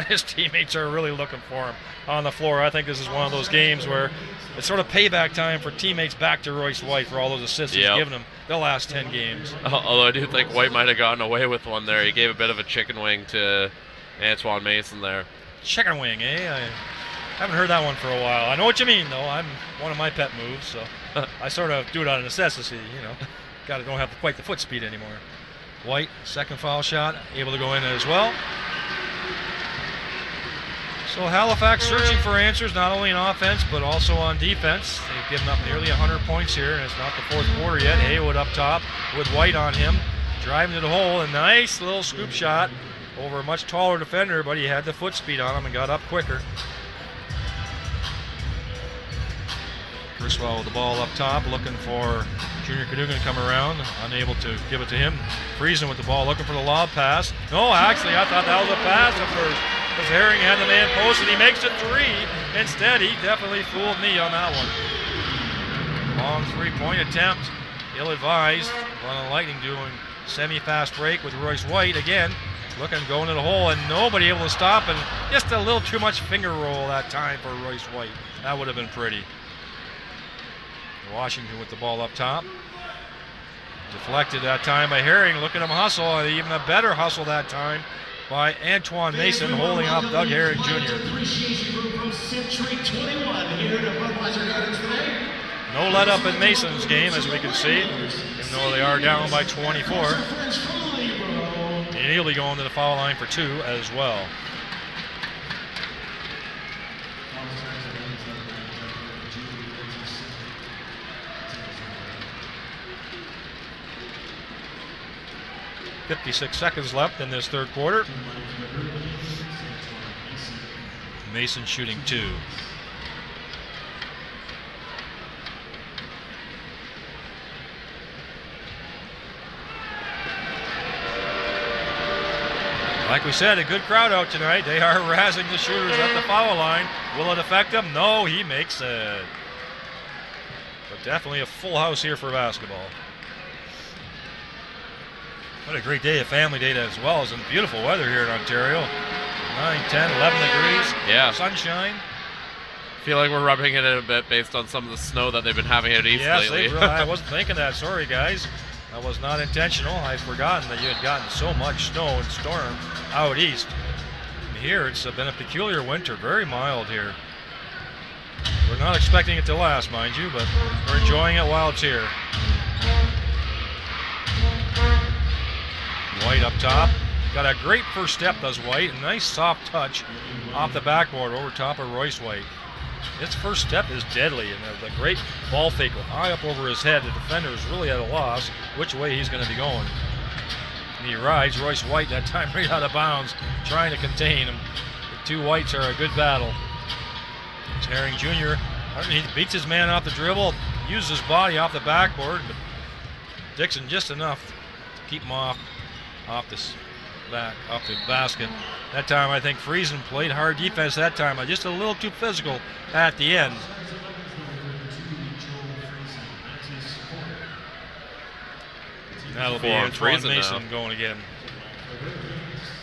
His teammates are really looking for him on the floor. I think this is one of those games where it's sort of payback time for teammates back to Royce White for all those assists he's given them the last 10 games. Although I do think White might have gotten away with one there. He gave a bit of a chicken wing to Antoine Mason there. Chicken wing, eh? I haven't heard that one for a while. I know what you mean, though. I'm one of my pet moves, so I sort of do it out of necessity, you know. Don't have quite the foot speed anymore. White, second foul shot, able to go in as well. So Halifax searching for answers, not only in offense, but also on defense. They've given up nearly 100 points here, and it's not the fourth quarter yet. Haywood up top with White on him, driving to the hole. A nice little scoop shot over a much taller defender, but he had the foot speed on him and got up quicker. Griswold with the ball up top, looking for Junior Cadogan to come around, unable to give it to him. Friesen with the ball, looking for the lob pass. No, actually, I thought that was a pass at first, because Herring had the man posted. He makes it 3. Instead, he definitely fooled me on that one. Long three-point attempt, ill-advised. London Lightning doing semi-fast break with Royce White again, going to the hole, and nobody able to stop, and just a little too much finger roll that time for Royce White. That would have been pretty. Washington with the ball up top. Deflected that time by Herring. Look at him hustle, and even a better hustle that time by Antoine Mason, holding up Doug Herring Jr. No let up in Mason's game, as we can see, even though they are down by 24. And he'll be going to the foul line for 2 as well. .56 seconds left in this third quarter. Mason shooting 2. Like we said, a good crowd out tonight. They are razzing the shooters at the foul line. Will it affect them? No, he makes it. But definitely a full house here for basketball. What a great day, a family day as well, as in beautiful weather here in Ontario. 9, 10, 11 degrees. Yeah. Sunshine. Feel like we're rubbing it in a bit based on some of the snow that they've been having out east Yes, lately. I wasn't thinking that. Sorry, guys. That was not intentional. I'd forgotten that you had gotten so much snow and storm out east. And here, it's been a peculiar winter, very mild here. We're not expecting it to last, mind you, but we're enjoying it while it's here. White up top. Got a great first step, does White. A nice soft touch off the backboard over top of Royce White. His first step is deadly, and the great ball fake high up over his head. The defender is really at a loss which way he's going to be going. And he rides Royce White that time right out of bounds, trying to contain him. The two Whites are a good battle. It's Herring Jr. He beats his man off the dribble, uses his body off the backboard, but Dixon just enough to keep him off the basket. That time I think Friesen played hard defense that time, just a little too physical at the end. That'll be Antoine Mason going again.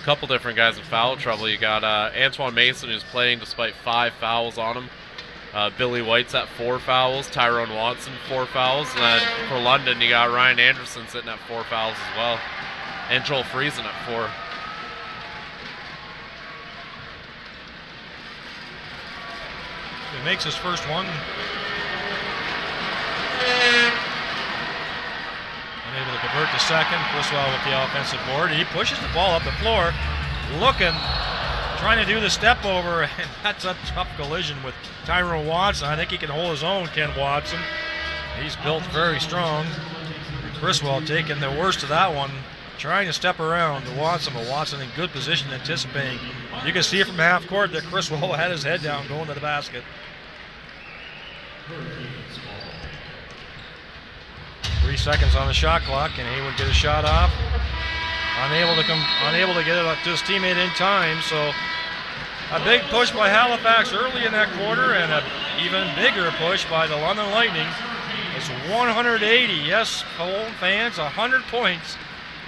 A couple different guys in foul trouble. You got Antoine Mason, who's playing despite 5 fouls on him. Billy White's at 4 fouls. Tyrone Watson, 4 fouls. And then for London, you got Ryan Anderson sitting at 4 fouls as well. And Joel Friesen at 4. He makes his first one. Unable to convert the second. Criswell with the offensive board. He pushes the ball up the floor, looking, trying to do the step over, and that's a tough collision with Tyrone Watson. I think he can hold his own, Ken Watson. He's built very strong. And Criswell taking the worst of that one, trying to step around to Watson, but Watson in good position, anticipating. You can see it from half court that Criswell had his head down going to the basket. 3 seconds on the shot clock, and Haywood get a shot off. Unable to get it to his teammate in time, so a big push by Halifax early in that quarter, and an even bigger push by the London Lightning. It's 180, yes, home fans, 100 points.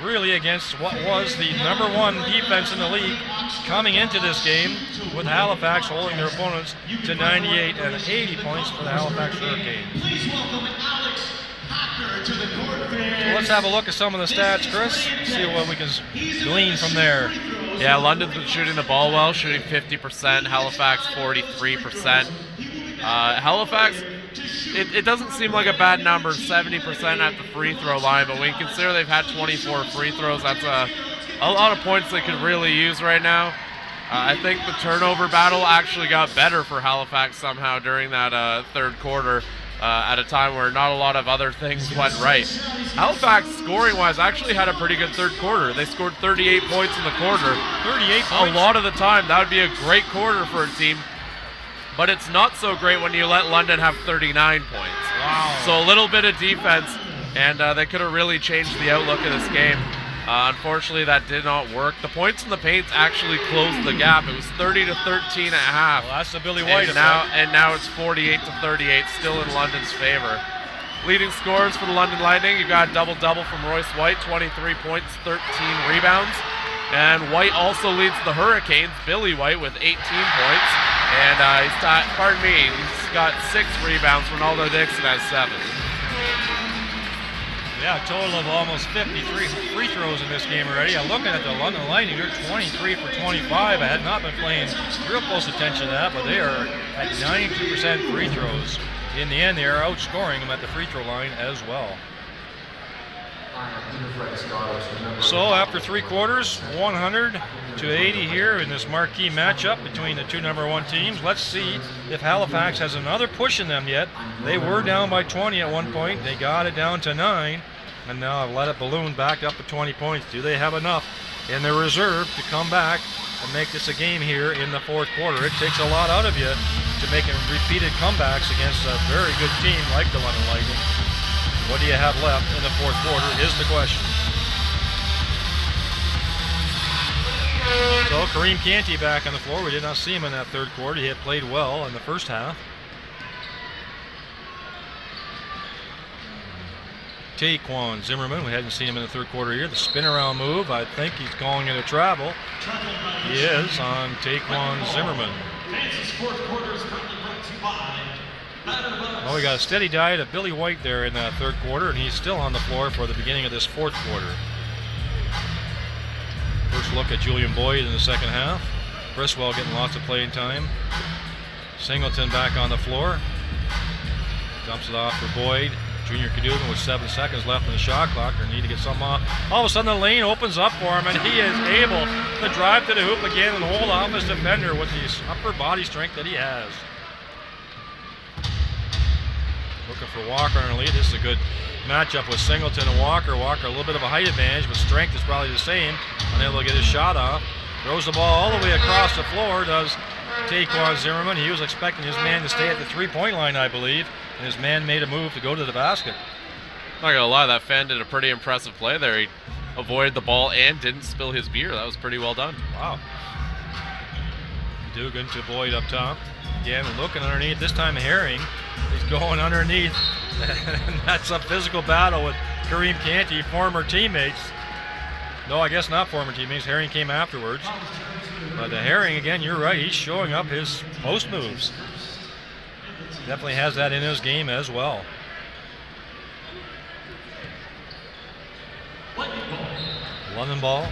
Really against what was the #1 defense in the league coming into this game, with Halifax holding their opponents to 98 and 80 points for the Halifax Hurricanes. Please welcome Alex Hacker to the court. So let's have a look at some of the stats, Chris, see what we can glean from there. Yeah, London's been shooting the ball well, shooting 50%, Halifax 43%. Halifax, it doesn't seem like a bad number, 70% at the free throw line, but when you consider they've had 24 free throws, that's a lot of points they could really use right now. I think the turnover battle actually got better for Halifax somehow during that third quarter, at a time where not a lot of other things went right. Halifax, scoring-wise, actually had a pretty good third quarter. They scored 38 points in the quarter. 38 points? A lot of the time, that would be a great quarter for a team. But it's not so great when you let London have 39 points. Wow. So a little bit of defense, and they could have really changed the outlook of this game. Unfortunately, that did not work. The points in the paint actually closed the gap. It was 30 to 13 at half. Well, that's the Billy White and now it's 48 to 38, still in London's favor. Leading scorers for the London Lightning, you got a double-double from Royce White, 23 points, 13 rebounds. And White also leads the Hurricanes, Billy White, with 18 points. And he's got 6 rebounds. Ronaldo Dixon has 7. Yeah, a total of almost 53 free throws in this game already. I'm looking at the London Lightning. They're 23 for 25. I had not been paying real close attention to that, but they are at 92% free throws. In the end, they are outscoring them at the free throw line as well. So after 3 quarters, 100 to 80 here in this marquee matchup between the two #1 teams. Let's see if Halifax has another push in them yet. They were down by 20 at one point. They got it down to 9, and now have let it balloon back up to 20 points. Do they have enough in their reserve to come back and make this a game here in the fourth quarter? It takes a lot out of you to make repeated comebacks against a very good team like the London Lightning. What do you have left in the fourth quarter is the question. So Kareem Canty back on the floor. We did not see him in that third quarter. He had played well in the first half. Taquan Zimmerman. We hadn't seen him in the third quarter here. The spin around move, I think he's calling it a travel. He is on Taquan Zimmerman. Well, we got a steady diet of Billy White there in that third quarter, and he's still on the floor for the beginning of this fourth quarter. First look at Julian Boyd in the second half. Criswell getting lots of playing time. Singleton back on the floor. Dumps it off for Boyd. Junior Cadogan with 7 seconds left in the shot clock. They need to get something off. All of a sudden the lane opens up for him, and he is able to drive to the hoop again and hold off his defender with the upper body strength that he has. Looking for Walker on the lead. This is a good matchup with Singleton and Walker. Walker a little bit of a height advantage, but strength is probably the same. Unable to get his shot off. Throws the ball all the way across the floor, does Taquan Zimmerman. He was expecting his man to stay at the three-point line, I believe, and his man made a move to go to the basket. Not gonna lie, that fan did a pretty impressive play there. He avoided the ball and didn't spill his beer. That was pretty well done. Wow. Dugan to Boyd up top. Again, looking underneath. This time Herring is going underneath. And that's a physical battle with Kareem Canty, former teammates. No, I guess not former teammates. Herring came afterwards. But the Herring, again, you're right. He's showing up his post moves. Definitely has that in his game as well. London ball.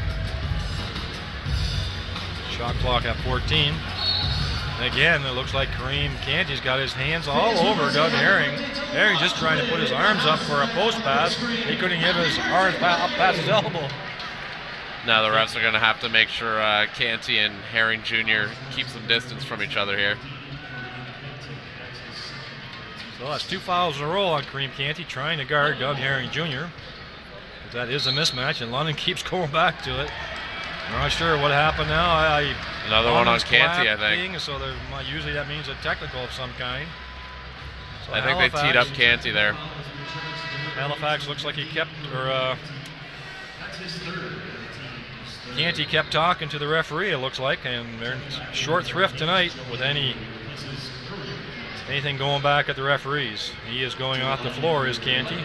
Shot clock at 14. And again, it looks like Kareem Canty's got his hands all over Doug Herring. Herring just trying to put his arms up for a post pass. He couldn't give his arms up past his elbow. Now the refs are going to have to make sure Canty and Herring Jr. keep some distance from each other here. So that's 2 fouls in a row on Kareem Canty trying to guard Doug Herring Jr. But that is a mismatch, and London keeps going back to it. I'm not sure what happened now. Another one on London's Canty, I think. clapping, So usually that means a technical of some kind. So I think they teed up Canty there. Halifax looks like he kept, Canty kept talking to the referee, it looks like, and they're in short thrift tonight with anything going back at the referees. He is going off the floor, is Canty.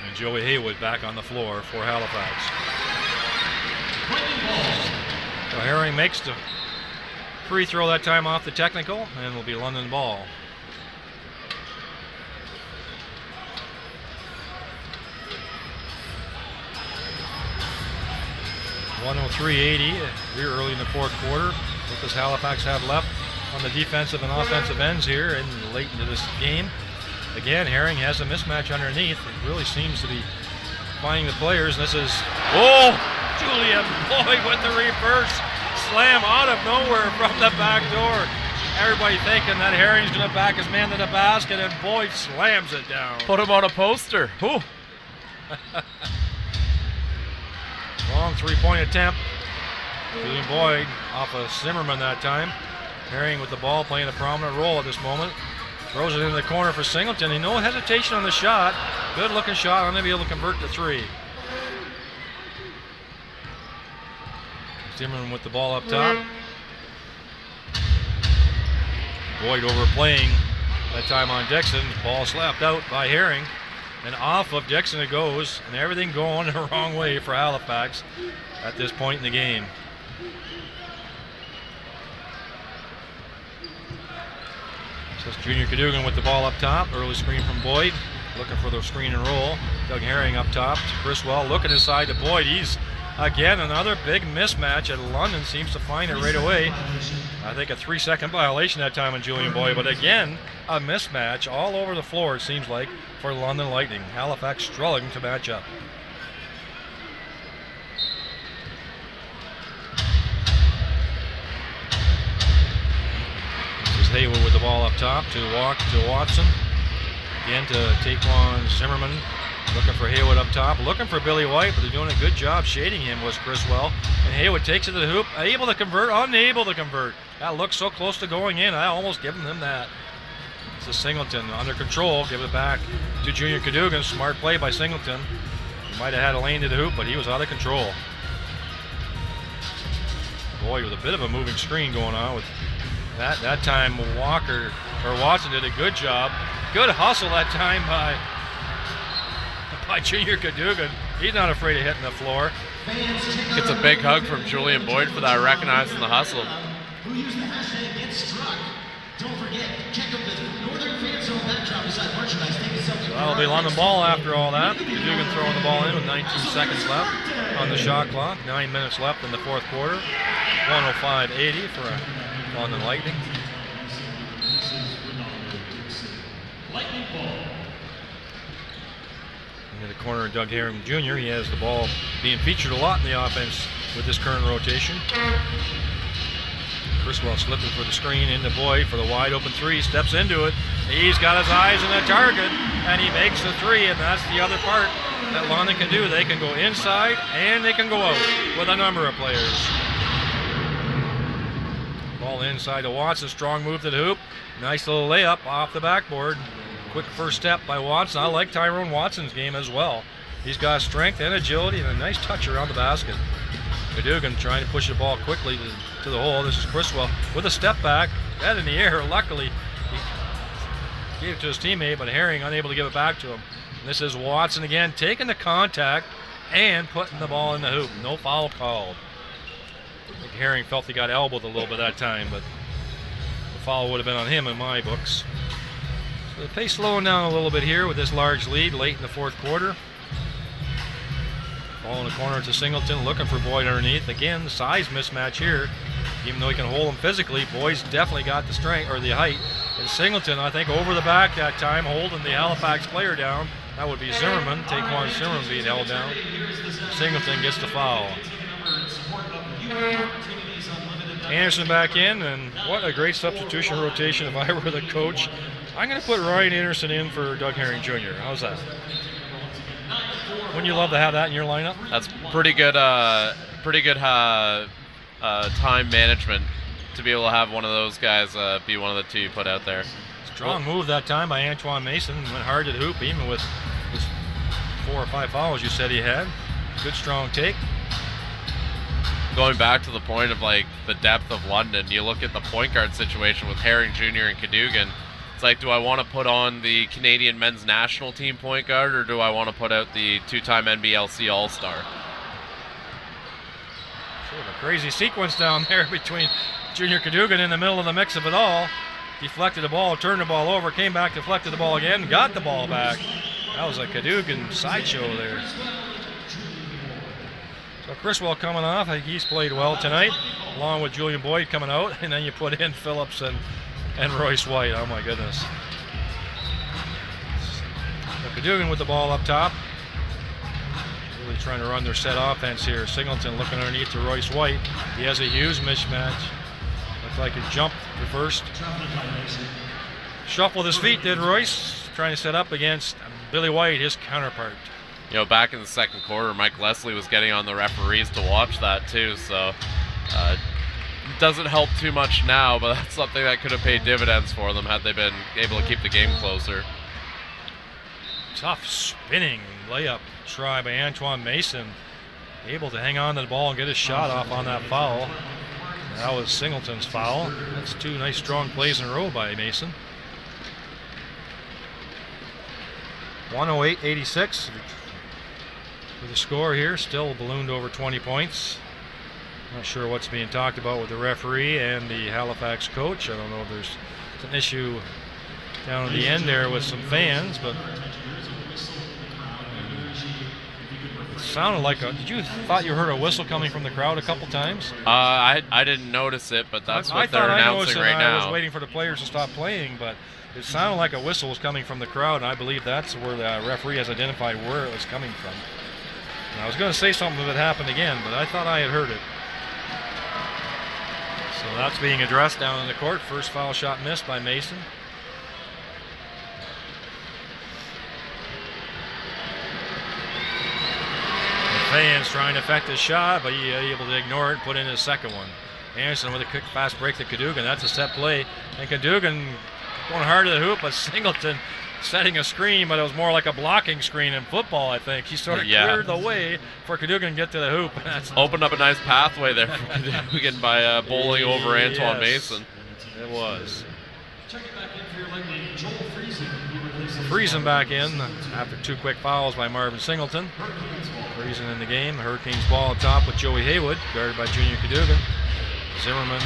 And Joey Haywood back on the floor for Halifax. So Herring makes the free throw that time off the technical, and will be London ball. 103-80. We're early in the fourth quarter. What does Halifax have left on the defensive and offensive ends here and late into this game? Again, Herring has a mismatch underneath. It really seems to be finding the players. This is, Julian Boyd with the reverse slam out of nowhere from the back door. Everybody thinking that Herring's going to back his man to the basket, and Boyd slams it down. Put him on a poster. Ooh. Long three-point attempt. Julian Boyd off of Zimmerman that time. Herring with the ball playing a prominent role at this moment. Throws it into the corner for Singleton. And no hesitation on the shot. Good looking shot. I'm going to be able to convert the three. Zimmerman with the ball up top. Boyd overplaying that time on Dixon. Ball slapped out by Herring. And off of Dixon it goes, and everything going the wrong way for Halifax at this point in the game. So it's Junior Cadogan with the ball up top. Early screen from Boyd. Looking for the screen and roll. Doug Herring up top to Criswell. Looking inside to Boyd. He's, again, another big mismatch, and London seems to find it right away. I think a 3-second violation that time on Julian Boyd, but again, a mismatch all over the floor, it seems like, for London Lightning. Halifax struggling to match up. This is Haywood with the ball up top to Watson. Again to Taquan Zimmerman. Looking for Haywood up top, looking for Billy White, but they're doing a good job shading him, was Criswell. And Haywood takes it to the hoop, able to convert, unable to convert. That looks so close to going in, I almost given them that. This is Singleton under control, give it back to Junior Cadogan. Smart play by Singleton. He might have had a lane to the hoop, but he was out of control. Boy, with a bit of a moving screen going on with that time Watson did a good job Good hustle that time by Junior Cadogan. He's not afraid of hitting the floor. Gets a big hug from Julian Boyd for that, recognizing the hustle. Who used the hashtag #GetStruck. Don't forget, check out the Northern Fan Zone backdrop beside merchandise. Take a selfie. That'll be London ball after all that. Cadogan throwing the ball in with 19 seconds left on the shot clock. 9 minutes left in the fourth quarter. 105-80 for London Lightning. Into the corner of Doug Herring Jr. He has the ball being featured a lot in the offense with this current rotation. Criswell slipping for the screen into Boyd for the wide open three. Steps into it. He's got his eyes on the target, and he makes the three, and that's the other part that London can do. They can go inside, and they can go out with a number of players. Ball inside to Watson. Strong move to the hoop. Nice little layup off the backboard. Quick first step by Watson. I like Tyrone Watson's game as well. He's got strength and agility and a nice touch around the basket. Cadogan trying to push the ball quickly to the hole. This is Criswell with a step back. That in the air. Luckily, he gave it to his teammate, but Herring unable to give it back to him. And this is Watson again, taking the contact and putting the ball in the hoop. No foul called. I think Herring felt he got elbowed a little bit that time, but the foul would have been on him in my books. So the pace slowing down a little bit here with this large lead late in the fourth quarter. Ball in the corner to Singleton, looking for Boyd underneath. Again, the size mismatch here. Even though he can hold him physically, Boyd's definitely got the strength or the height. And Singleton, I think, over the back that time, holding the Halifax player down. That would be Zimmerman. Taquan Zimmerman being held down. Singleton gets the foul. Anderson back in, and what a great substitution rotation. If I were the coach, I'm going to put Ryan Anderson in for Doug Herring Jr. How's that? Wouldn't you love to have that in your lineup? That's pretty good time management to be able to have one of those guys be one of the two you put out there. Strong move that time by Antoine Mason. Went hard to the hoop, even with his 4 or 5 fouls you said he had. Good strong take. Going back to the point of like the depth of London, you look at the point guard situation with Herring Jr. and Cadogan. It's like, do I want to put on the Canadian men's national team point guard, or do I want to put out the 2-time NBLC All-Star? Sort of a crazy sequence down there between Junior Cadogan in the middle of the mix of it all. Deflected the ball, turned the ball over, came back, deflected the ball again, got the ball back. That was a Cadogan sideshow there. So Criswell coming off, I think he's played well tonight, along with Julian Boyd coming out, and then you put in Phillips and Royce White. Oh my goodness. So Cadogan with the ball up top. Really trying to run their set offense here. Singleton looking underneath to Royce White. He has a huge mismatch. Looks like he jumped to first. Shuffled his feet, did Royce. Trying to set up against Billy White, his counterpart. You know, back in the second quarter, Mike Leslie was getting on the referees to watch that too, so doesn't help too much now, but that's something that could have paid dividends for them had they been able to keep the game closer. Tough spinning layup try by Antoine Mason. Able to hang on to the ball and get his shot off on that foul. That was Singleton's foul. That's 2 nice strong plays in a row by Mason. 108-86 for the score here. Still ballooned over 20 points. Not sure what's being talked about with the referee and the Halifax coach. I don't know if there's an issue down at the end there with some fans, but it sounded like a. Did you thought you heard a whistle coming from the crowd a couple times? I didn't notice it, but that's what they're announcing right now. I was waiting for the players to stop playing, but it sounded like a whistle was coming from the crowd, and I believe that's where the referee has identified where it was coming from. And I was going to say something if it happened again, but I thought I had heard it. So that's being addressed down in the court. First foul shot missed by Mason. The fans trying to affect his shot, but he able to ignore it, put in his second one. Anderson with a quick fast break to Cadogan. That's a set play. And Cadogan going hard to the hoop, but Singleton setting a screen, but it was more like a blocking screen in football, I think. He sort of cleared the way for Cadogan to get to the hoop. That's opened up a nice pathway there for Cadogan by bowling over Antoine Mason. It was. Friesen back in after 2 quick fouls by Marvin Singleton. Friesen in the game. Hurricanes ball up top with Joey Haywood, guarded by Junior Cadogan. Zimmerman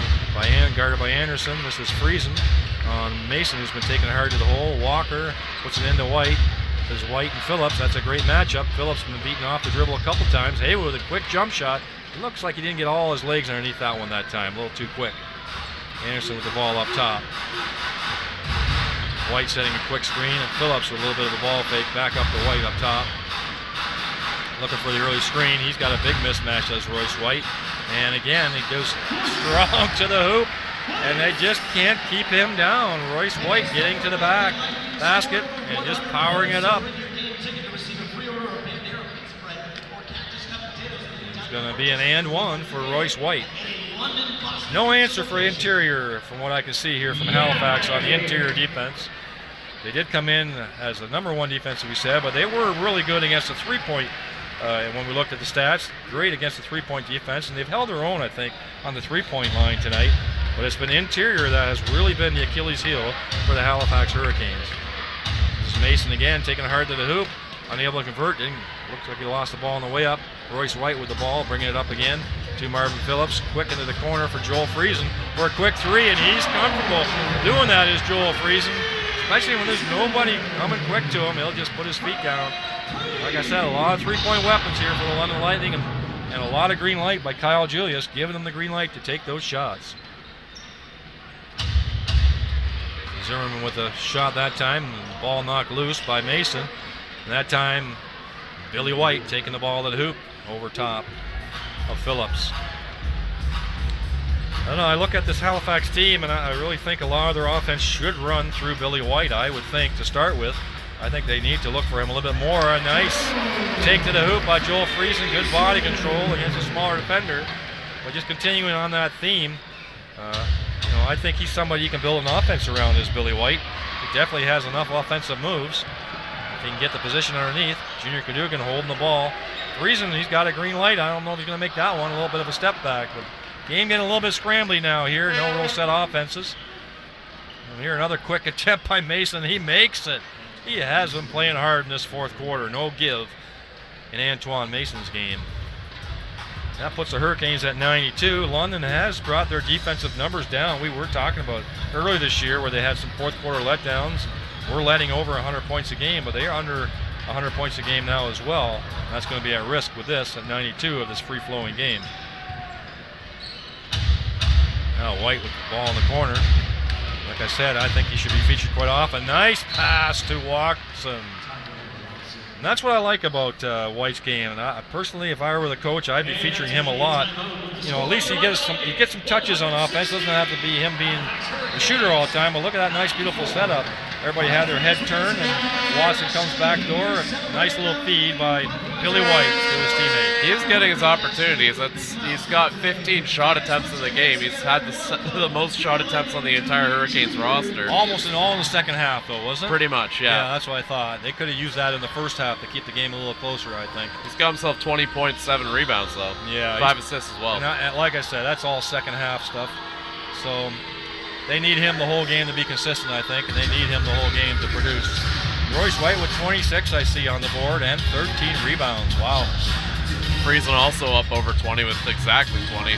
guarded by Anderson. This is Friesen on Mason, who's been taken hard to the hole. Walker puts it into White. There's White and Phillips. That's a great matchup. Phillips has been beaten off the dribble a couple times. Haywood with a quick jump shot. It looks like he didn't get all his legs underneath that one that time. A little too quick. Anderson with the ball up top. White setting a quick screen, and Phillips with a little bit of a ball fake back up to White up top. Looking for the early screen. He's got a big mismatch, does Royce White. And again, he goes strong to the hoop, and they just can't keep him down. Royce White getting to the basket and just powering it up. It's going to be an and one for Royce White. No answer for interior from what I can see here from Halifax on the interior defense. They did come in as the number 1 defense, we said, but they were really good against the three-point. And when we looked at the stats, great against the three-point defense, and they've held their own, I think, on the three-point line tonight. But it's been interior that has really been the Achilles heel for the Halifax Hurricanes. This is Mason again, taking it hard to the hoop, unable to convert. Looks like he lost the ball on the way up. Royce White with the ball, bringing it up again to Marvin Phillips. Quick into the corner for Joel Friesen for a quick 3, and he's comfortable doing that, is Joel Friesen. Especially when there's nobody coming quick to him, he'll just put his feet down. Like I said, a lot of three-point weapons here for the London Lightning, and a lot of green light by Kyle Julius, giving them the green light to take those shots. Zimmerman with a shot that time, and the ball knocked loose by Mason. And that time, Billy White taking the ball to the hoop over top of Phillips. I don't know, I look at this Halifax team, and I really think a lot of their offense should run through Billy White, I would think, to start with. I think they need to look for him a little bit more. A nice take to the hoop by Joel Friesen. Good body control against a smaller defender. But just continuing on that theme, I think he's somebody you can build an offense around, is Billy White. He definitely has enough offensive moves. If he can get the position underneath. Junior Cadogan holding the ball. Friesen, he's got a green light. I don't know if he's going to make that one. A little bit of a step back. But game getting a little bit scrambly now here. No real set offenses. And here another quick attempt by Mason. He makes it. He has been playing hard in this fourth quarter. No give in Antoine Mason's game. That puts the Hurricanes at 92. London has brought their defensive numbers down. We were talking about earlier this year where they had some fourth quarter letdowns. We're letting over 100 points a game, but they are under 100 points a game now as well. That's going to be at risk with this at 92 of this free-flowing game. Now White with the ball in the corner. Like I said, I think he should be featured quite often. Nice pass to Watson. And that's what I like about White's game. And personally, if I were the coach, I'd be featuring him a lot. At least he gets some touches on offense. Doesn't have to be him being the shooter all the time. But look at that nice, beautiful setup. Everybody had their head turned, and Watson comes back door. Nice little feed by Billy White to his teammate. He's getting his opportunities. He's got 15 shot attempts in the game. He's had the most shot attempts on the entire Hurricanes roster. Almost all in the second half, though, wasn't it? Pretty much, yeah. Yeah, that's what I thought. They could have used that in the first half to keep the game a little closer, I think. He's got himself 20 points, 7 rebounds, though. Yeah. 5 assists as well. And like I said, that's all second half stuff. So they need him the whole game to be consistent, I think, and they need him the whole game to produce. Royce White with 26, I see on the board, and 13 rebounds. Wow. Friesen also up over 20 with exactly 20.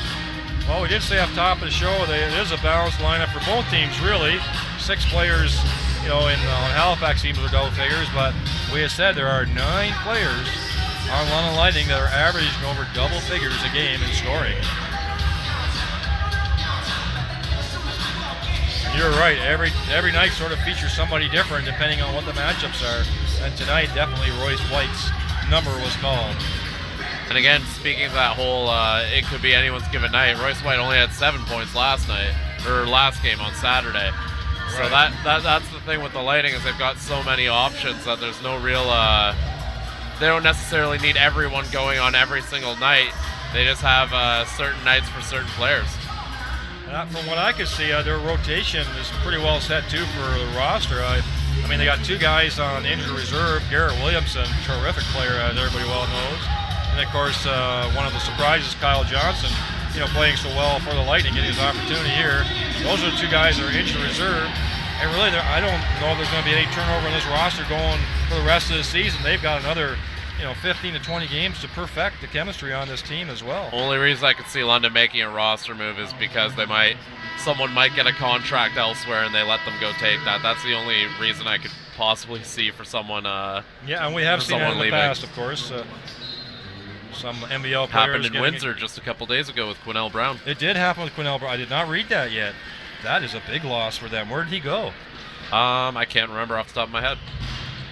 Well, we did say up top of the show that it is a balanced lineup for both teams, really. 6 players, on Halifax teams are double figures, but we have said there are 9 players on London Lightning that are averaging over double figures a game in scoring. You're right. Every night sort of features somebody different depending on what the matchups are. And tonight, definitely Royce White's number was called. And again, speaking of that whole, it could be anyone's given night. Royce White only had 7 points last game on Saturday. So Right. that's the thing with the Lightning is they've got so many options that there's no real. They don't necessarily need everyone going on every single night. They just have certain nights for certain players. From what I could see, their rotation is pretty well set too for the roster. I mean, they got 2 guys on injury reserve. Garrett Williamson, terrific player, as everybody well knows, and of course, one of the surprises, Kyle Johnson, playing so well for the Lightning, getting his opportunity here. Those are the 2 guys that are injury reserve, And really, I don't know if there's going to be any turnover in this roster going for the rest of the season. They've got another 15 to 20 games to perfect the chemistry on this team as well. Only reason I could see London making a roster move is because someone might get a contract elsewhere and they let them go take that. That's the only reason I could possibly see for someone. Yeah, and we have seen that in the past, of course. Some NBL players happened in Windsor just a couple days ago with Quinnell Brown. It did happen with Quinnell Brown. I did not read that yet. That is a big loss for them. Where did he go? I can't remember off the top of my head.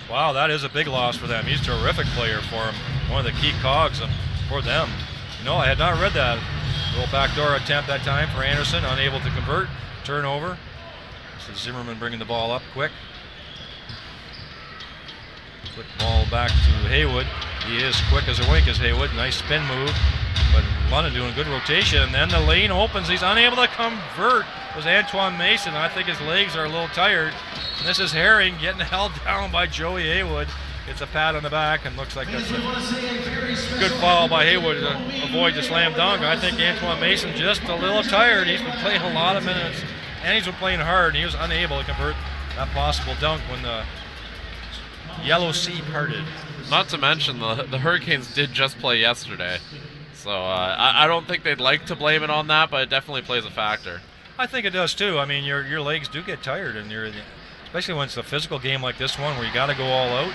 Wow, that is a big loss for them. He's a terrific player for him. One of the key cogs for them. No, I had not read that. Little backdoor attempt that time for Anderson, unable to convert. Turnover. This is Zimmerman bringing the ball up quick. Quick ball back to Haywood. He is quick as a wink as Haywood. Nice spin move. But London doing good rotation. And then the lane opens. He's unable to convert. It was Antoine Mason. I think his legs are a little tired. And this is Herring getting held down by Joey Haywood. Gets a pat on the back and looks like that's a good foul by Haywood to avoid the slam dunk. I think Antoine Mason just a little tired. He's been playing a lot of minutes and he's been playing hard. And he was unable to convert that possible dunk when the yellow sea parted. Not to mention the Hurricanes did just play yesterday. So I don't think they'd like to blame it on that, but it definitely plays a factor. I think it does too. I mean, your legs do get tired, and especially when it's a physical game like this one where you got to go all out.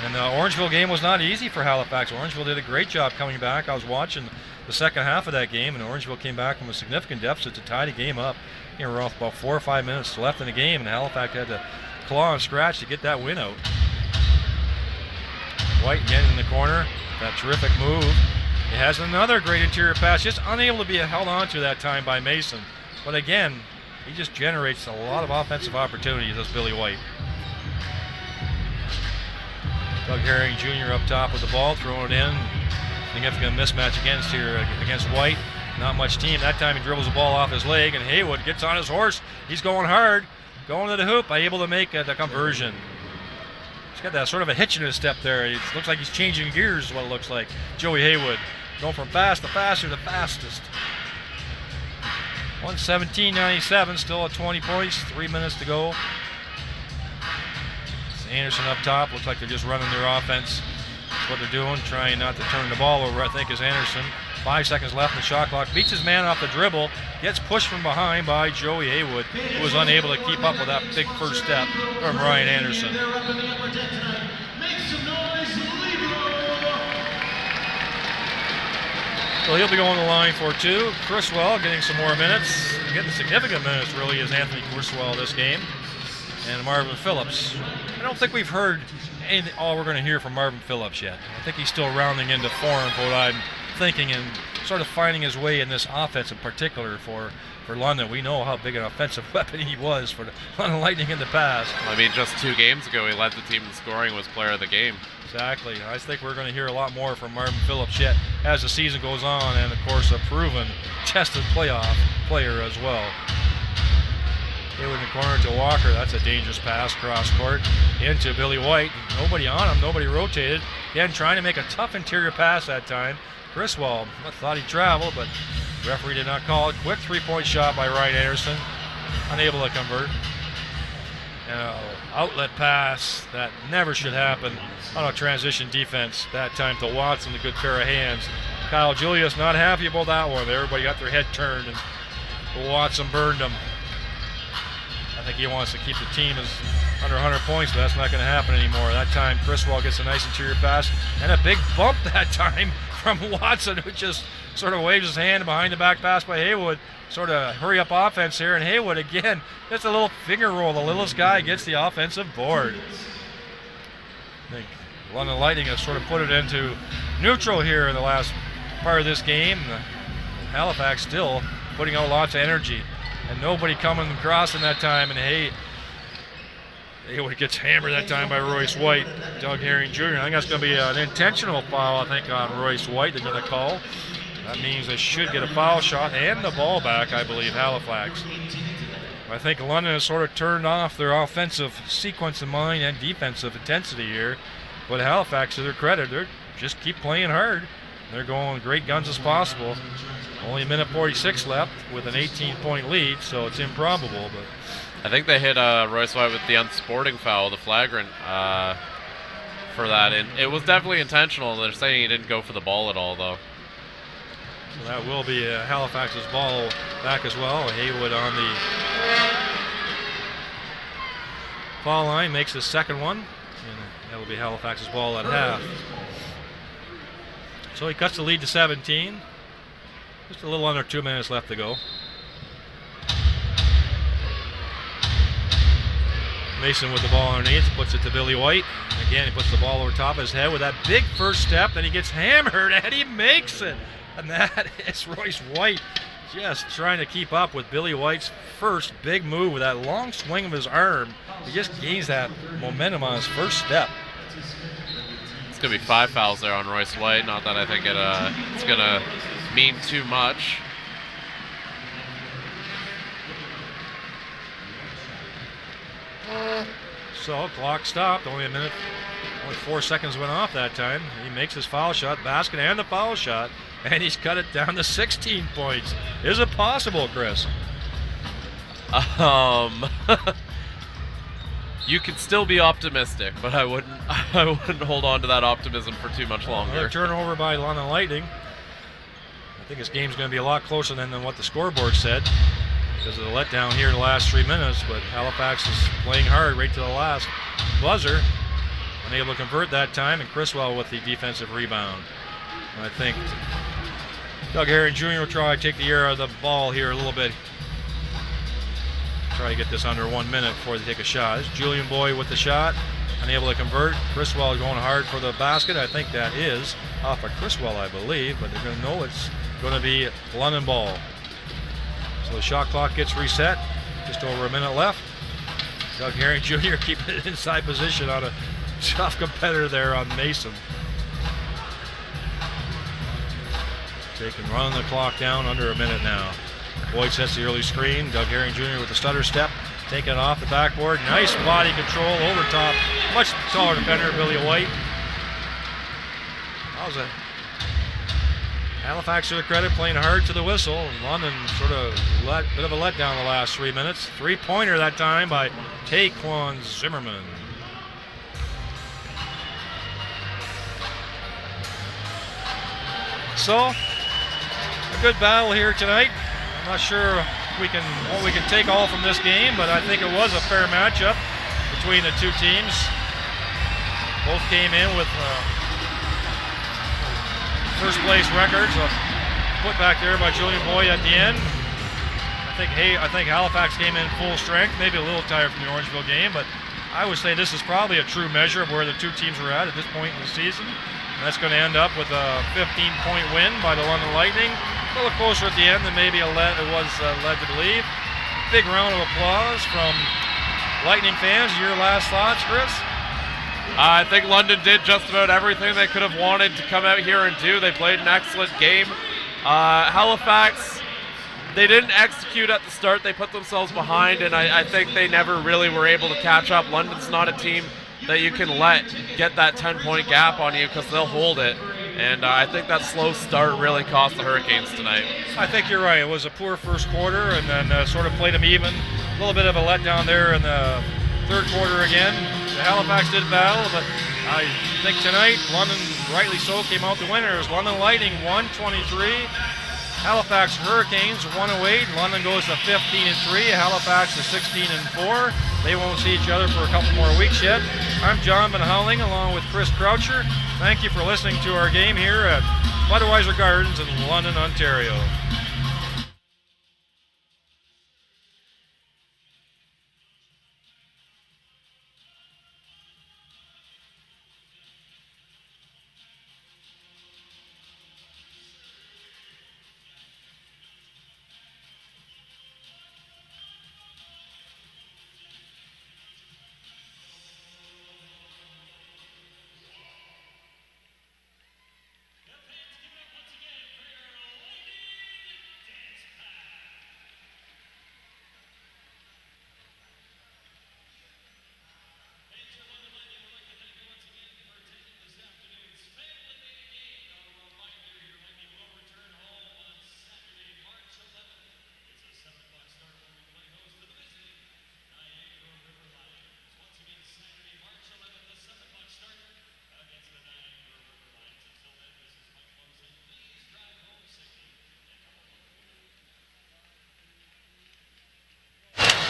And the Orangeville game was not easy for Halifax. Orangeville did a great job coming back. I was watching the second half of that game, and Orangeville came back from a significant deficit to tie the game up. We're off about 4 or 5 minutes left in the game, and Halifax had to claw and scratch to get that win out. White again in the corner. That terrific move. He has another great interior pass, just unable to be held on to that time by Mason. But again, he just generates a lot of offensive opportunities, this Billy White. Doug Herring Jr. up top with the ball, throwing it in. Significant mismatch against White. Not much team. That time he dribbles the ball off his leg, and Haywood gets on his horse. He's going hard, going to the hoop, able to make the conversion. He's got that sort of a hitch in his step there. It looks like he's changing gears is what it looks like. Joey Haywood going from fast to faster to fastest. 117.97, still at 20 points, 3 minutes to go. Anderson up top, looks like they're just running their offense. That's what they're doing, trying not to turn the ball over, I think, is Anderson. 5 seconds left in the shot clock, beats his man off the dribble, gets pushed from behind by Joey Haywood, who was unable to keep up with that big first step from Ryan Anderson. So he'll be going to the line for two. Criswell getting some more minutes. Getting significant minutes, really, is Anthony Criswell this game. And Marvin Phillips. I don't think we've heard all we're going to hear from Marvin Phillips yet. I think he's still rounding into form for what I'm thinking and sort of finding his way in this offense in particular for London. We know how big an offensive weapon he was for the London Lightning in the past. I mean, just 2 games ago, he led the team in scoring, was player of the game. Exactly. I think we're going to hear a lot more from Marvin Phillips yet as the season goes on, and of course a proven, tested playoff player as well. Haywood in the corner to Walker. That's a dangerous pass cross court into Billy White. Nobody on him. Nobody rotated. Again, trying to make a tough interior pass that time. Criswell thought he'd travel, but the referee did not call it. Quick 3-point shot by Ryan Anderson. Unable to convert. And an outlet pass that never should happen on a transition defense. That time to Watson, a good pair of hands. Kyle Julius not happy about that one. Everybody got their head turned, and Watson burned them. I think he wants to keep the team as under 100 points, but that's not going to happen anymore. That time, Criswell gets a nice interior pass and a big bump that time from Watson, who just sort of waves his hand behind the back pass by Haywood. Sort of hurry up offense here, and Haywood again, just a little finger roll. The littlest guy gets the offensive board. I think London Lightning has sort of put it into neutral here in the last part of this game. Halifax still putting out lots of energy. And nobody coming across in that time, and Haywood gets hammered that time by Royce White. Doug Herring Jr. I think that's going to be an intentional foul, I think, on Royce White they're going to call. That means they should get a foul shot and the ball back, I believe, Halifax. I think London has sort of turned off their offensive sequence in mind and defensive intensity here. But Halifax, to their credit, they're just keep playing hard. They're going with great guns as possible. Only a minute 46 left with an 18-point lead, so it's improbable. But I think they hit Royce White with the unsporting foul, the flagrant for that. And it was definitely intentional. They're saying he didn't go for the ball at all, though. So that will be Halifax's ball back as well. Haywood on the foul line makes his second one, and that will be Halifax's ball at half. So he cuts the lead to 17. Just a little under 2 minutes left to go. Mason with the ball underneath, puts it to Billy White. Again, he puts the ball over top of his head with that big first step, then he gets hammered, and he makes it. And that is Royce White just trying to keep up with Billy White's first big move with that long swing of his arm. He just gains that momentum on his first step. It's going to be 5 fouls there on Royce White. Not that I think it's going to mean too much. So clock stopped, only 4 seconds went off that time. He makes his foul shot, basket and the foul shot, and he's cut it down to 16 points. Is it possible, Chris? You can still be optimistic, but I wouldn't hold on to that optimism for too much longer. Another turnover by London Lightning. I think this game's going to be a lot closer than what the scoreboard said because of the letdown here in the last 3 minutes, but Halifax is playing hard right to the last buzzer. Unable to convert that time, and Criswell with the defensive rebound. And I think Doug Herring Jr. will try to take the air out of the ball here a little bit. Try to get this under 1 minute before they take a shot. This is Julian Boyd with the shot, unable to convert. Criswell going hard for the basket. I think that is off of Criswell, I believe, but they're going to know it's going to be London ball. So the shot clock gets reset. Just over a minute left. Doug Herring Jr. keeping it inside position on a tough competitor there on Mason. Taking running the clock down under a minute now. Boyd sets the early screen. Doug Herring Jr. with the stutter step, taking it off the backboard. Nice body control over top. Much taller defender, Billy White. That was a Halifax to the credit, playing hard to the whistle. And London sort of bit of a letdown the last 3 minutes. 3-pointer that time by Taquan Zimmerman. So, a good battle here tonight. I'm not sure what we can take all from this game, but I think it was a fair matchup between the two teams. Both came in with first place records. Put back there by Julian Boyd at the end. I think Halifax came in full strength, maybe a little tired from the Orangeville game, but I would say this is probably a true measure of where the two teams are at this point in the season. And that's going to end up with a 15-point win by the London Lightning. A little closer at the end than maybe it was led to believe. Big round of applause from Lightning fans. Your last thoughts, Chris? I think London did just about everything they could have wanted to come out here and do. They played an excellent game. Halifax, they didn't execute at the start. They put themselves behind, and I think they never really were able to catch up. London's not a team that you can let get that 10-point gap on you because they'll hold it. And I think that slow start really cost the Hurricanes tonight. I think you're right. It was a poor first quarter and then sort of played them even. A little bit of a letdown there in the third quarter again. The Halifax did battle, but I think tonight, London, rightly so, came out the winners. London Lightning 123. Halifax Hurricanes 108. London goes to 15-3. Halifax to 16-4. They won't see each other for a couple more weeks yet. I'm John Van Houweling along with Chris Croucher. Thank you for listening to our game here at Budweiser Gardens in London, Ontario.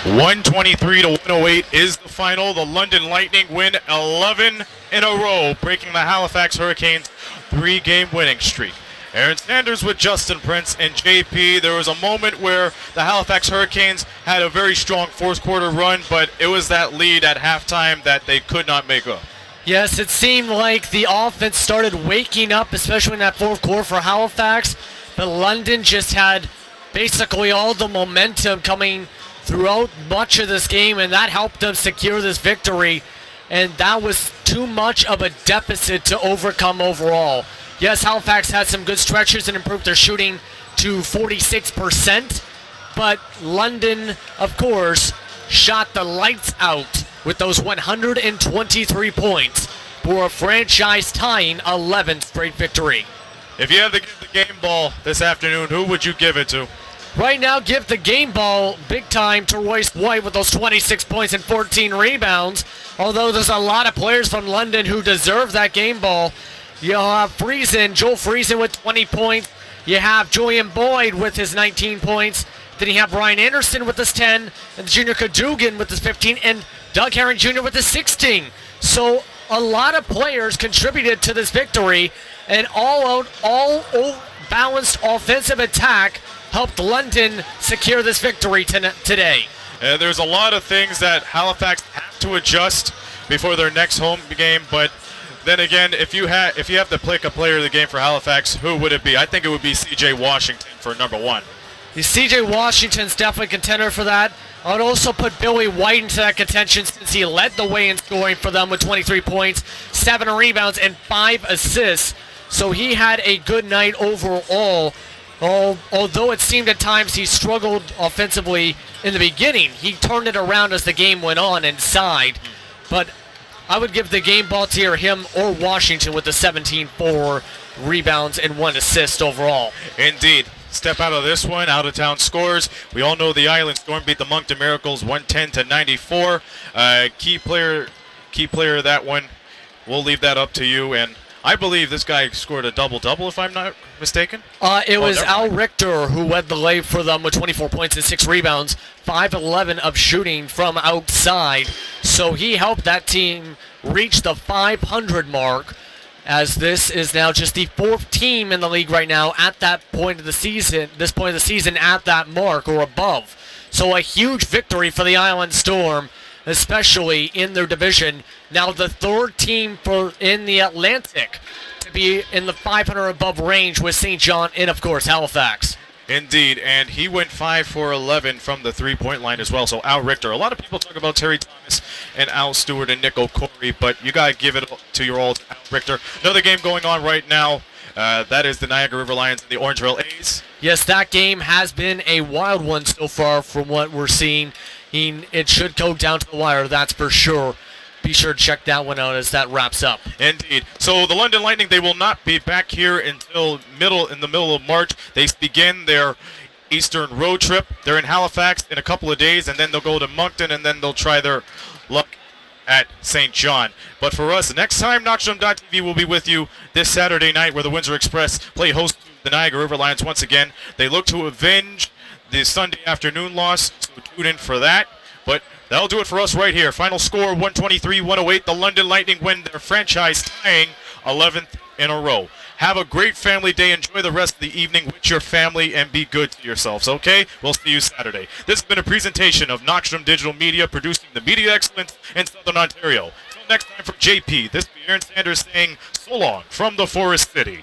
123 to 108 is the final. The London Lightning win 11 in a row, breaking the Halifax Hurricanes' 3-game winning streak. Aaron Sanders with Justin Prince and JP. There was a moment where the Halifax Hurricanes had a very strong fourth quarter run, but it was that lead at halftime that they could not make up. Yes, it seemed like the offense started waking up, especially in that fourth quarter for Halifax, but London just had basically all the momentum coming throughout much of this game, and that helped them secure this victory, and that was too much of a deficit to overcome overall. Yes, Halifax had some good stretches and improved their shooting to 46%, but London, of course, shot the lights out with those 123 points for a franchise-tying 11th straight victory. If you had to give the game ball this afternoon, who would you give it to? Right now, give the game ball big time to Royce White with those 26 points and 14 rebounds, although there's a lot of players from London who deserve that game ball. You have Joel Friesen with 20 points. You have Julian Boyd with his 19 points. Then you have Brian Anderson with his 10, and Junior Cadogan with his 15, and Doug Herring Jr. with his 16. So a lot of players contributed to this victory, and all balanced offensive attack helped London secure this victory today. There's a lot of things that Halifax have to adjust before their next home game, but then again, if you have to pick a player of the game for Halifax, who would it be? I think it would be C.J. Washington for number one. C.J. Washington's definitely a contender for that. I would also put Billy White into that contention since he led the way in scoring for them with 23 points, 7 rebounds, and 5 assists. So he had a good night overall. Although it seemed at times he struggled offensively in the beginning, he turned it around as the game went on inside. But I would give the game ball to either him or Washington with the 17-4 rebounds and 1 assist overall. Indeed. Step out of this one, out-of-town scores. We all know the Island Storm beat the Moncton Miracles 110-94. Key player of that one, we'll leave that up to you. And I believe this guy scored a double-double, if I'm not mistaken. It was Al Richter who led the way for them with 24 points and 6 rebounds, 5-11 of shooting from outside. So he helped that team reach the 500 mark, as this is now just the 4th team in the league right now at that point of the season, at that mark or above. So a huge victory for the Island Storm, especially in their division. Now the 3rd team in the Atlantic to be in the 500 above range with St. John and, of course, Halifax. Indeed, and he went 5 for 11 from the 3-point line as well. So Al Richter. A lot of people talk about Terry Thomas and Al Stewart and Nick O'Corey, but you got to give it to your old Al Richter. Another game going on right now. That is the Niagara River Lions and the Orangeville A's. Yes, that game has been a wild one so far from what we're seeing. It should go down to the wire, that's for sure. Be sure to check that one out as that wraps up. Indeed. So the London Lightning, they will not be back here until in the middle of March. They begin their Eastern road trip. They're in Halifax in a couple of days, and then they'll go to Moncton, and then they'll try their luck at St. John. But for us, next time, NotchDome.tv will be with you this Saturday night, where the Windsor Express play host to the Niagara River Lions once again. They look to avenge the Sunday afternoon loss, so tune in for that. But that'll do it for us right here. Final score, 123-108. The London Lightning win their franchise-tying 11th in a row. Have a great family day. Enjoy the rest of the evening with your family and be good to yourselves, okay? We'll see you Saturday. This has been a presentation of NotchDome Digital Media, producing the media excellence in Southern Ontario. Until next time, for JP, this is Aaron Sanders saying so long from the Forest City.